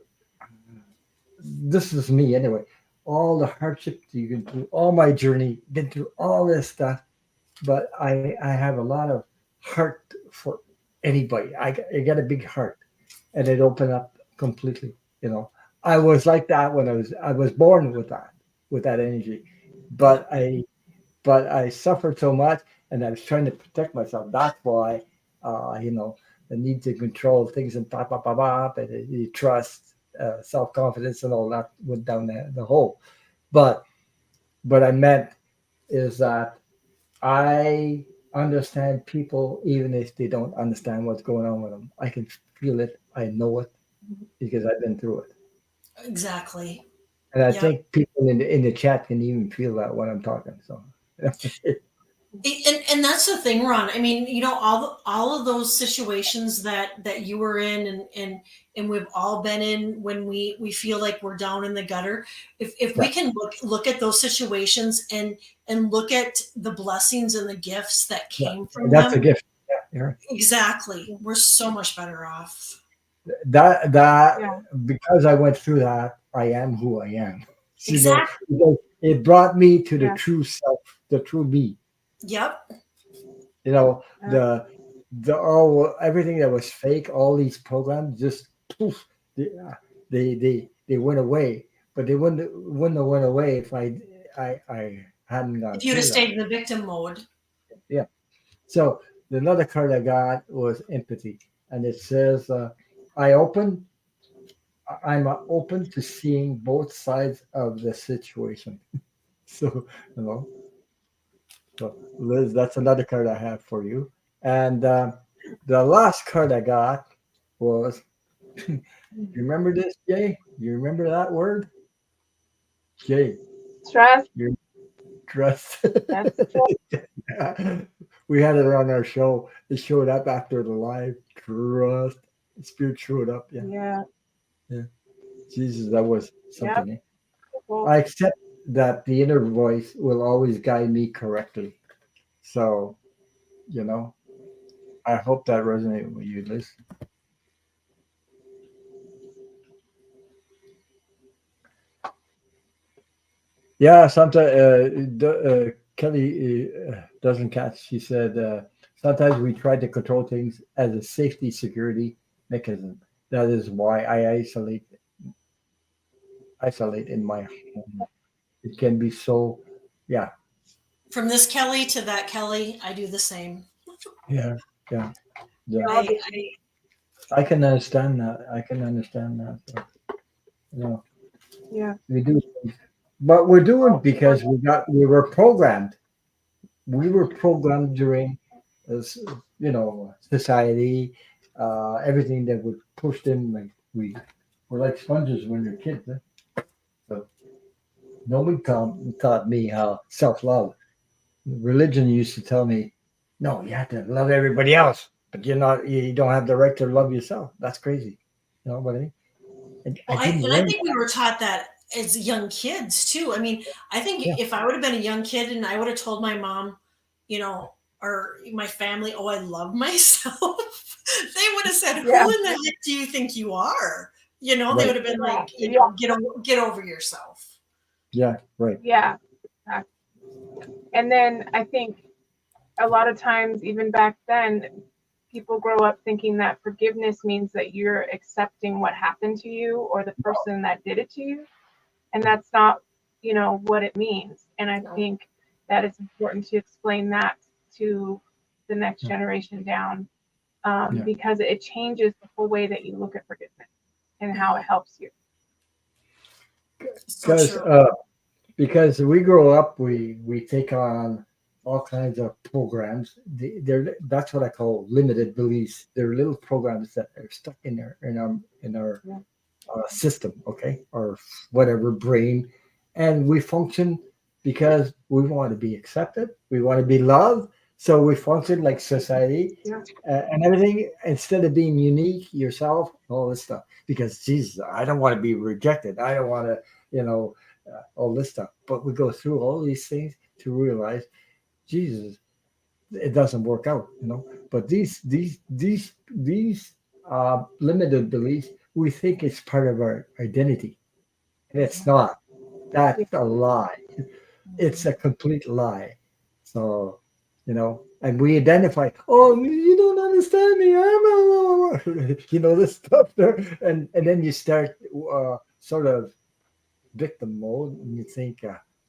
this is me anyway. All the hardship you can through, all my journey, been through all this stuff, but I have a lot of heart for anybody. I got a big heart, and it opened up completely. You know, I was like that when I was born with that energy, Yeah. but I suffered so much, and I was trying to protect myself. That's why, the need to control things and and the trust, self confidence, and all that went down the hole. But what I meant is that I understand people even if they don't understand what's going on with them. I can feel it. I know it because I've been through it. Exactly. And I Yep. think people in the chat can even feel that when I'm talking. So And that's the thing, Ron. I mean, you know, all of those situations that you were in, and we've all been in when we feel like we're down in the gutter. If yeah, we can look at those situations and look at the blessings and the gifts that yeah, came from that's a them, gift. Yeah, you're right. exactly, we're so much better off. That yeah. because I went through that, I am who I am. Exactly. Because it brought me to the Yeah. true self, the true me. Yep. You know, Uh, the all everything that was fake, all these programs just poof, they went away. But they wouldn't have went away if I hadn't gone If you'd have through that. stayed in the victim mode. Yeah. So the another card I got was empathy, and it says, "I open. I'm open to seeing both sides of the situation." So you know, so Liz, that's another card I have for you. And the last card I got was, you remember this, Jay? You remember that word, Jay? Stress. Your trust. That's true. We had it on our show. It showed up after the live. Trust. Spirit showed up. Yeah. Yeah. Yeah. Jesus, that was Yep. something. Eh? Well, I accept that the inner voice will always guide me correctly. So, you know, I hope that resonated with you, Liz. Yeah, sometimes Kelly doesn't catch. She said sometimes we try to control things as a safety security mechanism. That is why I isolate in my home. It can be so, yeah, From this Kelly to that Kelly, I do the same. yeah, yeah, we yeah. all do. I I can understand that. I can understand that. So, you know, Yeah. we do, but we're doing Well, because we were programmed. We were programmed during as society, everything that would push them, like we're like sponges when you're kids. So nobody taught me how self-love. Religion used to tell me, no, you have to love everybody else, but you don't have the right to love yourself. That's crazy. You know what I mean? And I well, didn't I learn think we that. were taught that as young kids too. I mean, I think Yeah, if I would have been a young kid and I would have told my mom, you know, or my family, oh, I love myself, they would have said, yeah. "Who in the heck do you think you are?" You know, they right. would have been Yeah. like, Yeah. get over yourself. Yeah, right. Yeah. And then I think a lot of times, even back then, people grow up thinking that forgiveness means that you're accepting what happened to you or the person that did it to you. And that's not, what it means. And I No. think that it's important to explain that to the next Yeah, generation down, yeah. because it changes the whole way that you look at forgiveness and how it Mhm. helps you. So Because true. because we grow up, we take on all kinds of programs. That's what I call limited beliefs. They're little programs that are stuck in our Yeah. system, okay, or whatever brain, and we function because we want to be accepted. We want to be loved, so we function like society. Yeah. And everything instead of being unique yourself, all this stuff. Because Jesus, I don't want to be rejected. I don't want to, you know, all this stuff. But we go through all these things to realize, Jesus, it doesn't work out, But these limited beliefs, we think it's part of our identity, and it's not. Yeah. That's a lie. It's a Mhm. complete lie. So, and we identify. Oh, you don't understand me. This stuff there, and then you start sort of victim mode, and you think,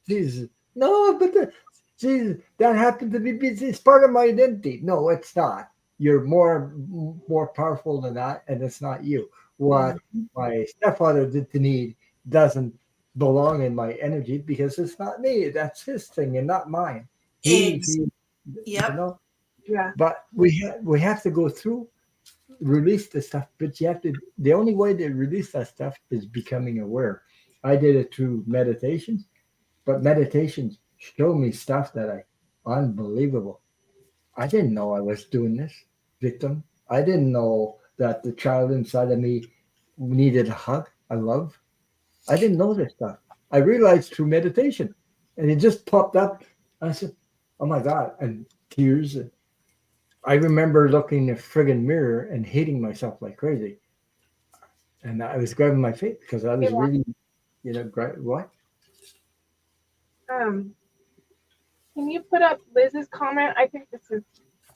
Jesus, no, but Jesus, that happened to me. It's part of my identity. No, it's not. You're more powerful than that, and it's not you. What Mhm. my stepfather did to me doesn't belong in my energy because it's not me. That's his thing and not mine. He, Eggs. he, you Yep. know. Yeah. But we have to go through release the stuff, but you have to. The only way to release that stuff is becoming aware. I did it through meditations, but meditations show me stuff that unbelievable. I didn't know I was doing this, victim. I didn't know that the child inside of me needed a hug, a love. I didn't know this stuff. I realized through meditation, and it just popped up. I said, "Oh my God!" And tears. I remember looking in the friggin' mirror and hating myself like crazy, and I was grabbing my feet because I Hey, was well, really, what? um, Can you put up Liz's comment? I think this is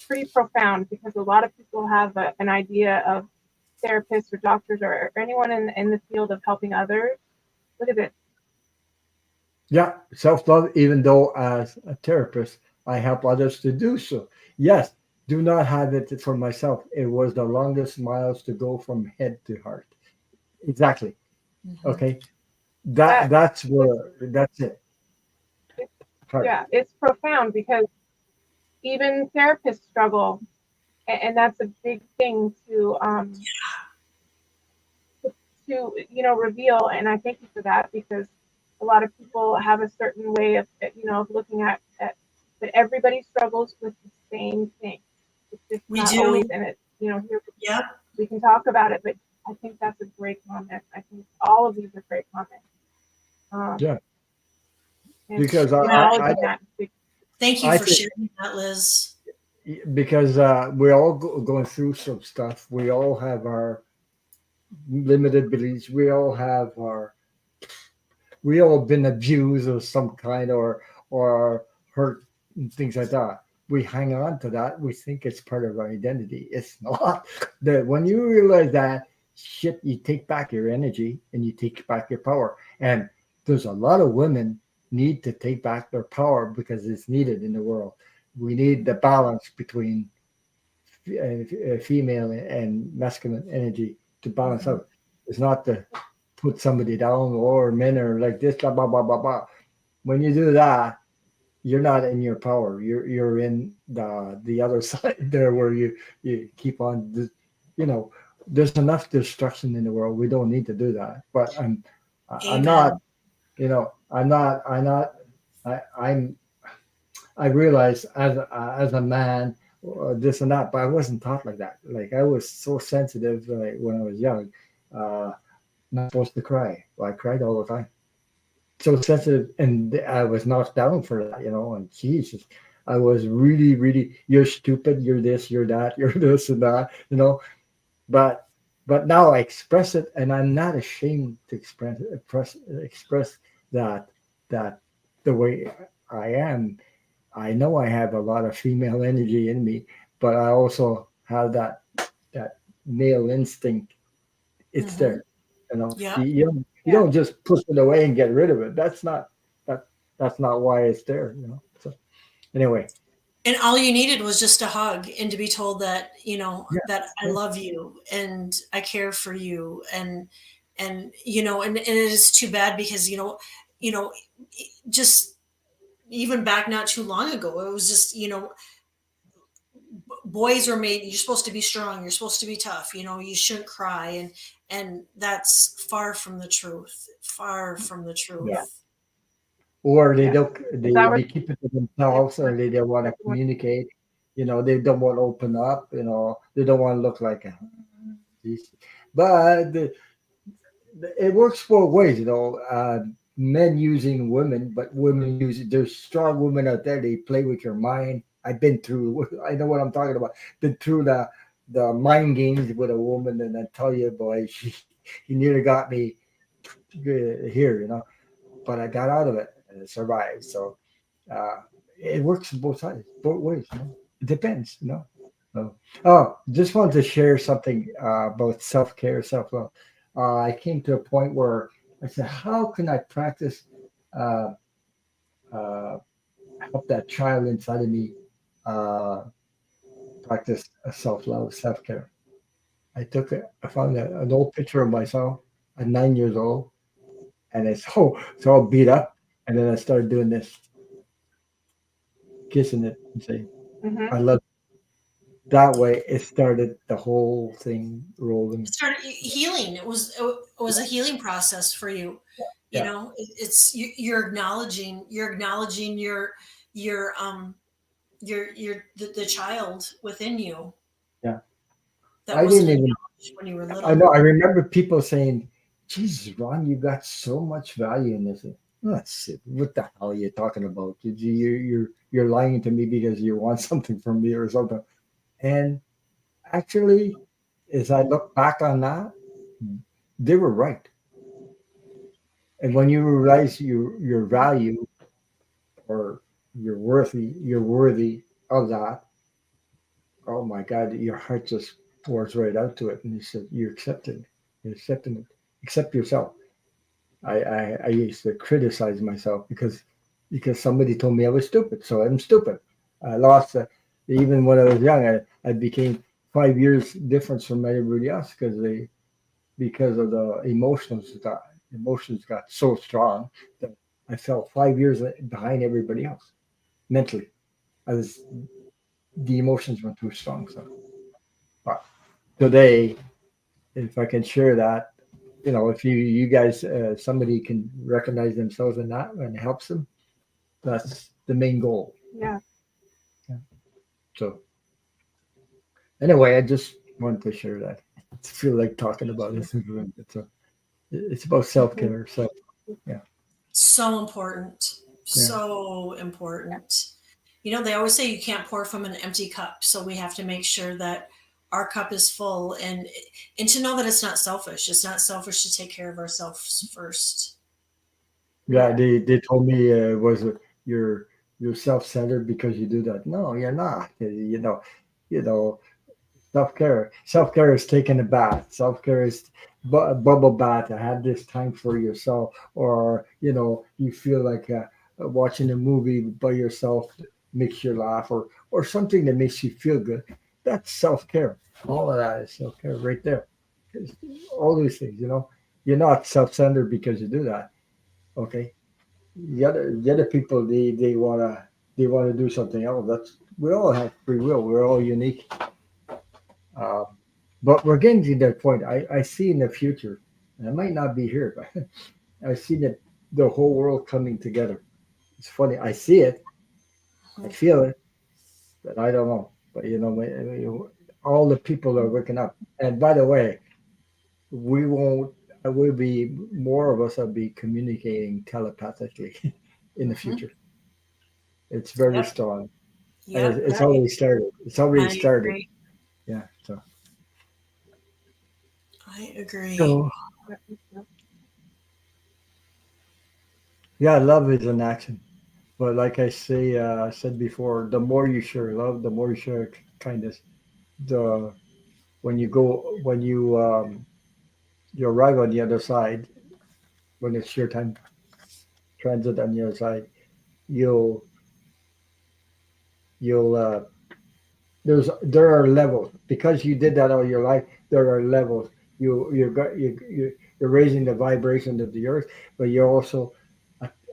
pretty profound because a lot of people have an idea of therapists or doctors or anyone in the field of helping others. Look at this. Yeah, self love, even though as a therapist, I help others to do so. Yes, do not have it for myself. It was the longest miles to go from head to heart. Exactly. Mhm. Okay. That That's it's, where that's it. it's Heart. yeah, it's profound because even therapists struggle, and that's a big thing to reveal. And I thank you for that because a lot of people have a certain way of looking at but everybody struggles with the same thing. It's just We not always do. in it. Here Yep. we can talk about it, but I think that's a great comment. I think all of these are great comments. Um, Yeah. and Because Yeah. acknowledging that. Thank you I for think sharing that, Liz. because we're all going through some stuff. We all have our limited beliefs. We all been abused of some kind or hurt and things like that. We hang on to that. We think it's part of our identity. It's not. That when you realize that shit, you take back your energy and you take back your power. And there's a lot of women need to take back their power because it's needed in the world. We need the balance between female and masculine energy to balance Mhm. out. It's not to put somebody down or men are like this, blah blah blah blah blah. When you do that, you're not in your power. You're in the other side there where you keep on. You know, there's enough destruction in the world. We don't need to do that. But I'm not. Amen. I'm. I realize as a man, this and that, but I wasn't taught like that. Like I was so sensitive when I was young. Uh, not supposed to cry. Well, I cried all the time. So sensitive, and I was knocked down for that, And Jesus, I was really, really. You're stupid. You're this. You're that. You're this and that. But now I express it, and I'm not ashamed to express that that the way I am. I know I have a lot of female energy in me, but I also have that male instinct. It's Hmm. there. You know, Yep. you Yeah, don't just push it away and get rid of it. That that's not why it's there. So anyway, And all you needed was just a hug and to be told that, yeah, that I yeah, love you and I care for you. And it is too bad because, you know, just even back not too long ago, it was just, boys are made, you're supposed to be strong, you're supposed to be tough, you shouldn't cry. And that's far from the truth, far from the yeah. yeah, truth. Or they yeah. don't Is that they what keep it to it themselves, or for they don't want to everyone? communicate. They don't want to open up. They don't want to look like a. But it works both ways. Men using women, but women using. There's strong women out there. They play with your mind. I've been through. I know what I'm talking about. Been through the mind games with a woman, and I tell you, boy, he nearly got me here. But I got out of it and survived. So uh, it works both sides, both ways. It depends. So, just wanted to share something about self care, self love. I came to a point where I said, how can I practice, uh, uh, help that child inside of me uh, practice self love, self care? I found an old picture of myself at 9 years old, and it's all beat up. And then I started doing this, kissing it and saying, Mm-hmm. I love that way. It started the whole thing rolling. It started healing. It was a healing process for you. Yeah, It's you're acknowledging the child within you yeah. that I wasn't didn't even, acknowledged when you were I little. know, I remember people saying, Jesus, Ron, you got so much value in this. That's it. What the hell are you talking about? You're lying to me because you want something from me or something. And actually, as I look back on that, they were right. And when you realize your value or you're worthy of that. Oh my God, your heart just pours right out to it. And you said, you're accepting it. Accept yourself. I used to criticize myself because somebody told me I was stupid. So I'm stupid. I lost, even when I was young, I became 5 years difference from everybody else because of the emotions got so strong that I felt 5 years behind everybody else mentally. I was the emotions were too strong. So, but today, if I can share that, if you guys somebody can recognize themselves in that and it helps them, that's the main goal. Yeah. Yeah. So anyway, I just wanted to share that. I feel like talking about this. It's about self care. So yeah, So important. yeah, So important. You know, they always say you can't pour from an empty cup, so we have to make sure that our cup is full, and to know that it's not selfish. It's not selfish to take care of ourselves first. yeah. They told me was you're you're self centered because you do that. No, you're not. You know self care is taking a bath. Self care is a bubble bath. I have this time for yourself, or you feel like watching a movie by yourself makes you laugh, or something that makes you feel good. That's self care. All of that is self care right there. It's all these things, you're not self centered because you do that. Okay, the other people they wanna do something else. That's we all have free will. We're all unique. Um, but we're getting to that point. I see in the future, and I might not be here, but I see that the whole world coming together. It's funny. I see it, I feel it, but I don't know. But all the people are waking up. And by the way, we won't. Will be more of us will be communicating telepathically in the Mhm. future. It's very Yep. strong, and Yep. it's already started. It's already I started. agree. Yeah. So. I agree. So yeah, love is an action. But like I said before, the more you share love, the more you share kindness. The when you arrive on the other side, when it's your time transit on the other side, you'll you'll there are levels because you did that all your life. There are levels. You're raising the vibration of the earth, but you're also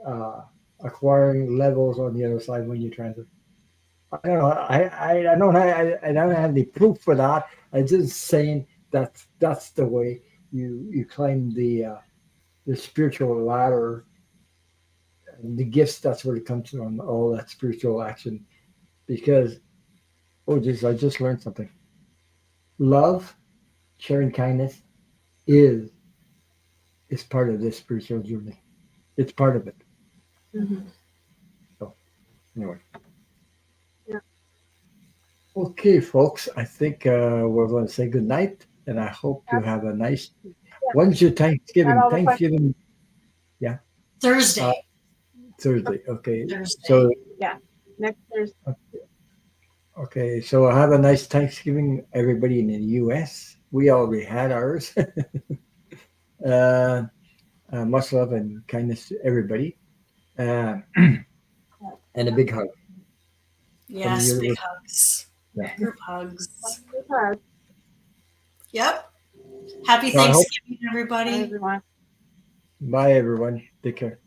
uh, acquiring levels on the other side when you transit. I don't know. I don't have any proof for that. I'm just saying that's the way you climb the spiritual ladder, and the gifts. That's where it comes from. All that spiritual action. Because oh, geez, I just learned something. Love, sharing kindness is is part of this spiritual journey. It's part of it. Mm-hmm. So anyway, Yeah. okay, folks. I think we're going to say good night, and I hope you That's, have a nice. yeah. When's your Got Thanksgiving? all the questions. Thanksgiving, yeah, uh, Thursday. Thursday. Okay, Thursday. so Yeah. Next Thursday. okay, so have a nice Thanksgiving, everybody in the U.S. We already had ours. uh, much love and kindness to everybody, uh, and a big hug from the Yes, big universe. hugs. Yeah. Group hugs. Bye, Yep. Happy So I hope. Thanksgiving, everybody. everyone. Bye, everyone. Take care.